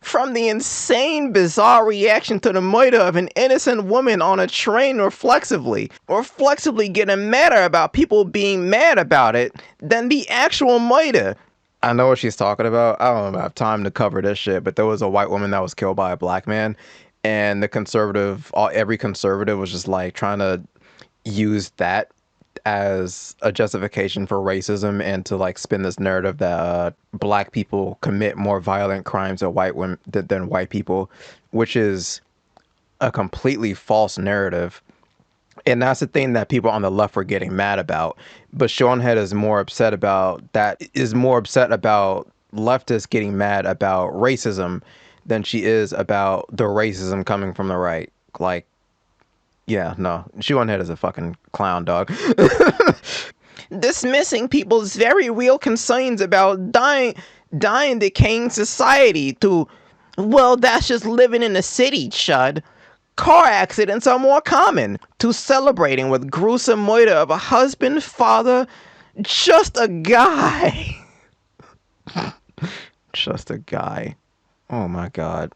From the the insane, bizarre reaction to the murder of an innocent woman on a train reflexively getting madder about people being mad about it than the actual murder. I know what she's talking about. I don't have time to cover this shit, but there was a white woman that was killed by a black man, and every conservative was just like trying to use that as a justification for racism and to like spin this narrative that black people commit more violent crimes than white people, which is a completely false narrative. And that's the thing that people on the left were getting mad about. But Seanhead is more upset about leftists getting mad about racism than she is about the racism coming from the right. Like, yeah, no. Seanhead is a fucking clown, dog. Dismissing people's very real concerns about dying decaying society to, well, that's just living in the city, chud. Car accidents are more common, to celebrating with gruesome murder of a husband, father, just a guy. Just a guy. Oh my God.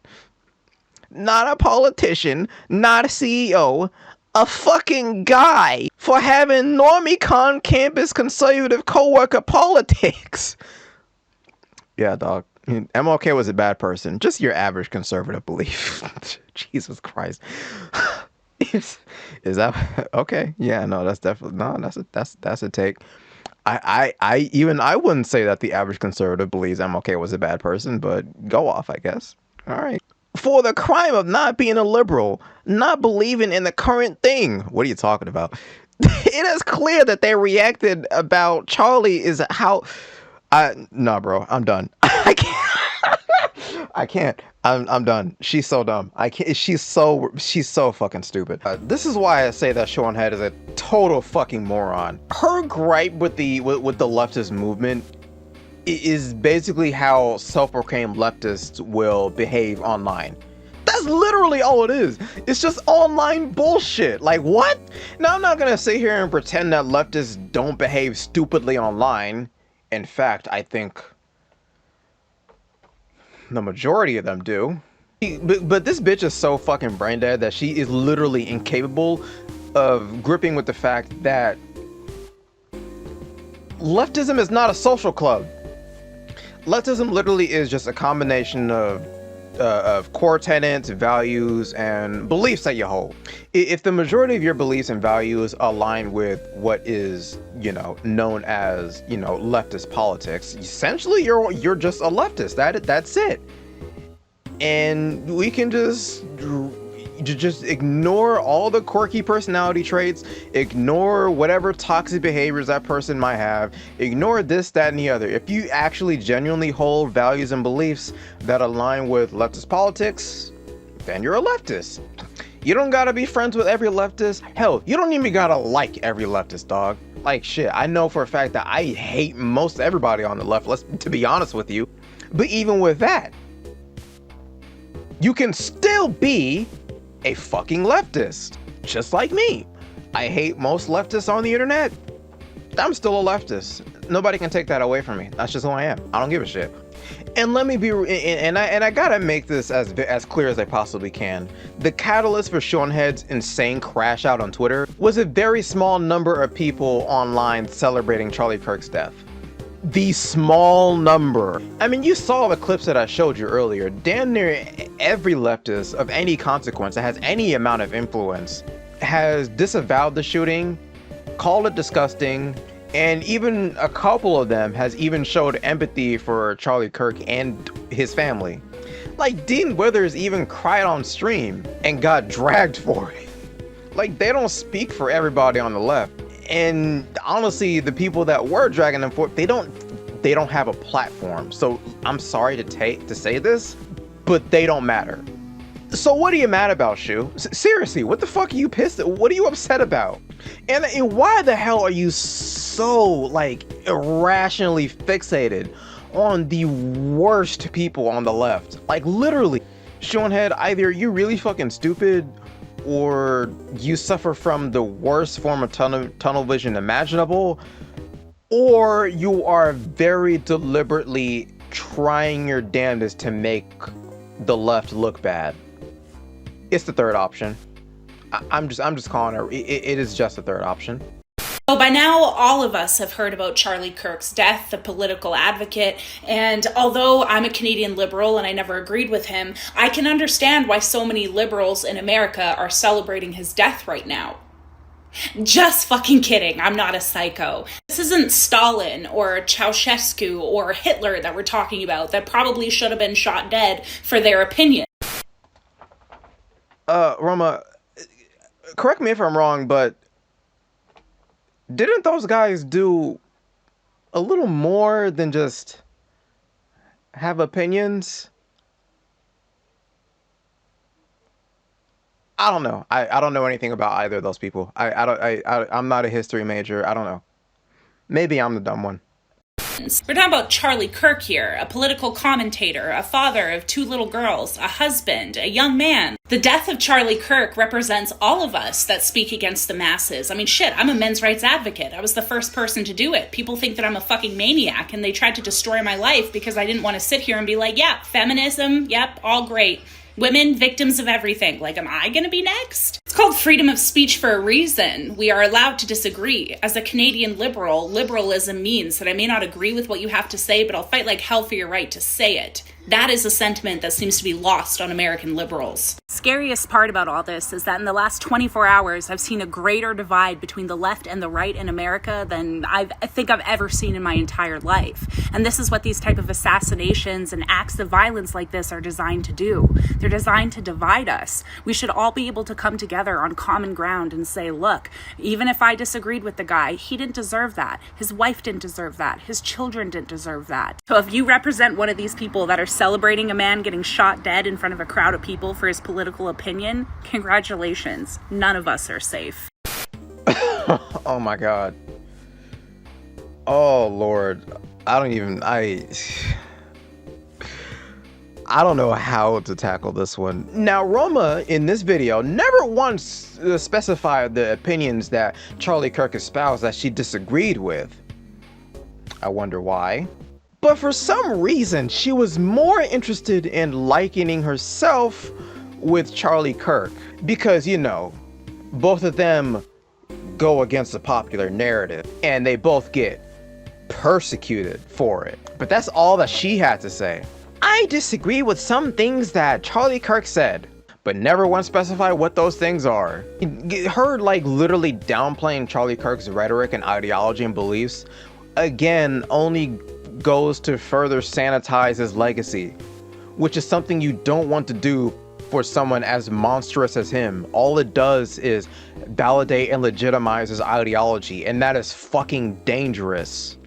Not a politician, not a CEO, a fucking guy for having normie campus conservative coworker politics. Yeah, dog. MLK was a bad person. Just your average conservative belief. Jesus Christ. Is that okay? Yeah, no, that's definitely that's a take. I wouldn't say that the average conservative believes MLK was a bad person, but go off, I guess. All right. For the crime of not being a liberal, not believing in the current thing. What are you talking about? It is clear that they reacted about Charlie is how. No, bro, I'm done. I can't. I'm done. She's so dumb. I can't. She's so fucking stupid. This is why I say that Seanhead is a total fucking moron. Her gripe with the leftist movement is basically how self-proclaimed leftists will behave online. That's literally all it is. It's just online bullshit. Like, what? Now, I'm not gonna sit here and pretend that leftists don't behave stupidly online. In fact, I think the majority of them do. But this bitch is so fucking brain dead that she is literally incapable of gripping with the fact that leftism is not a social club. Leftism literally is just a combination of core tenets, values, and beliefs that you hold. If the majority of your beliefs and values align with what is, known as, leftist politics, essentially you're just a leftist. That's it. And we can just ignore all the quirky personality traits, ignore whatever toxic behaviors that person might have, ignore this, that, and the other. If you actually genuinely hold values and beliefs that align with leftist politics, then you're a leftist. You don't gotta be friends with every leftist. Hell, you don't even gotta like every leftist, dog. Like, shit, I know for a fact that I hate most everybody on the left, to be honest with you. But even with that, you can still be a fucking leftist, just like me. I hate most leftists on the internet. I'm still a leftist. Nobody can take that away from me. That's just who I am. I don't give a shit. And let me be, and I gotta make this as clear as I possibly can. The catalyst for Seanhead's insane crash out on Twitter was a very small number of people online celebrating Charlie Kirk's death. The small number. I mean, you saw the clips that I showed you earlier. Damn near every leftist of any consequence that has any amount of influence has disavowed the shooting, called it disgusting, and even a couple of them has even showed empathy for Charlie Kirk and his family. Like, Dean Withers even cried on stream and got dragged for it. Like, they don't speak for everybody on the left. And honestly, the people that were dragging them for, they don't have a platform. So I'm sorry to say this, but they don't matter. So what are you mad about, Shu? Seriously, what the fuck are you pissed at? What are you upset about? And why the hell are you so, like, irrationally fixated on the worst people on the left? Like, literally, Seanhead, either you're really fucking stupid or you suffer from the worst form of tunnel vision imaginable, or you are very deliberately trying your damnedest to make the left look bad. It's the third option. I'm just calling it is just the third option. So by now, all of us have heard about Charlie Kirk's death, the political advocate, and although I'm a Canadian liberal and I never agreed with him, I can understand why so many liberals in America are celebrating his death right now. Just fucking kidding, I'm not a psycho. This isn't Stalin or Ceausescu or Hitler that we're talking about that probably should have been shot dead for their opinion. Roma, correct me if I'm wrong, but didn't those guys do a little more than just have opinions? I don't know. I don't know anything about either of those people. I'm not a history major. I don't know. Maybe I'm the dumb one. We're talking about Charlie Kirk here, a political commentator, a father of 2 little girls, a husband, a young man. The death of Charlie Kirk represents all of us that speak against the masses. I mean, shit, I'm a men's rights advocate. I was the first person to do it. People think that I'm a fucking maniac, and they tried to destroy my life because I didn't want to sit here and be like, yeah, feminism, yep, all great. Women, victims of everything. Like, am I gonna be next? It's called freedom of speech for a reason. We are allowed to disagree. As a Canadian liberal, liberalism means that I may not agree with what you have to say, but I'll fight like hell for your right to say it. That is a sentiment that seems to be lost on American liberals. Scariest part about all this is that in the last 24 hours, I've seen a greater divide between the left and the right in America than I think I've ever seen in my entire life. And this is what these type of assassinations and acts of violence like this are designed to do. They're designed to divide us. We should all be able to come together on common ground and say, look, even if I disagreed with the guy, he didn't deserve that. His wife didn't deserve that. His children didn't deserve that. So if you represent one of these people that are celebrating a man getting shot dead in front of a crowd of people for his political opinion, congratulations. None of us are safe. Oh my God. Oh Lord. I don't know how to tackle this one. Now, Roma in this video never once specified the opinions that Charlie Kirk espoused that she disagreed with. I wonder why. But for some reason, she was more interested in likening herself with Charlie Kirk. Because, you know, both of them go against the popular narrative and they both get persecuted for it. But that's all that she had to say. I disagree with some things that Charlie Kirk said, but never once specified what those things are. Her like literally downplaying Charlie Kirk's rhetoric and ideology and beliefs, again, only goes to further sanitize his legacy, which is something you don't want to do for someone as monstrous as him. All it does is validate and legitimize his ideology, and that is fucking dangerous.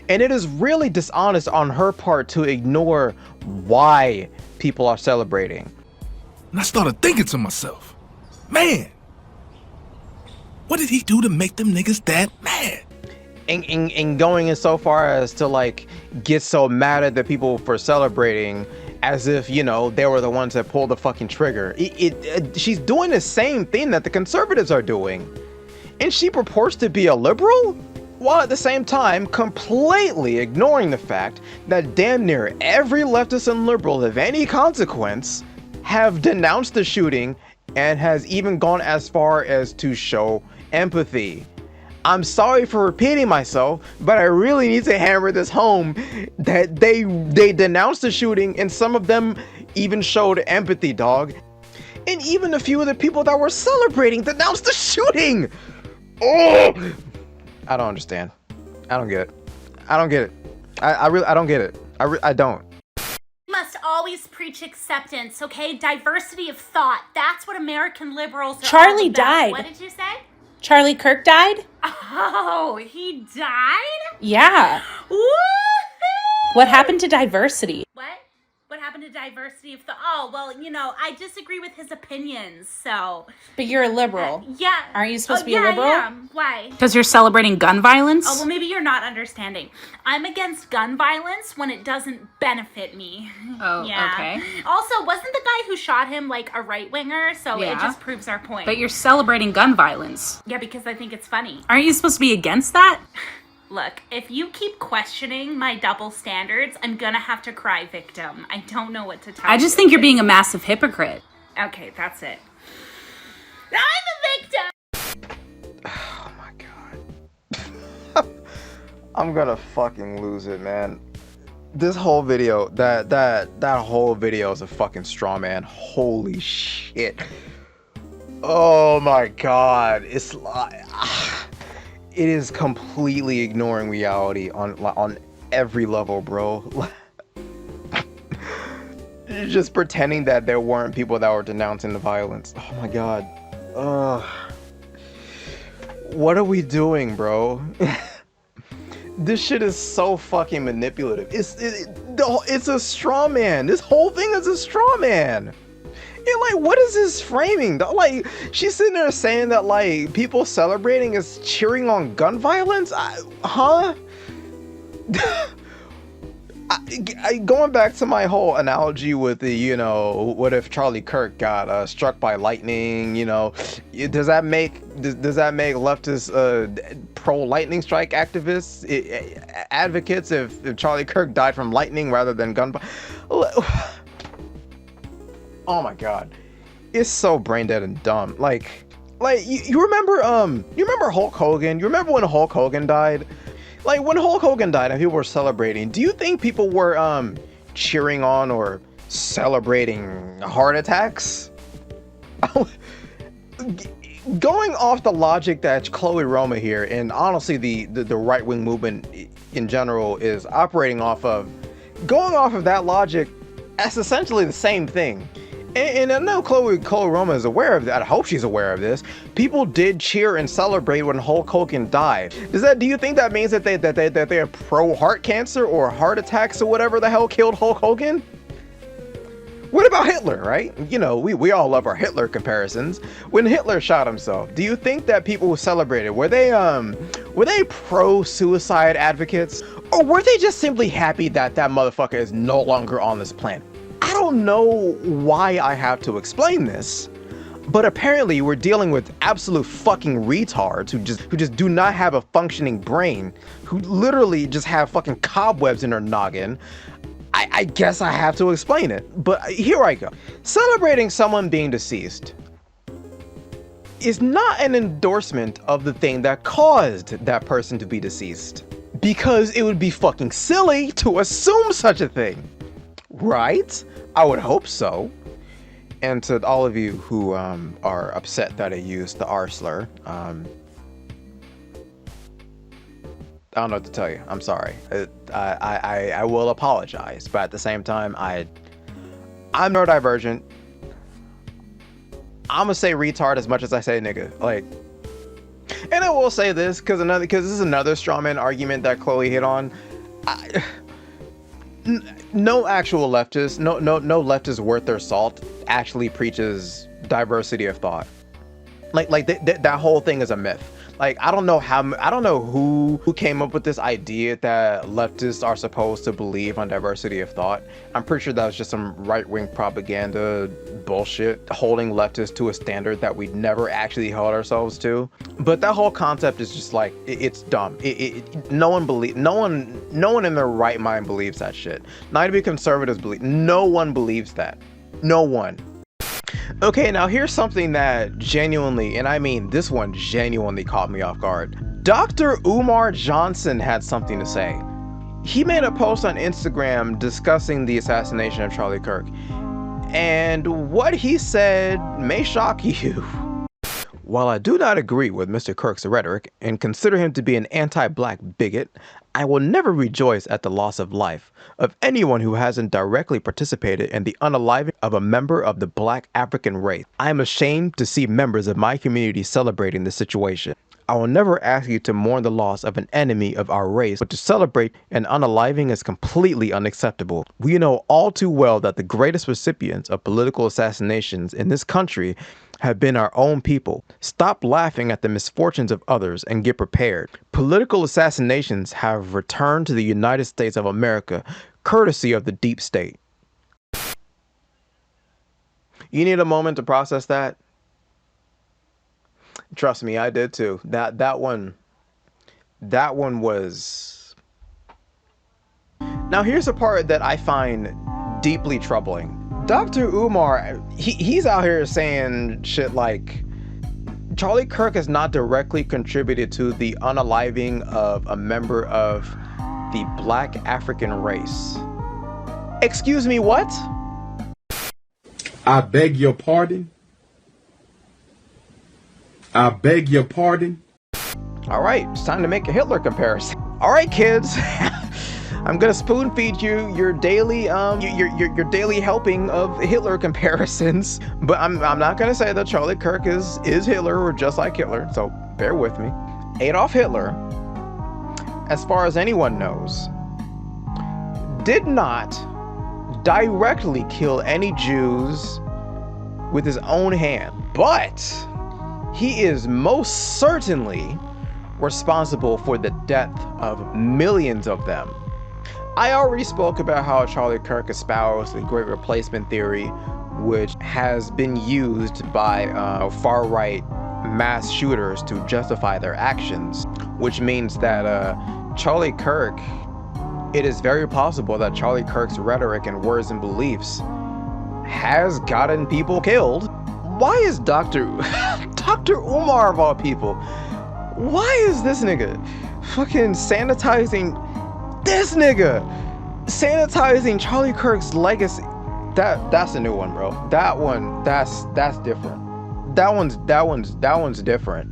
And it is really dishonest on her part to ignore why people are celebrating. And I started thinking to myself, man, what did he do to make them niggas that mad? And going in so far as to like get so mad at the people for celebrating as if, you know, they were the ones that pulled the fucking trigger. She's doing the same thing that the conservatives are doing. And she purports to be a liberal, while at the same time completely ignoring the fact that damn near every leftist and liberal of any consequence have denounced the shooting and has even gone as far as to show empathy. I'm sorry for repeating myself, but I really need to hammer this home that they denounced the shooting and some of them even showed empathy, dog. And even a few of the people that were celebrating denounced the shooting. Oh! I don't understand. I don't get it. I don't get it. I don't get it. I don't. Must always preach acceptance, okay? Diversity of thought. That's what American liberals are Charlie all about. died. What did you say? Charlie Kirk died? Oh, he died? Yeah. Woo-hoo! What happened to diversity? What? What happened to diversity of thought? Oh, well, you know, I disagree with his opinions, so. But you're a liberal. Yeah. Aren't you supposed to be a liberal? Yeah. Why? Because you're celebrating gun violence? Oh, well, maybe you're not understanding. I'm against gun violence when it doesn't benefit me. Oh, yeah. Okay. Also, wasn't the guy who shot him like a right-winger? So it just proves our point. But you're celebrating gun violence. Yeah, because I think it's funny. Aren't you supposed to be against that? Look, if you keep questioning my double standards, I'm gonna have to cry victim. I don't know what to tell you. I just think you're being a massive hypocrite. Okay, that's it. I'm a victim! Oh my god. I'm gonna fucking lose it, man. This whole video, that whole video is a fucking straw man. Holy shit. Oh my god. It's like it is completely ignoring reality on every level, bro. Just pretending that there weren't people that were denouncing the violence. Oh my god. What are we doing, bro? This shit is so fucking manipulative. It's a straw man. This whole thing is a straw man. And like, what is this framing? Like, she's sitting there saying that like people celebrating is cheering on gun violence. Huh? Going back to my whole analogy with the, you know, what if Charlie Kirk got struck by lightning? You know, does that make leftist pro lightning strike activists advocates if Charlie Kirk died from lightning rather than gun? Oh my god, it's so brain dead and dumb. Like you remember Hulk Hogan? You remember when Hulk Hogan died? Like when Hulk Hogan died and people were celebrating, do you think people were cheering on or celebrating heart attacks? Going off the logic that Chloe Roma here, and honestly the right-wing movement in general is operating off of, going off of that logic, that's essentially the same thing. And I know Chloe Roma is aware of that. I hope she's aware of this. People did cheer and celebrate when Hulk Hogan died. Do you think that means that they're pro heart cancer or heart attacks or whatever the hell killed Hulk Hogan? What about Hitler, right? You know, we all love our Hitler comparisons. When Hitler shot himself, do you think that people who celebrated, were they pro-suicide advocates? Or were they just simply happy that that motherfucker is no longer on this planet? I don't know why I have to explain this, but apparently we're dealing with absolute fucking retards who just do not have a functioning brain, who literally just have fucking cobwebs in their noggin. I guess I have to explain it, but here I go. Celebrating someone being deceased is not an endorsement of the thing that caused that person to be deceased, because it would be fucking silly to assume such a thing. Right? I would hope so. And to all of you who are upset that I used the R slur, I don't know what to tell you. I'm sorry. I will apologize, but at the same time, I'm neurodivergent. I'm gonna say retard as much as I say nigga. Like, and I will say this because this is another strawman argument that Chloe hit on. No actual leftist, no leftist worth their salt actually preaches diversity of thought. Like that whole thing is a myth. Like, I don't know who came up with this idea that leftists are supposed to believe on diversity of thought. I'm pretty sure that was just some right-wing propaganda bullshit, holding leftists to a standard that we never actually held ourselves to. But that whole concept is just like, it's dumb. No one in their right mind believes that shit. Not even conservatives believe. No one believes that. No one. Okay, now here's something that genuinely, and I mean this one genuinely caught me off guard. Dr. Umar Johnson had something to say. He made a post on Instagram discussing the assassination of Charlie Kirk. And what he said may shock you. While I do not agree with Mr. Kirk's rhetoric and consider him to be an anti-black bigot, I will never rejoice at the loss of life of anyone who hasn't directly participated in the unaliving of a member of the black African race. I am ashamed to see members of my community celebrating this situation. I will never ask you to mourn the loss of an enemy of our race, but to celebrate an unaliving is completely unacceptable. We know all too well that the greatest recipients of political assassinations in this country have been our own people. Stop laughing at the misfortunes of others and get prepared. Political assassinations have returned to the United States of America, courtesy of the deep state. You need a moment to process that? Trust me, I did too. That one That one was... Now here's a part that I find deeply troubling. Dr. Umar, he's out here saying shit like, Charlie Kirk has not directly contributed to the unaliving of a member of the Black African race. Excuse me, what? I beg your pardon? I beg your pardon? All right, it's time to make a Hitler comparison. All right, kids. I'm gonna spoon feed you your daily your daily helping of Hitler comparisons, but I'm not gonna say that Charlie Kirk is Hitler or just like Hitler, so bear with me. Adolf Hitler, as far as anyone knows, did not directly kill any Jews with his own hand, but he is most certainly responsible for the death of millions of them. I already spoke about how Charlie Kirk espoused the Great Replacement theory, which has been used by far-right mass shooters to justify their actions, which means that Charlie Kirk, it is very possible that Charlie Kirk's rhetoric and words and beliefs has gotten people killed. Why is Dr. Umar of all people, why is this nigga fucking sanitizing Charlie Kirk's legacy? That's a new one, bro. That's different. That one's different.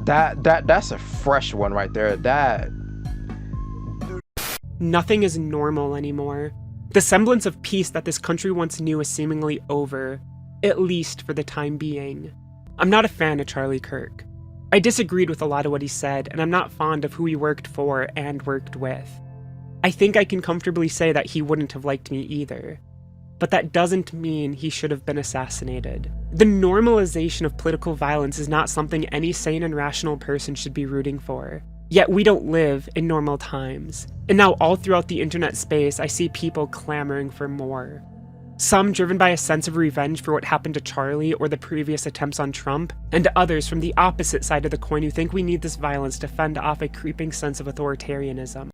That's a fresh one right there. Nothing is normal anymore. The semblance of peace that this country once knew is seemingly over, at least for the time being. I'm not a fan of Charlie Kirk. I disagreed with a lot of what he said, and I'm not fond of who he worked for and worked with. I think I can comfortably say that he wouldn't have liked me either. But that doesn't mean he should have been assassinated. The normalization of political violence is not something any sane and rational person should be rooting for. Yet we don't live in normal times. And now all throughout the internet space, I see people clamoring for more. Some driven by a sense of revenge for what happened to Charlie or the previous attempts on Trump, and others from the opposite side of the coin who think we need this violence to fend off a creeping sense of authoritarianism.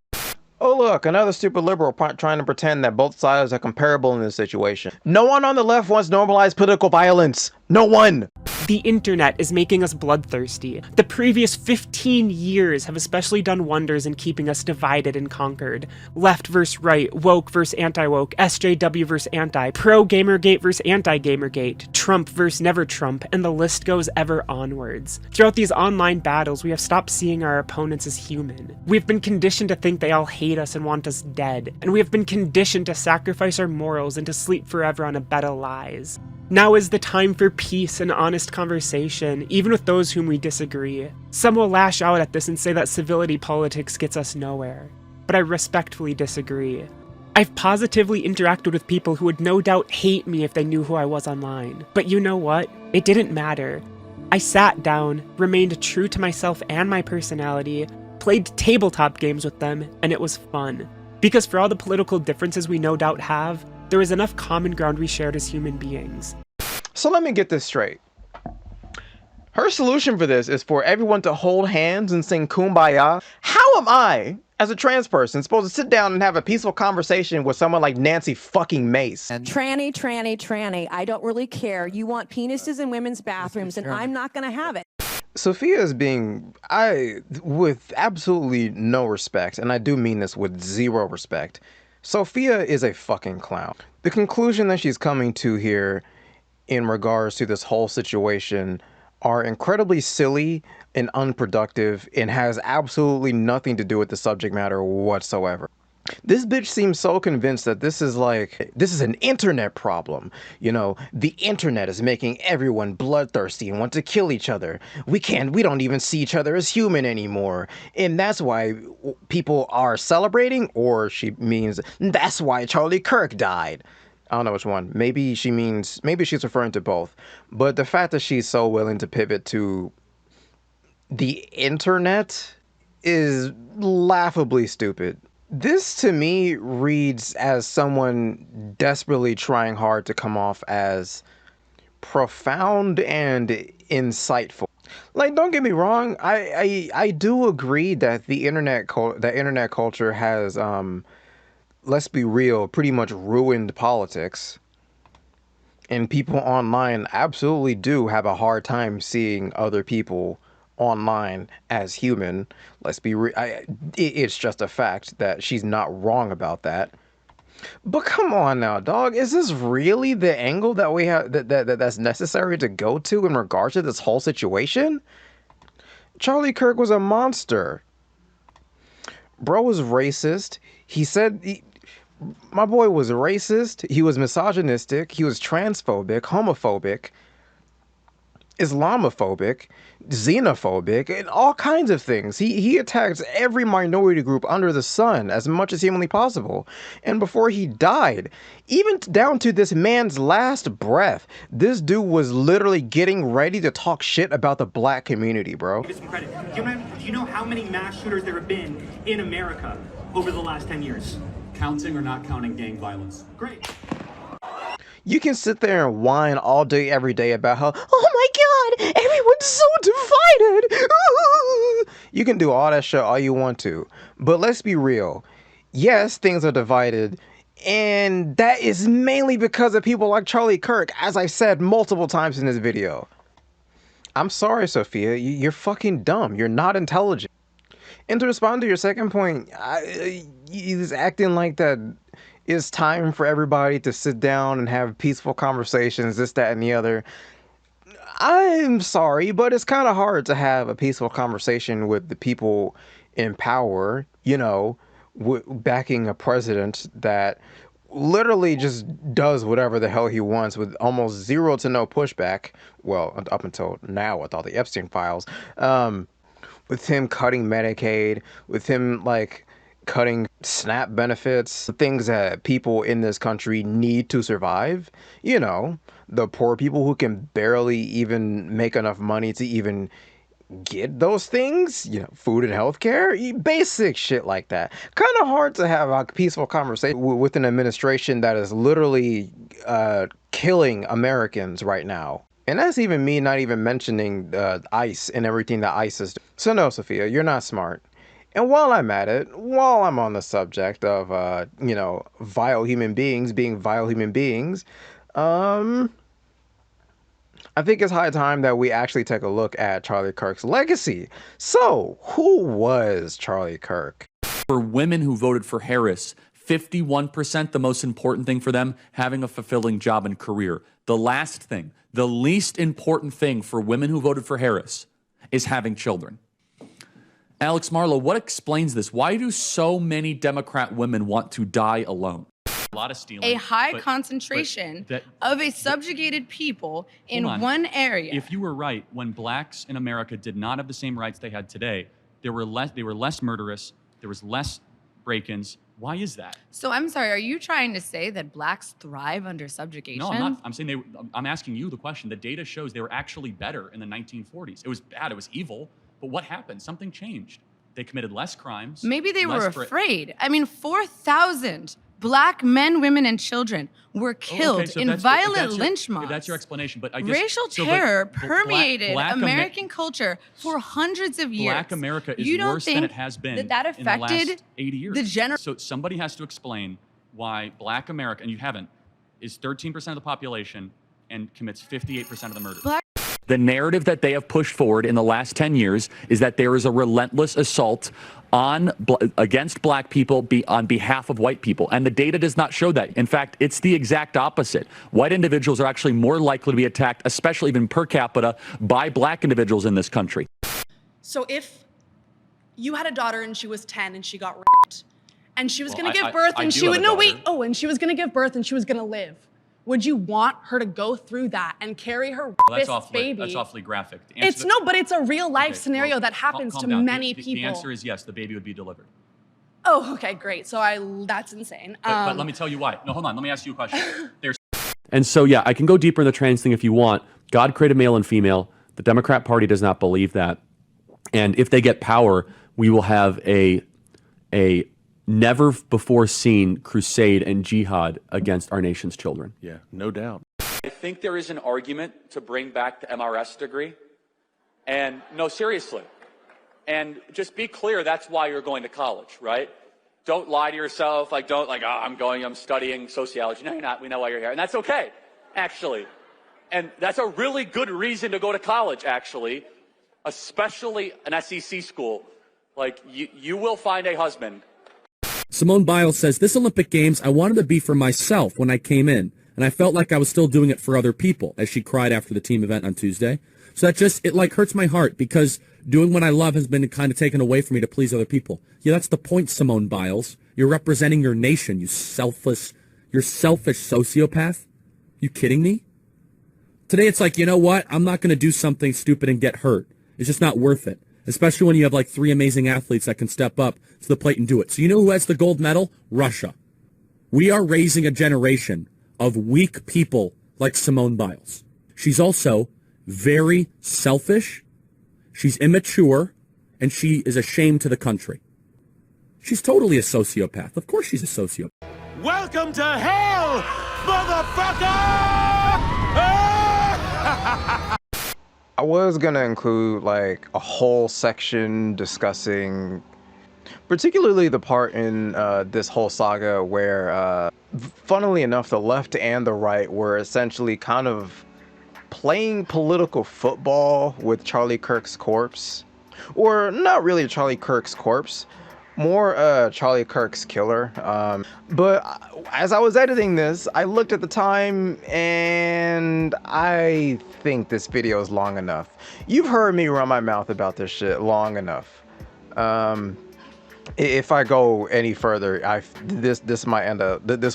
Oh look, another stupid liberal trying to pretend that both sides are comparable in this situation. No one on the left wants normalized political violence. No one! The internet is making us bloodthirsty. The previous 15 years have especially done wonders in keeping us divided and conquered. Left versus right, woke versus anti-woke, SJW versus anti, pro-Gamergate versus anti-Gamergate, Trump versus never Trump, and the list goes ever onwards. Throughout these online battles, we have stopped seeing our opponents as human. We've been conditioned to think they all hate us and want us dead, and we have been conditioned to sacrifice our morals and to sleep forever on a bed of lies. Now is the time for peace and honest conversation, even with those whom we disagree. Some will lash out at this and say that civility politics gets us nowhere, but I respectfully disagree. I've positively interacted with people who would no doubt hate me if they knew who I was online, but you know what? It didn't matter. I sat down, remained true to myself and my personality, played tabletop games with them, and it was fun. Because for all the political differences we no doubt have, there is enough common ground we shared as human beings. So let me get this straight. Her solution for this is for everyone to hold hands and sing Kumbaya. How am I, as a trans person, supposed to sit down and have a peaceful conversation with someone like Nancy fucking Mace? Tranny. I don't really care. You want penises in women's bathrooms, and I'm not going to have it. Sophia is being, with absolutely no respect, and I do mean this with zero respect, Sophia is a fucking clown. The conclusion that she's coming to here in regards to this whole situation are incredibly silly and unproductive and has absolutely nothing to do with the subject matter whatsoever. This bitch seems so convinced that this is an internet problem. You know, the internet is making everyone bloodthirsty and want to kill each other. We don't even see each other as human anymore. And that's why people are celebrating, or she means that's why Charlie Kirk died. I don't know which one. Maybe she's referring to both. But the fact that she's so willing to pivot to the internet is laughably stupid. This, to me, reads as someone desperately trying hard to come off as profound and insightful. Like, don't get me wrong. I do agree that the internet culture has let's be real, pretty much ruined politics. And people online absolutely do have a hard time seeing other people online as human. Let's be real. It's just a fact that she's not wrong about that. But come on now, dog. Is this really the angle that we have that's necessary to go to in regards to this whole situation? Charlie Kirk was a monster. Bro was racist. He said my boy was racist. He was misogynistic. He was transphobic, homophobic, Islamophobic, xenophobic, and all kinds of things. He attacked every minority group under the sun as much as humanly possible. And before he died, even down to this man's last breath, this dude was literally getting ready to talk shit about the black community, bro. Give some credit. Do you know how many mass shooters there have been in America over the last 10 years? Counting or not counting gang violence? Great. You can sit there and whine all day, every day about how, oh my God, everyone's so divided. Ooh. You can do all that shit all you want to. But let's be real. Yes, things are divided. And that is mainly because of people like Charlie Kirk, as I said multiple times in this video. I'm sorry, Sophia. You're fucking dumb. You're not intelligent. And to respond to your second point, he's acting like that it's time for everybody to sit down and have peaceful conversations, this, that, and the other. I'm sorry, but it's kind of hard to have a peaceful conversation with the people in power, you know, backing a president that literally just does whatever the hell he wants with almost zero to no pushback. Well, up until now with all the Epstein files. With him cutting Medicaid, with him, like, cutting SNAP benefits, things that people in this country need to survive. You know, the poor people who can barely even make enough money to even get those things, you know, food and healthcare, basic shit like that. Kind of hard to have a peaceful conversation with an administration that is literally killing Americans right now. And that's even me not even mentioning ICE and everything that ICE is doing. So no, Sophia, you're not smart. And while I'm at it, while I'm on the subject of, you know, vile human beings being vile human beings, I think it's high time that we actually take a look at Charlie Kirk's legacy. So, who was Charlie Kirk? For women who voted for Harris, 51%, the most important thing for them, having a fulfilling job and career. The last thing, the least important thing for women who voted for Harris is having children. Alex Marlow, what explains this? Why do so many Democrat women want to die alone? A lot of stealing. A high concentration of a subjugated people in one area. If you were right, when blacks in America did not have the same rights they had today, they were less murderous, there was less break-ins. Why is that? So I'm sorry, are you trying to say that blacks thrive under subjugation? No, I'm not. I'm saying I'm asking you the question. The data shows they were actually better in the 1940s. It was bad, it was evil, but what happened? Something changed. They committed less crimes. Maybe they were afraid. I mean, 4,000 black men, women, and children were killed in violent lynch mobs. That's your explanation, but I guess racial terror permeated American culture for hundreds of years. Black America is worse than it has been that in the affected last 80 years. So somebody has to explain why Black America, and you haven't, is 13% of the population and commits 58% of the murders. The narrative that they have pushed forward in the last 10 years is that there is a relentless assault against black people on behalf of white people. And the data does not show that. In fact, it's the exact opposite. White individuals are actually more likely to be attacked, especially even per capita, by black individuals in this country. So if you had a daughter and she was 10 and she got raped and she was going to give birth and she would, and she was going to give birth and she was going to live. Would you want her to go through that and carry her baby? That's awfully graphic. But it's a real life scenario that happens to many people. The answer is yes, the baby would be delivered. Oh, okay, great. So that's insane. But let me tell you why. No, hold on. Let me ask you a question. And so, yeah, I can go deeper in the trans thing if you want. God created male and female. The Democrat Party does not believe that. And if they get power, we will have a never before seen crusade and jihad against our nation's children. Yeah, no doubt. I think there is an argument to bring back the MRS degree. And no, seriously. And just be clear, that's why you're going to college, right? Don't lie to yourself. Like, don't like, oh, I'm studying sociology. No, you're not. We know why you're here. And that's okay, actually. And that's a really good reason to go to college, actually, especially an SEC school. Like, you will find a husband. Simone Biles says, this Olympic Games, I wanted to be for myself when I came in, and I felt like I was still doing it for other people, as she cried after the team event on Tuesday. So that just, it like hurts my heart because doing what I love has been kind of taken away from me to please other people. Yeah, that's the point, Simone Biles. You're representing your nation, you're selfish sociopath. You kidding me? Today it's like, you know what? I'm not going to do something stupid and get hurt. It's just not worth it. Especially when you have like 3 amazing athletes that can step up to the plate and do it. So you know who has the gold medal? Russia. We are raising a generation of weak people like Simone Biles. She's also very selfish. She's immature. And she is a shame to the country. She's totally a sociopath. Of course she's a sociopath. Welcome to hell, motherfucker! I was gonna include like a whole section discussing particularly the part in this whole saga where funnily enough the left and the right were essentially kind of playing political football with Charlie Kirk's corpse. Or not really Charlie Kirk's corpse, more Charlie Kirk's killer. But as I was editing this, I looked at the time and I think this video is long enough. You've heard me run my mouth about this shit long enough. If I go any further, this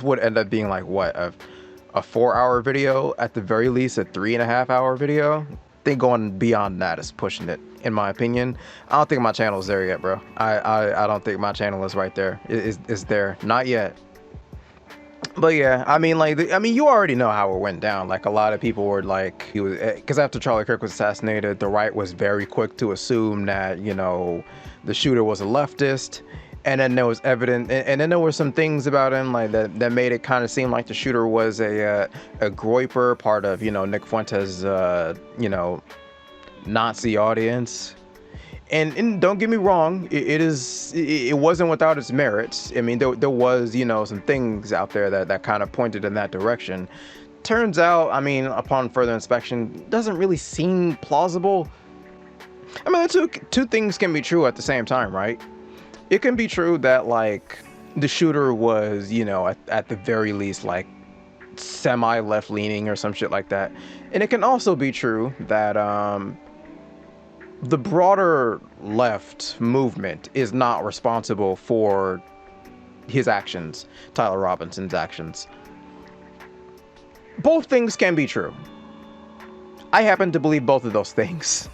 would end up being like what, a 4-hour video, at the very least a 3.5-hour video. I think going beyond that is pushing it, in my opinion. I don't think my channel's there yet, bro. I don't think my channel is right there. Is there? Not yet. But yeah, I mean, you already know how it went down. Like, a lot of people were like, because after Charlie Kirk was assassinated, the right was very quick to assume that, you know, the shooter was a leftist. And then there was evidence, and then there were some things about him like that made it kind of seem like the shooter was a groyper, part of, you know, Nick Fuentes' you know, Nazi audience. And don't get me wrong, it wasn't without its merits. I mean, there was, you know, some things out there that kind of pointed in that direction. Turns out, I mean, upon further inspection, doesn't really seem plausible. I mean, two things can be true at the same time, right? It can be true that, like, the shooter was, you know, at the very least, like, semi-left leaning or some shit like that. And it can also be true that the broader left movement is not responsible for his actions, Tyler Robinson's actions. Both things can be true. I happen to believe both of those things.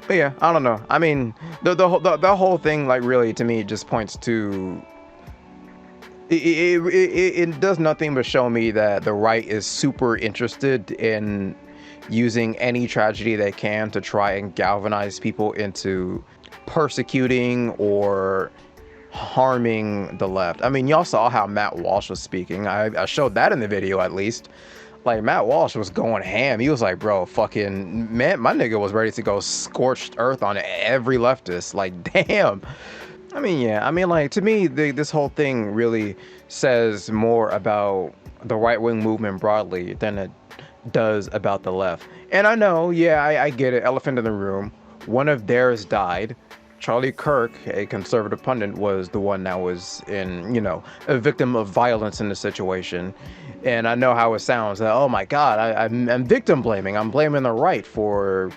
But yeah, I don't know. I mean, the whole thing, like, really, to me, just points to... It does nothing but show me that the right is super interested in using any tragedy they can to try and galvanize people into persecuting or harming the left. I mean, y'all saw how Matt Walsh was speaking. I showed that in the video, at least. Like, Matt Walsh was going ham. He was like, bro, fucking, man, my nigga was ready to go scorched earth on every leftist. Like, damn. I mean, yeah. I mean, like, to me, this whole thing really says more about the right-wing movement broadly than it does about the left. And I know, yeah, I get it. Elephant in the room. One of theirs died. Charlie Kirk, a conservative pundit, was the one that was in, you know, a victim of violence in the situation. And I know how it sounds. That, oh my God, I'm victim blaming. I'm blaming the right for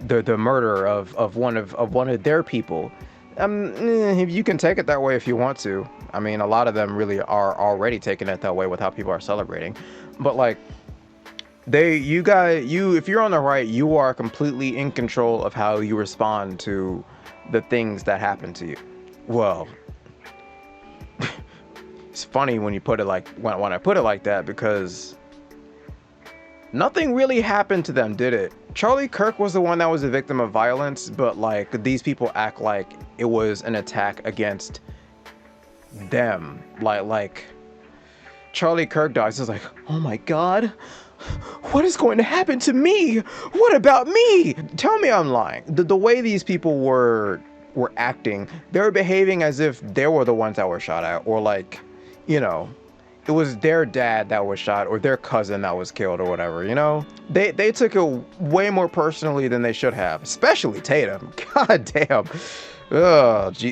the murder of one of their people. You can take it that way if you want to. I mean, a lot of them really are already taking it that way with how people are celebrating. But like, if you're on the right, you are completely in control of how you respond to the things that happen to you. Well, it's funny when you put it like, when I put it like that, because nothing really happened to them, did it? Charlie Kirk was the one that was a victim of violence, but like, these people act like it was an attack against them. Like Charlie Kirk dies, it's like, oh my God, what is going to happen to me? What about me? Tell me I'm lying. The way these people were acting, they were behaving as if they were the ones that were shot at, or like, you know, it was their dad that was shot or their cousin that was killed or whatever, you know? They took it way more personally than they should have, especially Tatum. God damn.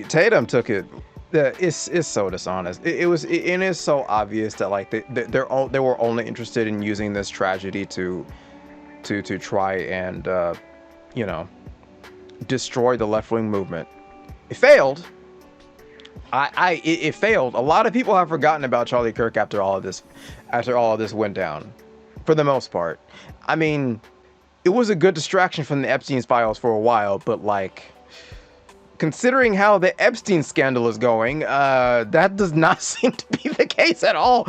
Tatum took it. It's so dishonest. It is so obvious that like they were only interested in using this tragedy to try and you know, destroy the left-wing movement. It failed. It failed. A lot of people have forgotten about Charlie Kirk after all of this went down, for the most part. I mean, it was a good distraction from the Epstein's files for a while, but like, considering how the Epstein scandal is going, that does not seem to be the case at all.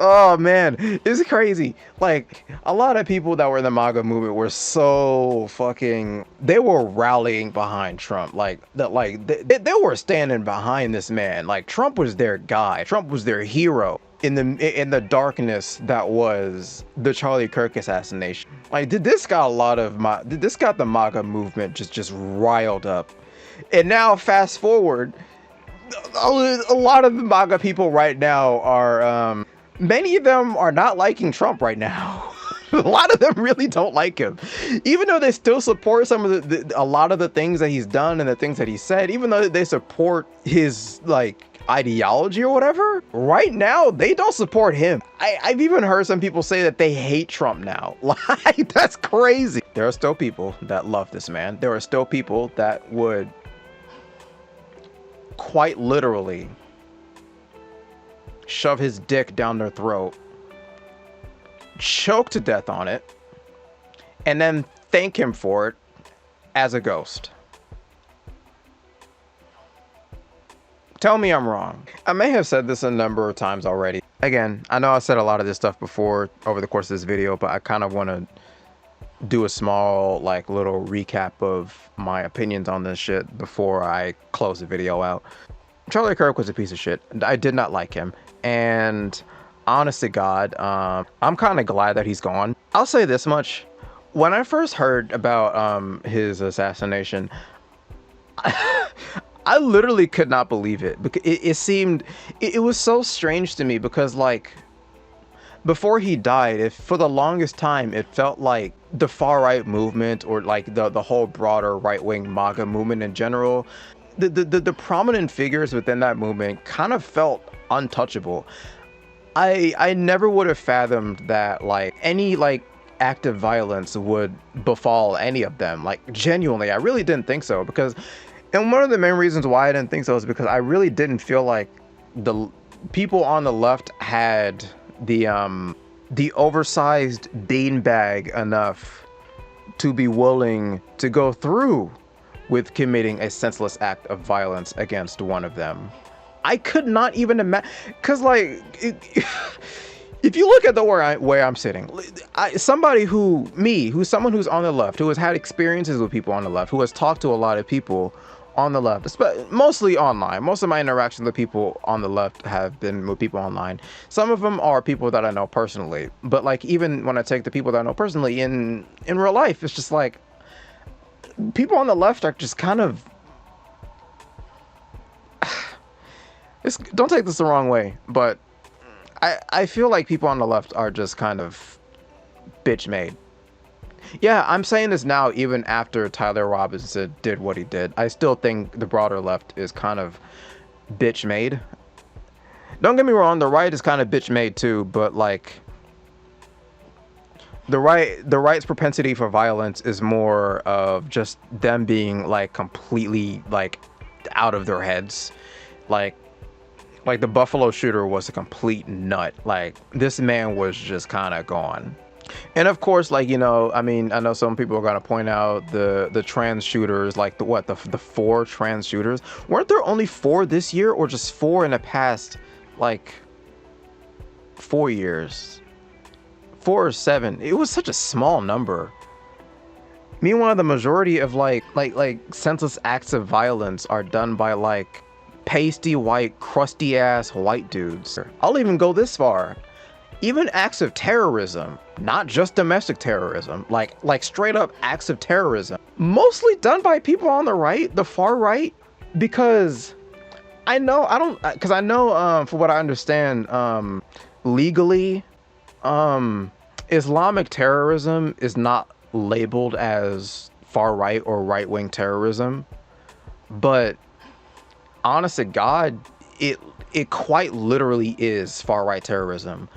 Oh man, it's crazy. Like, a lot of people that were in the MAGA movement were so fucking, they were rallying behind Trump. Like they were standing behind this man. Like, Trump was their guy. Trump was their hero in the darkness that was the Charlie Kirk assassination. Like, this got the MAGA movement just riled up. And now fast forward, a lot of the MAGA people right now are many of them are not liking Trump right now. A lot of them really don't like him, even though they still support some of a lot of the things that he's done and the things that he said. Even though they support his like ideology or whatever, right now they don't support him. I've even heard some people say that they hate Trump now. Like, that's crazy. There are still people that love this man. There are still people that would quite literally shove his dick down their throat, choke to death on it, and then thank him for it as a ghost. Tell me I'm wrong. I may have said this a number of times already. Again, I know I said a lot of this stuff before over the course of this video, but I kind of want to do a small like little recap of my opinions on this shit before I close the video out. Charlie Kirk was a piece of shit. I did not like him. And honest to God, I'm kind of glad that he's gone. I'll say this much. When I first heard about his assassination, I literally could not believe it. Because it was so strange to me because like, before he died, for the longest time, it felt like the far-right movement or like the whole broader right-wing MAGA movement in general, the prominent figures within that movement kind of felt untouchable. I never would have fathomed that like any like act of violence would befall any of them. Like, genuinely, I really didn't think so. And one of the main reasons why I didn't think so is because I really didn't feel like the people on the left had the oversized beanbag enough to be willing to go through with committing a senseless act of violence against one of them. I could not even imagine, because like, if you look at the where I'm sitting, someone who's on the left, who has had experiences with people on the left, who has talked to a lot of people on the left, mostly online. Most of my interactions with people on the left have been with people online. Some of them are people that I know personally, but like, even when I take the people that I know personally in real life, it's just like, people on the left are just kind of, don't take this the wrong way, but I feel like people on the left are just kind of bitch made. Yeah, I'm saying this now even after Tyler Robinson did what he did. I still think the broader left is kind of bitch made. Don't get me wrong, the right is kind of bitch made too, but like, the right's propensity for violence is more of just them being like completely like out of their heads. Like the Buffalo shooter was a complete nut. Like, this man was just kind of gone. And of course, like, you know, I mean, I know some people are gonna point out the trans shooters, like the 4 trans shooters. Weren't there only 4 this year, or just 4 in the past like 4 years? 4 or 7. It was such a small number. Meanwhile, the majority of like senseless acts of violence are done by like pasty white, crusty ass white dudes. I'll even go this far. even acts of terrorism, not just domestic terrorism, like straight up acts of terrorism, mostly done by people on the right, the far right, because I know for what I understand, legally, Islamic terrorism is not labeled as far right or right wing terrorism, but honest to God, it quite literally is far right terrorism.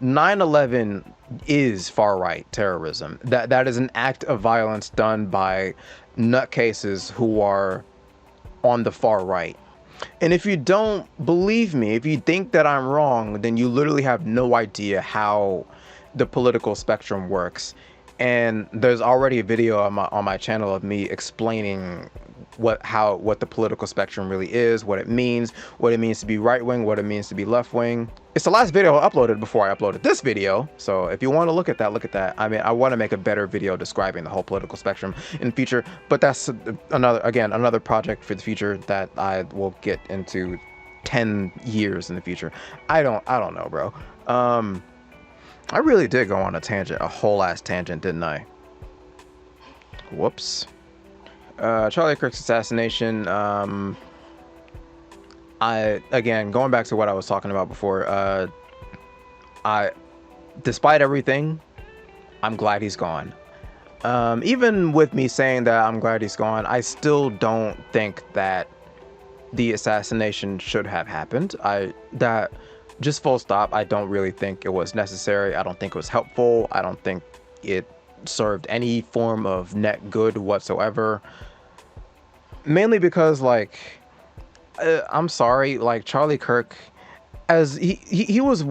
9/11 is far right terrorism. That is an act of violence done by nutcases who are on the far right. And if you don't believe me, if you think that I'm wrong, then you literally have no idea how the political spectrum works. And there's already a video on my channel of me explaining what the political spectrum really is, what it means to be right wing, what it means to be left wing. It's the last video I uploaded before I uploaded this video. So if you want to look at that, look at that. I mean, I want to make a better video describing the whole political spectrum in the future, but that's another project for the future that I will get into 10 years in the future. I don't know, bro. I really did go on a tangent, a whole ass tangent, didn't I? Whoops. Charlie Kirk's assassination. Again, going back to what I was talking about before, despite everything, I'm glad he's gone. Even with me saying that I'm glad he's gone, I still don't think that the assassination should have happened. Just full stop, I don't really think it was necessary. I don't think it was helpful. I don't think it served any form of net good whatsoever. Mainly because, like, I'm sorry, like, Charlie Kirk, as he was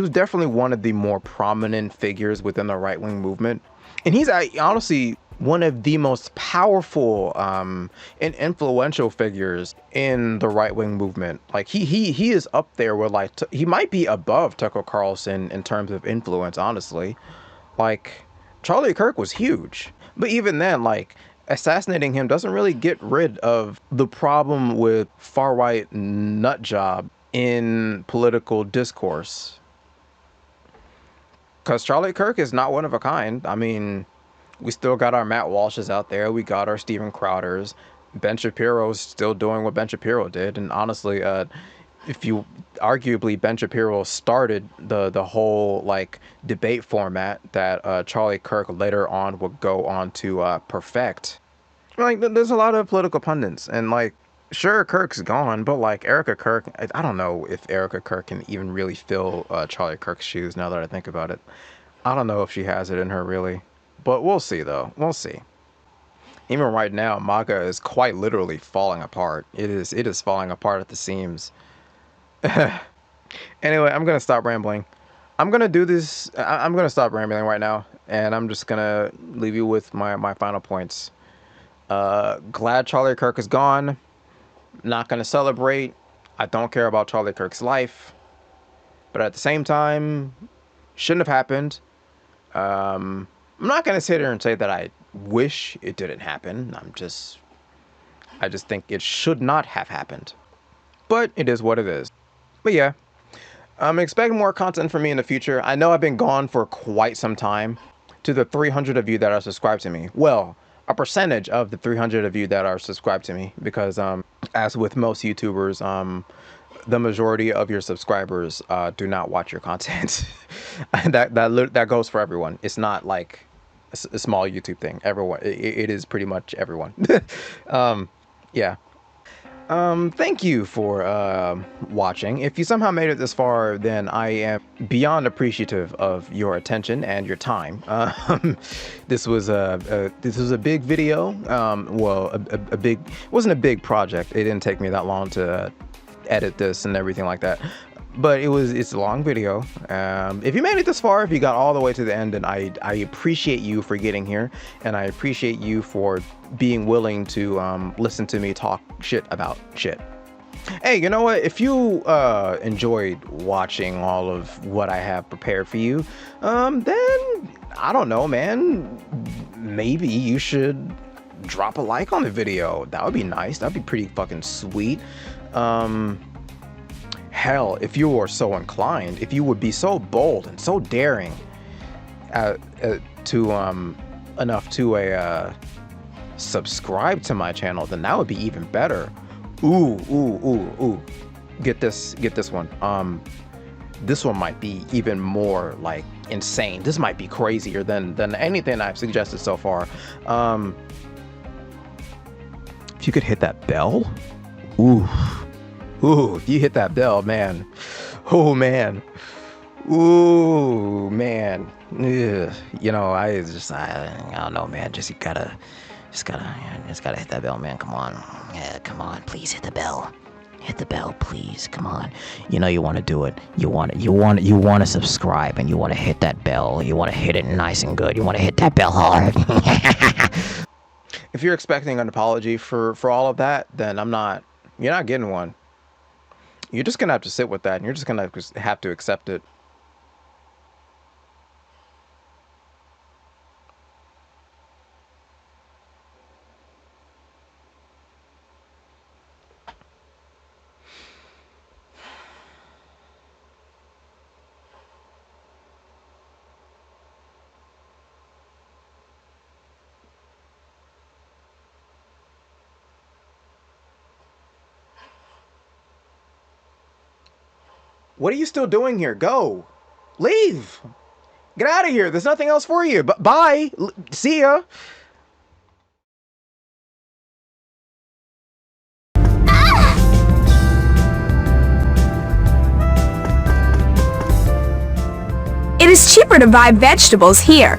definitely one of the more prominent figures within the right-wing movement. And he's honestly one of the most powerful and influential figures in the right-wing movement. Like he is up there with, like, he might be above Tucker Carlson in terms of influence, honestly. Like, Charlie Kirk was huge, but even then, like, assassinating him doesn't really get rid of the problem with far-right nut job in political discourse, because Charlie Kirk is not one of a kind. I mean, we still got our Matt Walshes out there. We got our Steven Crowders. Ben Shapiro's still doing what Ben Shapiro did. And honestly, arguably Ben Shapiro started the whole, like, debate format that Charlie Kirk later on would go on to perfect. Like, there's a lot of political pundits, and, like, sure, Kirk's gone, but, like, Erica Kirk, I don't know if Erica Kirk can even really fill Charlie Kirk's shoes now that I think about it. I don't know if she has it in her, really. But we'll see, though. We'll see. Even right now, MAGA is quite literally falling apart. It is falling apart at the seams. Anyway, I'm going to stop rambling. I'm going to do this. I'm going to stop rambling right now, and I'm just going to leave you with my final points. Glad Charlie Kirk is gone. Not going to celebrate. I don't care about Charlie Kirk's life. But at the same time, shouldn't have happened. I'm not going to sit here and say that I wish it didn't happen. I just think it should not have happened. But it is what it is. But yeah, expect more content from me in the future. I know I've been gone for quite some time. To the 300 of you that are subscribed to me. Well, a percentage of the 300 of you that are subscribed to me. Because as with most YouTubers, the majority of your subscribers do not watch your content. that goes for everyone. It's not like a small YouTube thing. Everyone, it is pretty much everyone. Yeah. Thank you for watching. If you somehow made it this far, then I am beyond appreciative of your attention and your time. This was a big video. Well, it wasn't a big project. It didn't take me that long to edit this and everything like that, but it's a long video. If you made it this far, if you got all the way to the end, then I appreciate you for getting here, and I appreciate you for being willing to listen to me talk shit about shit. Hey, you know what? If you enjoyed watching all of what I have prepared for you, then I don't know, man, maybe you should drop a like on the video. That would be nice. That'd be pretty fucking sweet. hell, if you were so inclined, if you would be so bold and so daring enough to subscribe to my channel, then that would be even better. Ooh. Get this one. This one might be even more like insane. This might be crazier than anything I've suggested so far. If you could hit that bell, ooh, if you hit that bell, man, ooh, man, ugh. You know, I don't know, man, just gotta hit that bell, man. Come on, please hit the bell. Hit the bell, please. Come on. You know you want to do it. You want to subscribe, and you want to hit that bell. You want to hit it nice and good. You want to hit that bell hard. If you're expecting an apology for all of that, then you're not getting one. You're just gonna have to sit with that, and you're just gonna have to accept it. What are you still doing here? Go. Leave. Get out of here. There's nothing else for you. Bye. See ya. It is cheaper to buy vegetables here.